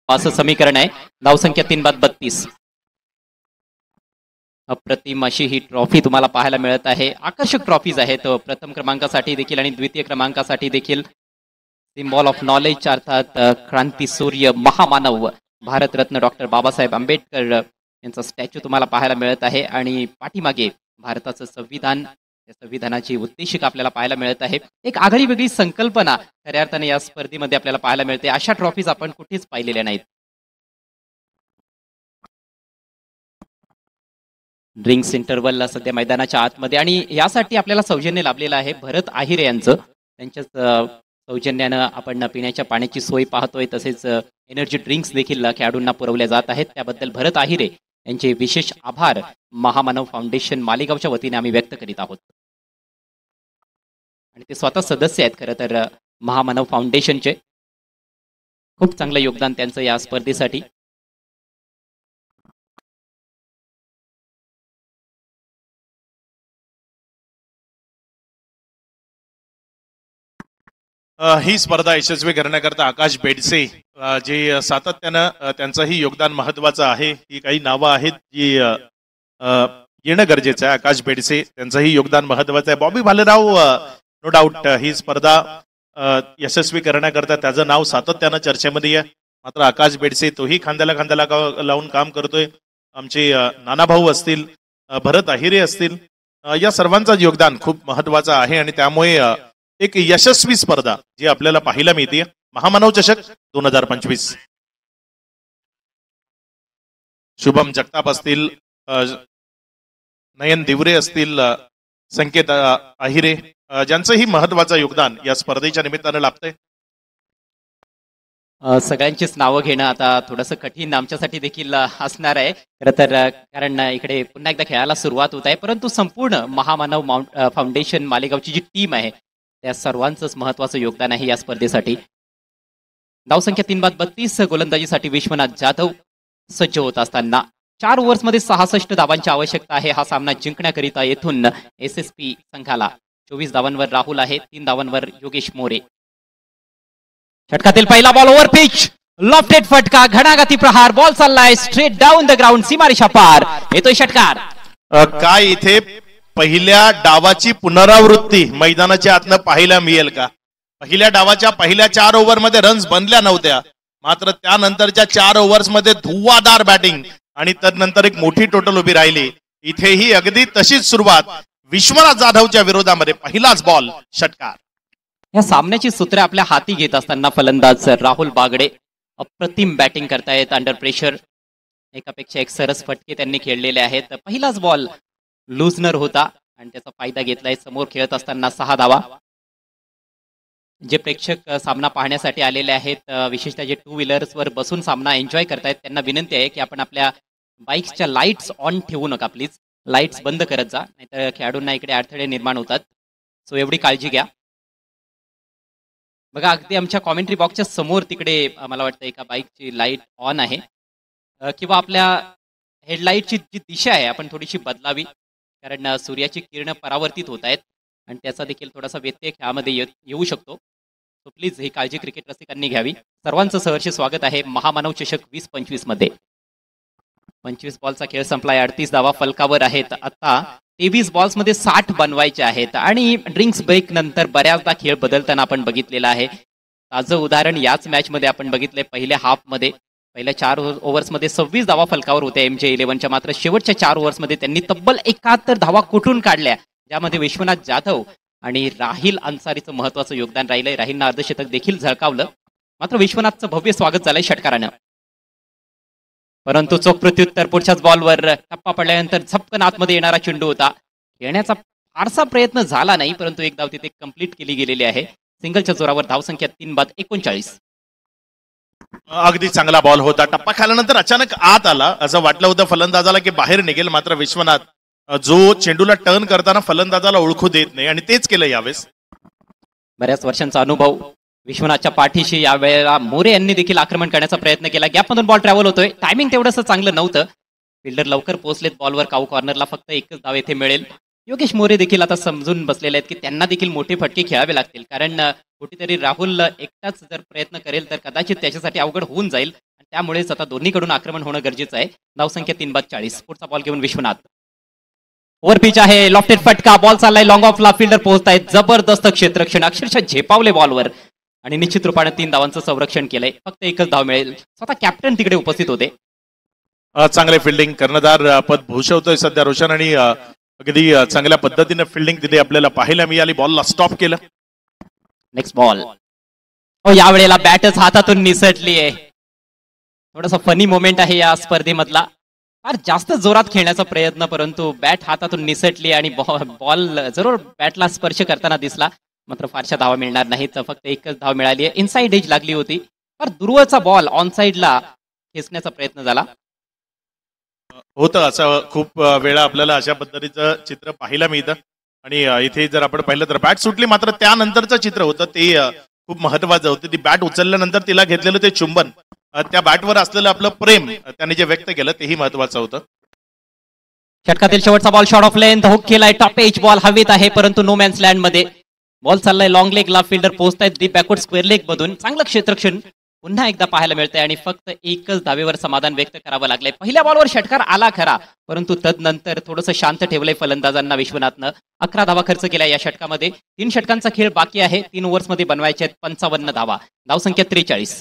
असं समीकरण आहे। धावसंख्या 3 बाद 32। अप्रतिम अशी ही ट्रॉफी तुम्हाला पाहायला मिळत आहे। आकर्षक ट्रॉफीज आहेत प्रथम क्रमांकासाठी देखील आणि द्वितीय क्रमांकासाठी देखील। सिम्बॉल ऑफ नॉलेज अर्थात क्रांती सूर्य महामानव भारतरत्न डॉक्टर बाबासाहेब आंबेडकर यांचा स्टॅच्यू तुम्हाला पाहायला मिळत आहे आणि पाठीमागे भारताचं संविधान, त्या संविधानाची उद्देशिका आपल्याला पाहायला मिळत आहे। एक आगळी वेगळी संकल्पना खऱ्या अर्थाने या स्पर्धेमध्ये आपल्याला पाहायला मिळते। अशा ट्रॉफीज आपण कुठेच पाहिलेल्या नाहीत। ड्रिंक्स इंटरवलला सध्या मैदानाच्या आतमध्ये आणि यासाठी आपल्याला सौजन्य लाभलेलं आहे भरत आहिरे यांचं। त्यांच्याच सौजन्यानं आपण पिण्याच्या पाण्याची सोय पाहतोय, तसेच एनर्जी ड्रिंक्स देखील खेळाडूंना पुरवल्या जात आहेत। त्याबद्दल भरत आहिरे यांचे विशेष आभार महामानव फाउंडेशन मालेगावच्या वतीने आम्ही व्यक्त करीत आहोत। आणि ते स्वतः सदस्य आहेत खरं तर महामानव फाउंडेशनचे। खूप चांगलं योगदान त्यांचं या स्पर्धेसाठी। ही स्पर्धा यशस्वी करण्याकरता आकाश बेडसे जे सातत्यानं त्यांचंही योगदान महत्वाचं आहे। ही काही नावं आहेत जी येणं गरजेचं आहे। आकाश बेडसे त्यांचंही योगदान महत्वाचं आहे। बॉबी भालेराव नो डाऊट ही स्पर्धा यशस्वी करण्याकरता त्याचं नाव सातत्यानं चर्चेमध्ये आहे। मात्र आकाश बेडसे तोही खांद्याला खांद्याला लावून काम करतोय। आमचे नाना भाऊ असतील, भरत आहिरे असतील, या सर्वांचं योगदान खूप महत्वाचं आहे आणि त्यामुळे एक यशस्वी स्पर्धा जी आपल्याला पाहायला मिळते महामानव चषक 2025। शुभम जगताप असतील, नयन दिवरे असतील, संकेत आहिरे, ज्यांचंही महत्वाचं योगदान या स्पर्धेच्या निमित्तानं लाभतंय। सगळ्यांचीच नावं घेणं आता थोडंसं कठीण आमच्यासाठी देखील असणार आहे खरं तर, कारण इकडे पुन्हा एकदा खेळायला सुरुवात होत आहे। परंतु संपूर्ण महामानव फाउंडेशन मालेगावची जी टीम आहे त्या सर्वांचंच महत्वाचं योगदान आहे या स्पर्धेसाठी। धावसंख्या 3 बाद 32। गोलंदाजीसाठी विश्वनाथ जाधव सज्ज होत असताना 4 ओव्हर्समध्ये 66 धावांची आवश्यकता आहे हा सामना जिंकण्याकरिता। येथून SSP संघाला 24 धावांवर राहुल आहे, 3 धावांवर योगेश मोरे। षटकातील पहिला बॉल ओव्हर पिच, लॉफ्टेड फटका, घणाघाती प्रहार, बॉल चाललाय स्ट्रेट डाऊन द ग्राउंड, सीमारेषा पार, येतोय षटकार। काय इथे पहिल्या डावाची पुनरावृत्ती मैदानाच्या आतनं पाहायला मिळेल का? पहिल्या डावाच्या पहिल्या 4 ओव्हरमध्ये रन्स बनल्या नव्हत्या, मात्र त्यानंतरच्या 4 ओव्हर्समध्ये धुव्वाधार बॅटिंग आणि तदनंतर एक मोठी टोटल उभी राहिली। इथेही अगदी तशीच सुरुवात विश्वनाथ जाधवच्या विरोधामध्ये पहिलाच बॉल षटकार। या सामन्याची सूत्रे आपल्या हाती घेत असताना फलंदाज राहुल बागडे अप्रतिम बॅटिंग करतायत अंडर प्रेशर। एकापेक्षा एक सरस फटके त्यांनी खेळलेले आहेत। पहिलाच बॉल लुझनर होता आणि त्याचा फायदा घेतलाय। समोर खेळत असताना 6 धावा। जे प्रेक्षक सामना पाहण्यासाठी आलेले आहेत, विशेषतः जे 2 व्हीलर्सवर बसून सामना एन्जॉय करतायत, त्यांना विनंती आहे की आपण आपल्या बाईक्सच्या लाईट्स ऑन ठेवू नका प्लीज, लाईट्स बंद करत जा, नाहीतर खेळाडूंना इकडे अडथळे निर्माण होतात। सो एवढी काळजी घ्या। बघा अगदी आमच्या कॉमेंट्री बॉक्सच्या समोर तिकडे मला वाटतं एका बाईकची लाईट ऑन आहे, किंवा आपल्या हेडलाईटची जी दिशा आहे आपण थोडीशी बदलावी, कारण सूर्याची किरण परावर्तित होत आहेत आणि त्याचा देखील थोडासा व्यत्यय खेळामध्ये येऊ शकतो। सो प्लीज ही काळजी क्रिकेट रसिकांनी घ्यावी। सर्वांचं सहर्ष स्वागत आहे महामानव चषक 2025 मध्ये। 25 बॉलचा खेळ संपलाय, 38 धावा फलकावर आहेत। आता 23 बॉल्समध्ये 60 बनवायचे आहेत आणि ड्रिंक्स ब्रेक नंतर बऱ्याचदा खेळ बदलताना आपण बघितलेला आहे। ताजं उदाहरण याच मॅचमध्ये आपण बघितले। पहिल्या हाफमध्ये पहिल्या 4 ओव्हर्समध्ये 26 धावा फलकावर होत्या MJ11च्या, मात्र शेवटच्या 4 ओव्हर्समध्ये त्यांनी तब्बल 71 धावा कुठून काढल्या, ज्यामध्ये विश्वनाथ जाधव आणि राहिल अन्सारीचं महत्वाचं योगदान राहिलंय. राहिलनं अर्धशतक देखील झळकावलं. मात्र विश्वनाथचं भव्य स्वागत झालंय षटकारानं. परंतु चोख प्रत्युत्तर पुढच्याच बॉलवर टप्पा पडल्यानंतर झपकन आतमध्ये येणारा चेंडू होता. खेळण्याचा फारसा प्रयत्न झाला नाही, परंतु एक धाव तिथे कंप्लीट केली गेलेली आहे. सिंगलच्या जोरावर धावसंख्या 3-39. अगदी चांगला बॉल होता. टप्पा खाल्यानंतर अचानक आत आला असं वाटलं होतं फलंदाजाला की बाहेर निघेल, मात्र विश्वनाथ जो चेंडूला टर्न करताना फलंदाजाला ओळखू देत नाही आणि तेच केलं यावेळेस. बऱ्याच वर्षांचा अनुभव विश्वनाथच्या पाठीशी. यावेळेला मोरे यांनी देखील आक्रमण करण्याचा प्रयत्न केला. गॅपमधून बॉल ट्रॅव्हल होतोय. टायमिंग तेवढंसं चांगलं नव्हतं. फिल्डर लवकर पोहोचलेत बॉलवर. काऊ कॉर्नरला फक्त एकच धाव येथे मिळेल. योगेश मोरे देखील आता समजून बसलेले आहेत की त्यांना देखील मोठे फटके खेळावे लागतील, कारण कुठेतरी राहुल एकटाच जर प्रयत्न करेल तर कदाचित त्याच्यासाठी अवघड होऊन जाईल. त्यामुळेच आता दोन्हीकडून आक्रमण होणं गरजेचं आहे. धावसंख्या 3-40. पुढचा बॉल घेऊन विश्वनाथ. ओव्हर पिच आहे. लॉफ्टेड फटका. बॉल चाललाय लॉंग ऑफला. फिल्डर पोहोचतायत. जबरदस्त क्षेत्ररक्षण. अक्षरशः झेपावले बॉलवर आणि निश्चित रूपाने 3 धावांचं संरक्षण केलंय. फक्त एकच धाव मिळेल. स्वतः कॅप्टन तिकडे उपस्थित होते. चांगले फिल्डिंग कर्णधार पद भूषवतोय सध्या रोशन आणि अगदी चांगल्या पद्धतीने फिल्डिंग तिथे आपल्याला पाहायला मिळाली. बॉलला स्टॉप केलं. Next ball. यावेळेला बॅटच हातातून निसटली आहे. थोडासा फनी मोमेंट आहे या स्पर्धेमधला. फार जास्त जोरात खेळण्याचा प्रयत्न, परंतु बॅट हातातून निसटली आणि बॉल जरूर बॅटला स्पर्श करताना दिसला, मात्र फारशा धावा मिळणार नाहीत. फक्त एकच धाव मिळाली आहे. इनसाइड एज लागली होती. फार दूरवरचा बॉल ऑन साइडला खेचण्याचा प्रयत्न झाला होतं. असं खूप वेळा आपल्याला अशा पद्धतीचं चित्र पाहायला मिळतं आणि इथे जर आपण पाहिलं तर बॅट सुटली, मात्र त्यानंतरचं चित्र होतं ते खूप महत्वाचं होतं. ती बॅट उचलल्यानंतर तिला घेतलेलं ते चुंबन, त्या बॅटवर असलेलं आपलं प्रेम त्याने जे व्यक्त केलं तेही महत्वाचं होतं. षटकातील शेवटचा ball short of length hook केलाय. टॉप एज बॉल हवेत आहे, परंतु नो मॅन्स लँड मध्ये बॉल चाललाय. लॉंग लेगला फिल्डर पोहोचतायत डीप बॅकवर्ड स्क्वेअर लेग मधून. चांगलं क्षेत्ररक्षण पुन्हा एकदा पाहायला मिळतंय आणि फक्त एकच धावेवर समाधान व्यक्त करावं लागलंय. पहिल्या बॉलवर षटकार आला खरा, परंतु तदनंतर थोडंसं शांत ठेवलंय फलंदाजांना विश्वनाथनं. 11 धावा खर्च केल्या या षटकामध्ये. 3 षटकांचा खेळ बाकी आहे. 3 ओव्हर्समध्ये बनवायचे आहेत 55 धावा. धावसंख्या 43.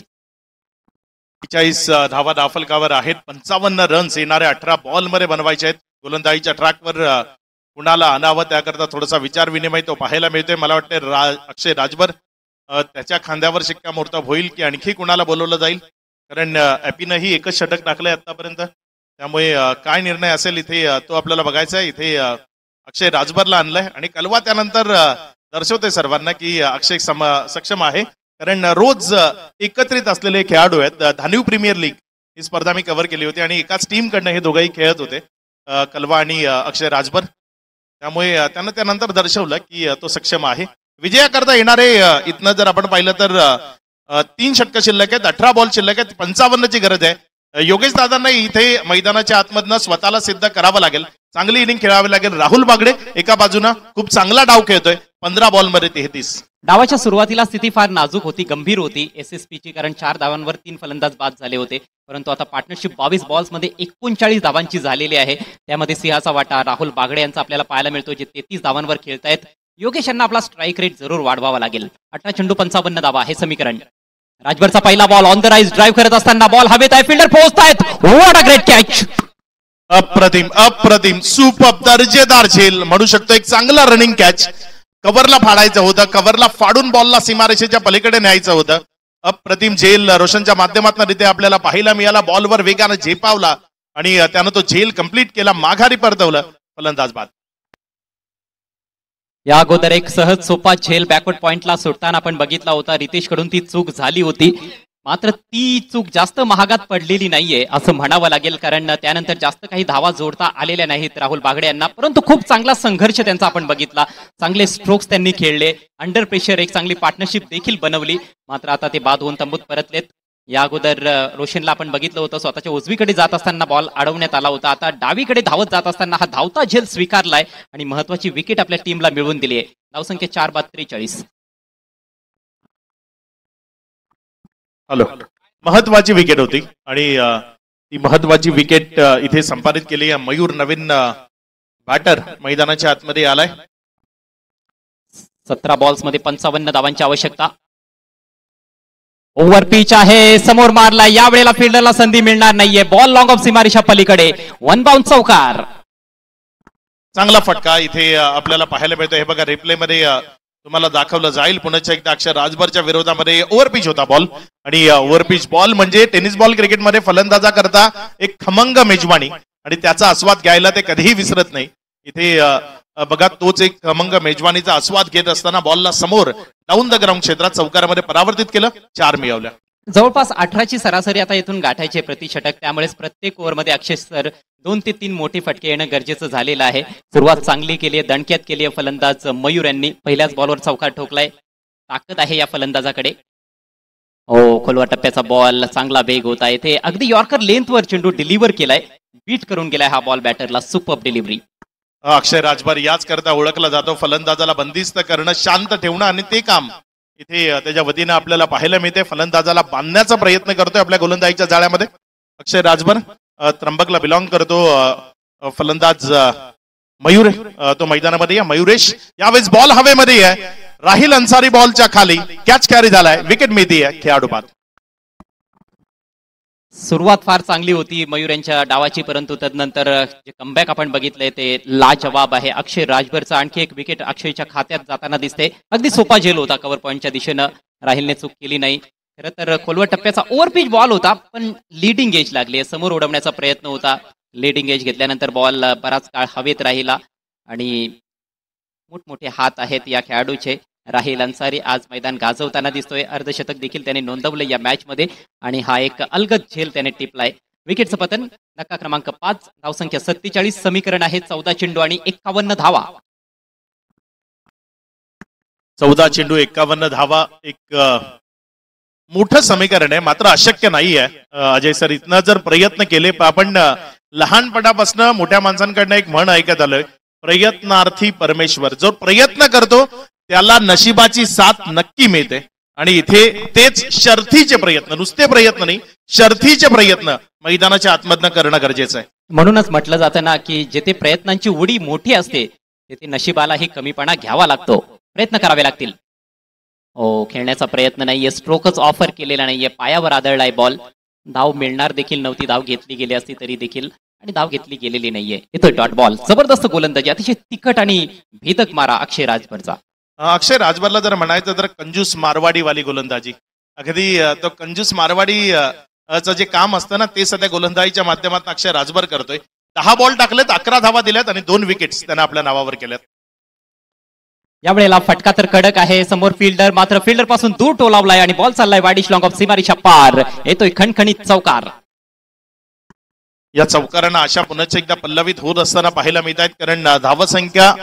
43 धावा धावफलकावर आहेत. 55 रन्स येणाऱ्या 18 बॉलमध्ये बनवायचे आहेत. गोलंदाजीच्या ट्रॅकवर कुणाला आणावं त्याकरता थोडासा विचार विनिमय तो पाहायला मिळतोय. मला वाटतं अक्षय राजभर त्याच्या खांद्यावर शिक्कामोर्तब होईल की आणखी कुणाला बोलवलं जाईल, कारण ॲपीनंही एकच षटक टाकलंय आतापर्यंत. त्यामुळे काय निर्णय असेल इथे तो आपल्याला बघायचा आहे. इथे अक्षय राजभरला आणलंय आणि कलवा त्यानंतर दर्शवते सर्वांना की अक्षय सक्षम आहे, कारण रोज एकत्रित असलेले खेळाडू आहेत. धानिव प्रीमियर लीग ही स्पर्धा मी कव्हर केली होती आणि एकाच टीमकडनं हे दोघंही खेळत होते, कलवा आणि अक्षय राजभर. त्यामुळे त्यानं त्यानंतर दर्शवलं की तो सक्षम आहे. विजयाकरता येणारे इथनं जर आपण पाहिलं तर 3 षटकं शिल्लक आहेत. 18 बॉल शिल्लक आहेत. 55ची गरज आहे. योगेश दादांना इथे मैदानाच्या आतमधनं स्वतःला सिद्ध करावं लागेल. चांगली इनिंग खेळावी लागेल. राहुल बागडे एका बाजूनं खूप चांगला डाव खेळतोय. 15 बॉलमध्ये 33. डावाच्या सुरुवातीला स्थिती फार नाजूक होती, गंभीर होती एसएसपीची, कारण 4 धावांवर 3 फलंदाज बाद झाले होते. परंतु आता पार्टनरशिप 22 बॉल्समध्ये 39 धावांची झालेली आहे. त्यामध्ये सिंहाचा वाटा राहुल बागडे यांचा आपल्याला पाहायला मिळतो, जे 33 धावांवर खेळतायत. योगेश यांना आपला स्ट्राईक रेट जरूर वाढवावा लागेल. 18 चेंडू 55 धावा हे समीकरण. राजभरचा पहिला ball on the rise. Drive करत असताना बॉल हवेत आहे. फिल्डर पोहोचतायत. What a great catch. अप्रतिम अप्रतिम सुपर दर्जेदार झेल म्हणू शकतो. एक चांगला रनिंग कॅच. कव्हरला फाडायचं होतं, कव्हरला फाडून बॉलला सीमारेषेच्या पलीकडे न्यायचं होतं. अप्रतिम झेल रोशनच्या माध्यमातून रित्या आपल्याला पाहायला मिळाला. बॉलवर वेगानं झेपावला आणि त्यानं तो झेल कंप्लीट केला. माघारी परतवलं. फलंदाज बाद. या अगोदर एक सहज सोपा झेल बॅकवर्ड पॉइंटला सुटताना आपण बघितला होता. रितेश कडून ती चूक झाली होती, मात्र ती चूक जास्त महागात पडलेली नाहीये असं म्हणावं लागेल, कारण त्यानंतर जास्त काही धावा जोडता आलेल्या नाहीत राहुल बागडे यांना. परंतु खूप चांगला संघर्ष त्यांचा आपण बघितला. चांगले स्ट्रोक्स त्यांनी खेळले. अंडर प्रेशर एक चांगली पार्टनरशिप देखील बनवली. मात्र आता ते बाद होऊन तंबूत परतलेत. या अगोदर रोशनला आपण बघितलं होतं, स्वतःच्या उजवीकडे जात असताना बॉल अडवण्यात आला होता. आता डावीकडे धावत जात असताना हा धावता झेल स्वीकारलाय आणि महत्वाची विकेट आपल्या टीमला मिळवून दिली आहे. धावसंख्या 4-43. हॅलो. महत्वाची विकेट होती आणि ती महत्वाची विकेट इथे संपादित केली. मयूर नवीन बॅटर मैदानाच्या आतमध्ये आलाय. 17 बॉल्स मध्ये 55 धावांची आवश्यकता. ओव्हर पिच आहे. समोर मारला. यावेळेला फिल्डरला संधी मिळणार नाहीये. बॉल लॉंग ऑफ सीमारेषा पलीकडे. 1 बाउंड चौकार. चांगला फटका इथे आपल्याला पाहायला मिळतो. हे बघा रिप्ले मध्ये तुम्हाला दाखवलं जाईल पुन्हा एकदा अक्षय राजभरच्या विरोधामध्ये ओव्हरपिच होता बॉल आणि ओव्हरपिच बॉल म्हणजे टेनिस बॉल क्रिकेटमध्ये फलंदाजा करता एक खमंग मेजवानी आणि त्याचा आस्वाद घ्यायला ते कधीही विसरत नाही. इथे बघा तोच एक खमंग मेजवानीचा आस्वाद घेत असताना बॉलला समोर डाऊन द ग्राउंड क्षेत्रात चौकारामध्ये परावर्तित केलं, 4 मिळवल्या. जवळपास 18ची सरासरी आता इथून गाठायची प्रतिषटक, त्यामुळेच प्रत्येक ओव्हरमध्ये अक्षय सर 2 ते 3 मोठे फटके येणं गरजेचं झालेलं आहे. सुरुवात चांगली केली आहे, दणक्यात केली आहे फलंदाज मयूर यांनी. पहिल्याच बॉलवर चौकार ठोकलाय, ताकद आहे या फलंदाजाकडे. खोलवा टप्प्याचा बॉल, चांगला वेग होता इथे. अगदी यॉर्कर लेंथवर चेंडू डिलिव्हर केलाय, बीट करून गेलाय हा बॉल बॅटरला. Superb delivery. अक्षय राजभर याच करता ओळखला जातो. फलंदाजाला बंदिस्त करणं, शांत ठेवणं आणि ते काम इथे त्याच्या वतीनं आपल्याला पाहायला मिळते. फलंदाजाला बांधण्याचा प्रयत्न करतोय आपल्या गोलंदाजीच्या जाळ्यामध्ये अक्षय राजभर. त्र्यंबकला बिलॉंग करतो फलंदाज मयूर, तो मैदानामध्ये आहे. मयुरेश यावेळेस बॉल हवेमध्ये आहे. राहिल अन्सारी बॉलच्या खाली कॅच कॅरी झालाय, विकेट मिळते खेळाडू बाद. सुरुवात फार चांगली होती मयूर यांच्या डावाची, परंतु तदनंतर जे कमबॅक आपण बघितलंय ते लाजवाब आहे. अक्षय राजभरचा आणखी एक विकेट अक्षयच्या खात्यात जाताना दिसते. अगदी सोपा झेल होता कव्हर पॉईंटच्या दिशेनं, राहिलने चूक केली नाही. खरं तर खोलवर टप्प्याचा ओव्हरपिच बॉल होता, पण लीडिंग एज लागली, समोर उडवण्याचा प्रयत्न होता. लीडिंग एज घेतल्यानंतर बॉल बराच काळ हवेत राहिला आणि मोठमोठे हात आहेत या खेळाडूचे. राहिल अन्सारी आज मैदान गाजवताना दिसतोय. अर्धशतक देखील त्याने नोंदवलं या मॅच मध्ये आणि हा एक अलगद झेल त्याने टिपलाय. विकेटचं पतन, धक्का क्रमांक 5, धावसंख्या 47, समीकरण आहे 14 चेंडू आणि 51 धावा. 14 चेंडू 51 धावा, एक मोठं समीकरण आहे, मात्र अशक्य नाही आहे. अजय सर इथनं जर प्रयत्न केले, आपण लहानपणापासून मोठ्या माणसांकडनं एक म्हण ऐकत आलोय, प्रयत्नार्थी परमेश्वर. जो प्रयत्न करतो त्याला नशिबाची साथ नक्की मिळते आणि इथे तेच शर्थीचे प्रयत्न, नुसते प्रयत्न नाही, शर्थीचे प्रयत्न मैदानाच्या आतमधनं करणं गरजेचं आहे. म्हणूनच म्हटलं जातं ना की जेथे प्रयत्नांची उडी मोठी असते तेथे नशिबालाही कमीपणा घ्यावा लागतो, प्रयत्न करावे लागतील. खेळण्याचा प्रयत्न नाहीये, स्ट्रोकच ऑफर केलेला नाहीये, पायावर आदळलाय बॉल. धाव मिळणार देखील नव्हती, धाव घेतली गेली असती तरी देखील, आणि धाव घेतली गेलेली नाहीये. येतोय डॉट बॉल. जबरदस्त गोलंदाजी, अतिशय तिखट आणि भेदक मारा अक्षय राजभरचा. अक्षय राजभरला जर म्हणायचं तर कंजूस मारवाडी वाली गोलंदाजी, अगदी तो कंजूस मारवाडी चं जे काम असतं ना ते सध्या गोलंदाजीच्या माध्यमातून अक्षय राजभर करतोय. 10 बॉल टाकलेत, 11 धावा दिल्यात आणि 2 विकेट्स त्यानं आपल्या नावावर केल्यात. यावेळेला फटका तर कडक आहे. समोर फिल्डर, मात्र फिल्डर पासून दूर टोलावलाय आणि बॉल चाललाय वाईडिश लॉंग ऑफ सीमारेषा पार. येतोय खणखणीत चौकार. या चौकारांना अशा पुन्हा एकदा पल्लवित होत असताना पाहायला मिळत आहेत, कारण धावसंख्या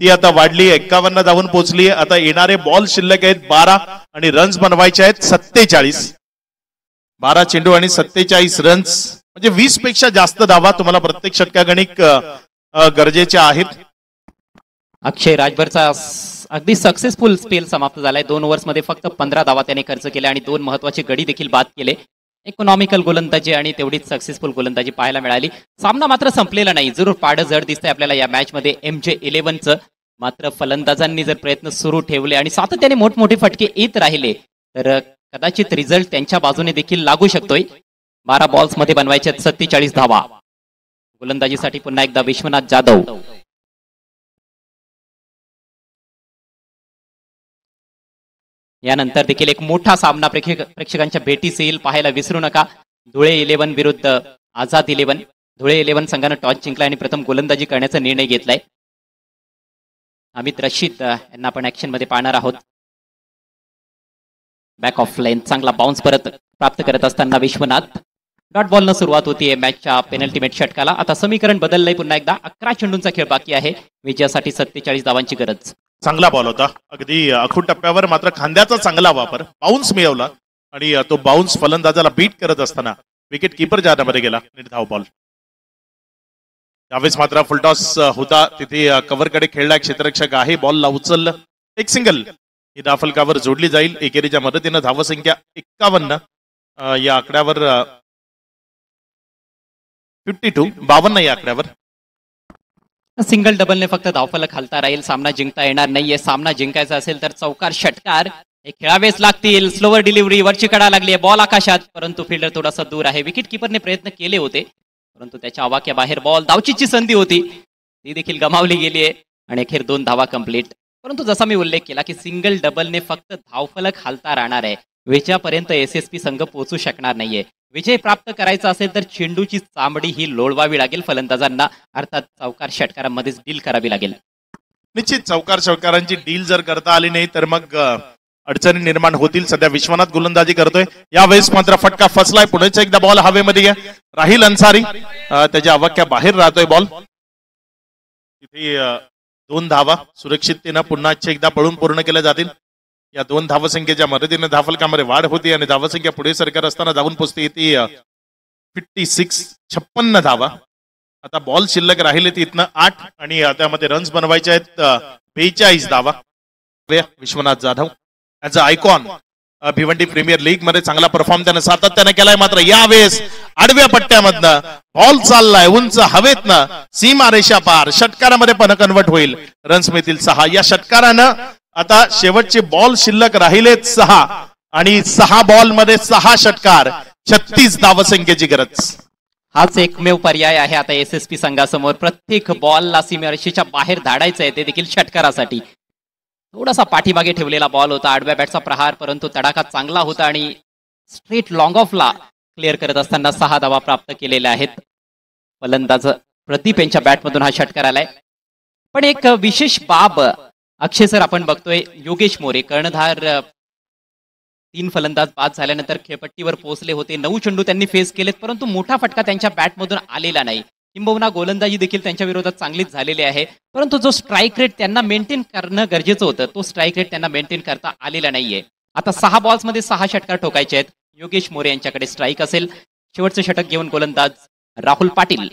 ती आता वाढली, 51 धावून पोहोचली. आता येणारे बॉल शिल्लक आहेत 12 आणि रन्स बनवायचे आहेत 47. 12 चेंडू आणि 47 रन्स म्हणजे 20 पेक्षा जास्त धावा तुम्हाला प्रत्येक षटकागणिक गरजेच्या आहेत. अक्षय राजभरचा अगदी सक्सेसफुल स्पेल समाप्त झालाय. 2 ओव्हर्समध्ये फक्त 15 धावा त्याने खर्च केल्या आणि 2 महत्वाचे गडी देखील बाद केले. इकॉनॉमिकल गोलंदाजी आणि तेवढीच सक्सेसफुल गोलंदाजी पाहायला मिळाली. सामना मात्र संपलेला नाही. जरूर पाड जड दिसतंय आपल्याला या मॅच मध्ये MJ11चं. मात्र फलंदाजांनी जर प्रयत्न सुरू ठेवले आणि सातत्याने मोठमोठे फटके येत राहिले तर कदाचित रिझल्ट त्यांच्या बाजूने देखील लागू शकतोय. 12 बॉल्स मध्ये बनवायचे 47 धावा. गोलंदाजीसाठी पुन्हा एकदा विश्वनाथ जाधव. यानंतर देखील एक मोठा सामना प्रेक्षकांच्या भेटीस येईल, पाहायला विसरू नका. धुळे 11 विरुद्ध आझाद 11. धुळे 11 संघानं टॉस जिंकला आणि प्रथम गोलंदाजी करण्याचा निर्णय घेतलाय. अमित रशीद यांना आपण ऍक्शन मध्ये पाहणार आहोत. बॅक ऑफ लाईन चांगला बाउन्स परत प्राप्त करत असताना विश्वनाथ. डॉट बॉल न सुरुवात होतीये मॅचच्या पेनल्टीमेट षटकाला. आता समीकरण बदललंय पुन्हा एकदा. 11 चेंडूंचा खेळ बाकी आहे. विजयासाठी 47 धावांची गरज. चांगला बॉल होता, अगदी आखूड टप्प्यावर, मात्र खांद्याचा चांगला वापर, बाउन्स मिळवला आणि तो बाउन्स फलंदाजाला बीट करत असताना विकेट किपर जाण्यामध्ये गेला. निर्धाव बॉल. यावेळेस मात्र फुलटॉस होता, तिथे कव्हरकडे खेळला क्षेत्ररक्षक आहे. बॉलला उचललं, एक सिंगल ही धाफलकावर जोडली जाईल एकेरीच्या मदतीनं. धावसंख्या 51 या आकड्यावर 52 या आकड्यावर. सिंगल डबलने फक्त धावफलक खालता राहील. सामना जिंकता येणार नाहीये. सामना जिंकायचा असेल तर चौकार षटकार हे खेळावेच लागतील. स्लोवर डिलिव्हरी, वरची कडा लागली आहे, बॉल आकाशात, परंतु फिल्डर थोडासा दूर आहे. विकेट किपरने प्रयत्न केले होते परंतु त्याच्या आवाक्या बाहेर बॉल. धावचीची संधी होती ती देखील गमावली गेली आहे आणि अखेर 2 धावा कंप्लीट. परंतु जसा मी उल्लेख केला की सिंगल डबलने फक्त धावफलक हालता राहणार आहे. विजयापर्यंत SSP संघ पोहोचू शकणार नाहीये. विजय प्राप्त करायचा असेल तर चेंडूची चांबडी ही लोळवावी लागेल फलंदाजांना, अर्थात चौकार षटकारामध्येच डील करावी लागेल. निश्चित चौकार षटकारांची डील जर करता आली नाही तर मग अडचणी निर्माण होतील. सध्या विश्वनाथ गोलंदाजी करतोय. यावेळेस मात्र फटका फसलाय. पुढेच एकदा बॉल हवेमध्ये घ्या. राहिल अन्सारी त्याच्या अवाक्या बाहेर राहतोय बॉल. तिथे 2 धावा सुरक्षिततेनं पुन्हा एकदा पळून पूर्ण केल्या जातील. या 2 धावसंख्येच्या मदतीने धावफलकामध्ये वाढ होती आणि धावसंख्या पुढे सरकार असताना जाऊन पोहोचते ती 56 धावा. आता बॉल शिल्लक राहिले ती इथनं 8 आणि त्यामध्ये रन्स बनवायचे आहेत 42 धावा. विश्वनाथ जाधव याचा आयकॉन भिवंडी प्रीमियर लीग मध्ये चांगला परफॉर्म त्याने सातत्याने केलाय. मात्र यावेळेस आडव्या पट्ट्यामधनं बॉल चाललाय उंच हवेतनं सीमा रेषा पार. षटकारामध्ये पण कन्वर्ट होईल. रन्स मिळतील 6. या षटकारानं आता शेवटचे बॉल शिल्लक राहिलेत 6 आणि 6 बॉल मध्ये 6 षटकार 36 धावसंख्येची गरज. हाच एकमेव पर्याय आहे आता SSP संघासमोर. प्रत्येक बॉलला सीमारेषेच्या बाहेर धाडायचं आहे, ते देखील षटकारासाठी. थोडासा पाठीमागे ठेवलेला बॉल होता, आडव्या बॅटचा प्रहार, परंतु तडाखा चांगला होता आणि स्ट्रेट लॉंग ऑफला क्लिअर करत असताना 6 धावा प्राप्त केलेल्या आहेत. फलंदाज प्रदीप यांच्या बॅटमधून हा षटकार आलाय. पण एक विशेष बाब अक्षय सर आपण बघतोय, योगेश मोरे कर्णधार 3 फलंदाज बाद झाल्यानंतर खेळपट्टीवर पोहोचले होते. 9 चेंडू त्यांनी फेस केलेत, परंतु मोठा फटका त्यांच्या बॅटमधून आलेला नाही. किंबहुना गोलंदाजी देखील त्यांच्या विरोधात चांगलीच झालेली आहे, परंतु जो स्ट्राईक रेट त्यांना मेंटेन करणं गरजेचं होतं तो स्ट्राईक रेट त्यांना मेंटेन करता आलेला नाहीये. आता 6 बॉल्समध्ये 6 षटकार ठोकायचे आहेत. योगेश मोरे यांच्याकडे स्ट्राईक असेल. शेवटचं षटक घेऊन गोलंदाज राहुल पाटील.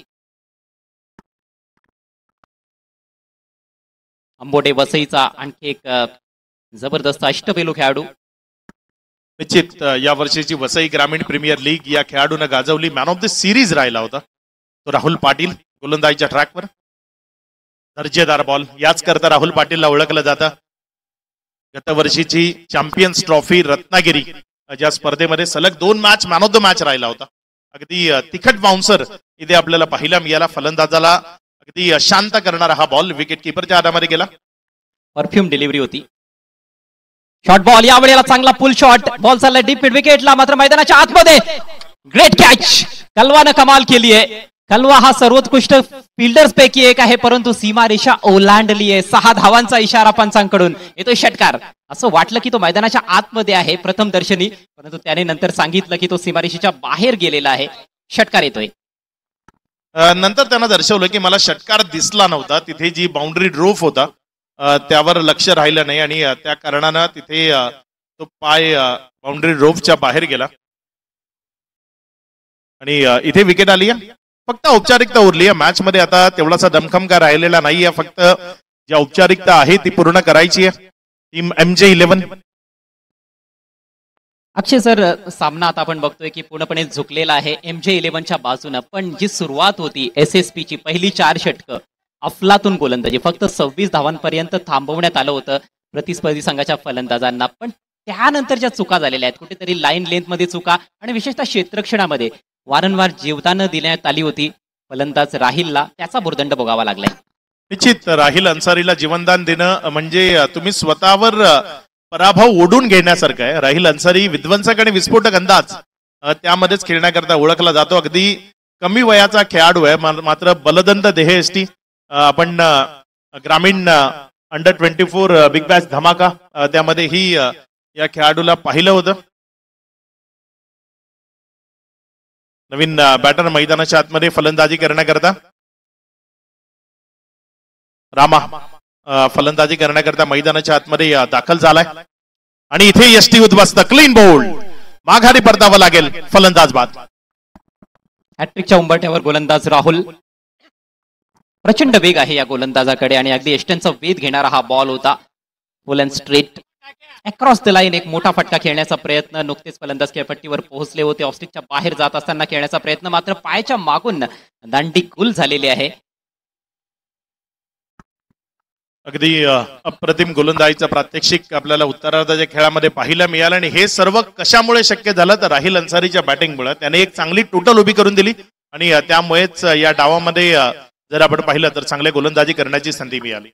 अंबोडे वसईचा आणखी एक जबरदस्त अष्टपैलू खेळाडू. निश्चित या वर्षीची वसई ग्रामीण प्रीमियर लीग या खेळाडूनं गाजवली. मॅन ऑफ द सिरीज राहिला होता तो राहुल पाटील. गोलंदाजीच्या ट्रॅकवर दर्जेदार बॉल. याच करता राहुल पाटीलला ओळखलं जातं. गत वर्षीची चॅम्पियन्स ट्रॉफी रत्नागिरी ज्या स्पर्धेमध्ये सलग 2 match man of the match राहिला होता. अगदी तिखट बाउन्सर इथे आपल्याला पाहायला मिळाला. फलंदाजाला अगदी शांत करणारा हा बॉल विकेट किपरच्या हातामध्ये गेला. परफ्यूम डिलिव्हरी होती. शॉर्ट बॉल, यावेळेला चांगला पुल शॉट. बॉल चालला डीप मिड विकेटला, मात्र मैदानाच्या आतमध्ये ग्रेट कॅच. कलवानं कमाल केली आहे. कलवा हा सर्वोत्कृष्ट फिल्डर्स पैकी एक आहे, परंतु सीमारेषा ओलांडली आहे. 6 धावांचा इशारा पंचांकडून येतोय षटकार. असं वाटलं की तो मैदानाच्या आतमध्ये आहे प्रथम दर्शनी, परंतु त्याने नंतर सांगितलं की तो सीमारेषेच्या बाहेर गेलेला आहे. षटकार येतोय. नंतर त्यांना दर्शवलं की मला षटकार दिसला नव्हता. तिथे जी बाउंड्री ड्रोफ होता त्यावर लक्ष राहिलं नाही आणि त्या कारणानं तिथे तो पाय बाउंड्री ड्रोफच्या बाहेर गेला आणि इथे विकेट आली आहे. फक्त औपचारिकता उरली आहे मॅच मध्ये. आता तेवढासा दमखम काय राहिलेला नाहीये. फक्त जी औपचारिकता आहे ती पूर्ण करायची आहे. Team MJ11. अक्षय सर, सामना आता आपण बघतोय की पूर्णपणे झुकलेला आहे MJ11च्या बाजूनं. पण जी सुरुवात होती SSP ची, पहिली 4 षटकं अफलातून गोलंदाजी, फक्त 26 धावांपर्यंत थांबवण्यात आलं होतं प्रतिस्पर्धी संघाच्या फलंदाजांना. पण त्यानंतर ज्या चुका झालेल्या आहेत, कुठेतरी लाईन लेंथ मध्ये चुका आणि विशेषतः क्षेत्ररक्षणामध्ये वारंवार जीवदान देण्यात आली होती फलंदाज राहिलला. त्याचा भुर्दंड भोगावा लागलाय. निश्चित राहिल अन्सारीला जीवनदान देणं म्हणजे तुम्ही स्वतःवर पराभव ओढून घेण्यासारखं आहे. राहिल अन्सारी विध्वंसक आणि विस्फोटक अंदाज त्यामध्येच खेळण्याकरता ओळखला जातो. अगदी कमी वयाचा खेळाडू आहे, मात्र बलदंत देहयष्टी. आपण ग्रामीण अंडर-24 बिग बॅश धमाका त्यामध्ये ही या खेळाडूला पाहिलं होतं. नवीन बॅटर मैदानाच्या आतमध्ये फलंदाजी करण्याकरता रामा फलंदाजी करण्याकरता मैदानाच्या आतमध्ये दाखल झालाय आणि इथे यष्टी उद्ध्वस्त. Clean bowled. माघारी परतावं लागेल. फलंदाज बाद. हॅट्रिकच्या उंबरठ्यावर गोलंदाज राहुल. प्रचंड वेग आहे या गोलंदाजाकडे आणि अगदी एस्टनचा वेध घेणारा हा बॉल होता. Full and straight across the line. एक मोठा फटका खेळण्याचा प्रयत्न. नुकतेच फलंदाज खेळपट्टीवर पोहोचले होते. ऑस्ट्रिकच्या बाहेर जात असताना खेळण्याचा प्रयत्न, मात्र पायाच्या मागून दांडी गुल झालेली आहे. अगदी अप्रतिम गोलंदाजीचं प्रात्यक्षिक आपल्याला उत्तरार्धाच्या खेळामध्ये पाहायला मिळालं आणि हे सर्व कशामुळे शक्य झालं तर राहिल अन्सारीच्या बॅटिंगमुळे. त्याने एक चांगली टोटल उभी करून दिली आणि त्यामुळेच या डावामध्ये जर आपण पाहिलं तर चांगले गोलंदाजी करण्याची संधी मिळाली.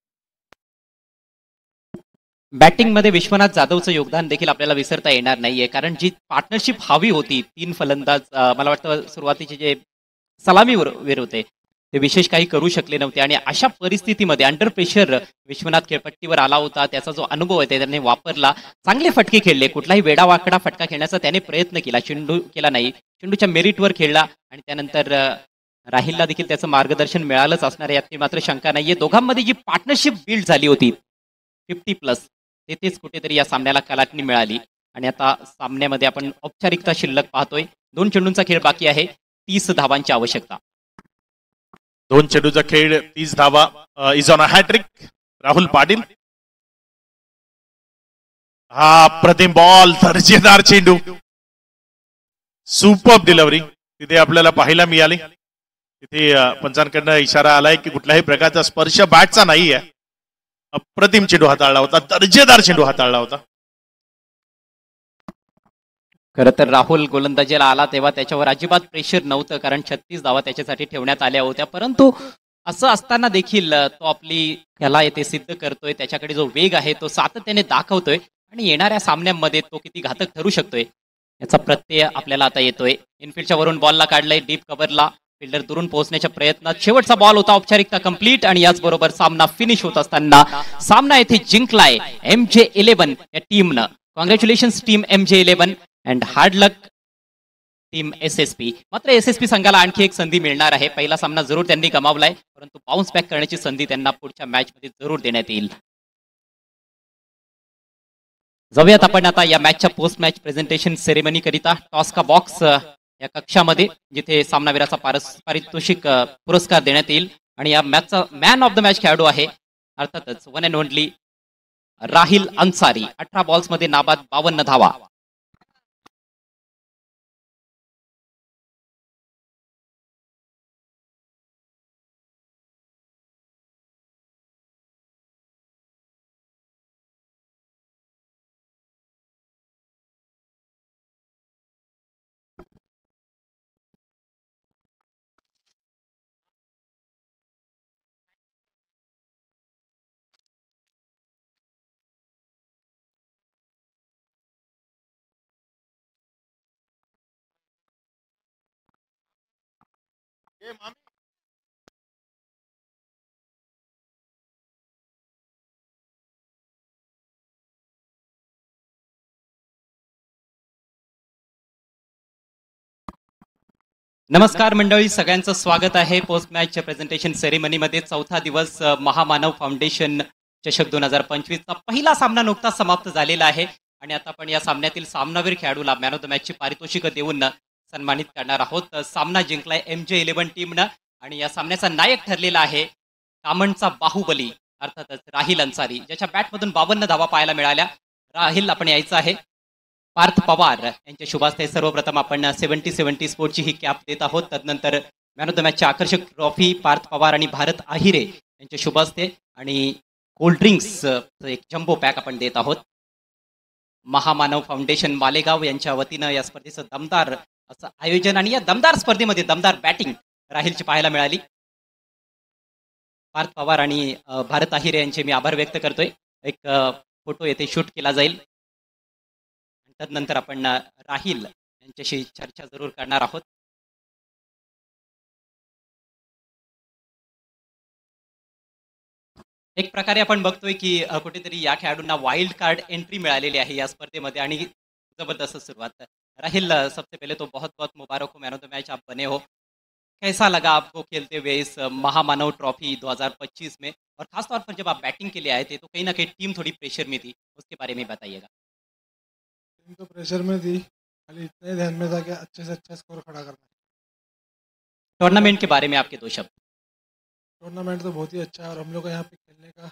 बॅटिंगमध्ये विश्वनाथ जाधवचं योगदान देखील आपल्याला विसरता येणार नाहीये, कारण जी पार्टनरशिप हवी होती, 3 फलंदाज मला वाटतं सुरुवातीचे जे सलामीवीर होते ते विशेष काही करू शकले नव्हते आणि अशा परिस्थितीमध्ये अंडर प्रेशर विश्वनाथ खेळपट्टीवर आला होता. त्याचा जो अनुभव आहे त्याने वापरला, चांगले फटके खेळले, कुठलाही वेडावाकडा फटका खेळण्याचा त्याने प्रयत्न केला, चेंडू केला नाही, चेंडूच्या मेरिटवर खेळला आणि त्यानंतर राहिलला देखील त्याचं मार्गदर्शन मिळालंच असणार आहे, यात मात्र शंका नाहीये. दोघांमध्ये जी पार्टनरशिप बिल्ड झाली होती 50+ तेथेच कुठेतरी या सामन्याला कलाटणी मिळाली आणि आता सामन्यामध्ये आपण औपचारिकता शिल्लक पाहतोय. 2 चेंडूंचा खेळ बाकी आहे, 30 धावांची आवश्यकता. 2 चेंडूचा खेळ, 30 धावा. Is on a hattrick Rahul Patil. हा प्रतिम बॉल, दर्जेदार चेंडू, सुपर डिलिव्हरी तिथे आपल्याला पाहायला मिळाली. तिथे पंचांकडनं इशारा आलाय की कुठल्याही प्रकारचा स्पर्श बॅटचा नाहीये. अप्रतिम चेंडू हाताळला होता, दर्जेदार चेंडू हाताळला होता. खरं तर राहुल गोलंदाजीला आला तेव्हा त्याच्यावर अजिबात प्रेशर नव्हतं, कारण 36 धावा त्याच्यासाठी ठेवण्यात आल्या होत्या. परंतु असं असताना देखील तो आपली कला येथे सिद्ध करतोय, त्याच्याकडे जो वेग आहे तो सातत्याने दाखवतोय आणि येणाऱ्या सामन्यांमध्ये तो किती घातक ठरू शकतोय याचा प्रत्यय आपल्याला आता येतोय. इनफिल्डच्या वरून बॉलला काढलंय, डीप कव्हरला फिल्डर दुरून पोहोचण्याच्या प्रयत्नात शेवटचा बॉल होता, औपचारिकता कंप्लीट आणि याचबरोबर सामना फिनिश होत असताना सामना येथे जिंकलाय MJ11 या टीमनं. Congratulations team MJ11 and hard luck team SSP. मात्र SSP संघाला आणखी एक संधी मिळणार आहे. पहिला सामना जरूर त्यांनी गमावलाय, परंतु बाउन्स बॅक करण्याची संधी त्यांना पुढच्या मॅच मध्ये जरूर देण्यात येईल. जाऊयात आपण आता या मॅचच्या पोस्ट मॅच प्रेझेंटेशन सेरेमनी करिता टॉस्का बॉक्स या कक्षामध्ये, जिथे सामनावीराचा पारितोषिक पुरस्कार देण्यात येईल आणि या मॅचचा मॅन ऑफ द मॅच खेळाडू आहे अर्थातच one and only Rahil Ansari. 18 बॉल्समध्ये नाबाद 52 धावा. नमस्कार मंडळी, सगळ्यांचं स्वागत आहे पोस्ट मॅच प्रेझेंटेशन सेरेमनीमध्ये. चौथा दिवस महामानव फाउंडेशन चषक 2025चा पहिला सामना नुकताच समाप्त झालेला आहे आणि आता आपण या सामन्यातील सामनावीर खेळाडूला मॅन ऑफ द मॅचची पारितोषिक देऊन सन्मानित करणार आहोत. सामना जिंकलाय MJ11 टीमनं आणि या सामन्याचा नायक ठरलेला आहे कामणचा बाहुबली अर्थातच राहिल अन्सारी, ज्याच्या बॅटमधून 52 धावा पाहायला मिळाल्या. राहिल आपण यायचं आहे. पार्थ पवार यांच्या शुभास्ते सर्वप्रथम आपण 70-70 स्पोर्टची ही कॅप देत आहोत. तदनंतर मॅन ऑफ द मॅचची आकर्षक ट्रॉफी पार्थ पवार आणि भारत आहिरे यांच्या शुभास्ते आणि कोल्ड्रिंक्स एक जम्बो पॅक आपण देत आहोत. महामानव फाउंडेशन मालेगाव यांच्या वतीनं या स्पर्धेचं दमदार असं आयोजन आणि या दमदार स्पर्धेमध्ये दमदार बॅटिंग राहिलची पाहायला मिळाली. पार्थ पवार आणि भारत आहिरे यांचे मी आभार व्यक्त करतोय. एक फोटो येथे शूट केला जाईल. तदनंतर आपण राहिल यांच्याशी चर्चा जरूर करणार आहोत. एक प्रकारे आपण बघतोय की कुठेतरी या खेळाडूंना वाइल्ड कार्ड एंट्री मिळालेली आहे या स्पर्धेमध्ये आणि जबरदस्त सुरुवात. राहिल, सबसे पहले तो बहुत बहुत मुबारक हो, मैन ऑफ द मैच आप बने हो. कैसा लगा आपको खेलते हुए इस महामानव ट्रॉफी 2025 में, और खासतौर पर जब आप बैटिंग के लिए आए थे तो कहीं ना कहीं टीम थोड़ी प्रेशर में थी, उसके बारे में बताइएगा. टीम तो प्रेशर में थी, खाली इतना ही ध्यान में था कि अच्छे से अच्छा स्कोर खड़ा करना है. टूर्नामेंट के बारे में आपके 2 शब्द. टूर्नामेंट तो बहुत ही अच्छा है और हम लोग को यहाँ पे खेलने का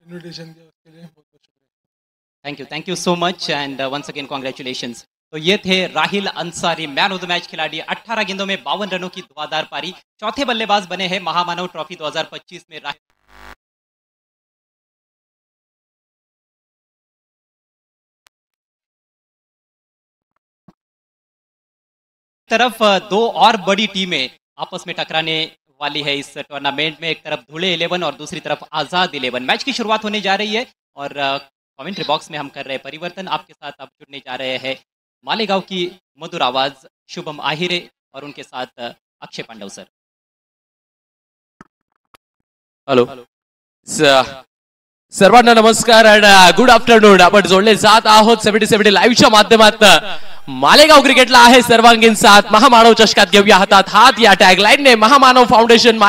इनविटेशन दिया, उसके लिए बहुत बहुत शुक्रिया. Thank you so much and once again congratulations. तो ये थे Rahil Ansari, man of the match खिलाड़ी. 18 गेंदों में 52 रनों की धुआंधार पारी, चौथे बल्लेबाज बने हैं महामानव ट्रॉफी 2025 में. तरफ 2 और बड़ी टीमें आपस में टकराने वाली है इस टूर्नामेंट में। एक तरफ धुले 11 और दूसरी तरफ आजाद 11। मैच की शुरुआत होने जा रही है और कमेंट्री बॉक्स में हम कर रहे हैं परिवर्तन। आपके साथ अब जुड़ने जा रहे हैं मालेगांव की मधुर आवाज शुभम आहिरे और उनके साथ अक्षय पांडव सर। हॅलो सर्वांना नमस्कार आणि गुड आफ्टरनून. आपण जोडले जात आहोत 70 लाईव्हच्या माध्यमातून. मालेगाव क्रिकेटला आहे सर्वांगीण साथ. महामानव चषकात घेऊया हातात हात या टॅगलाईनने महामानव फाउंडेशन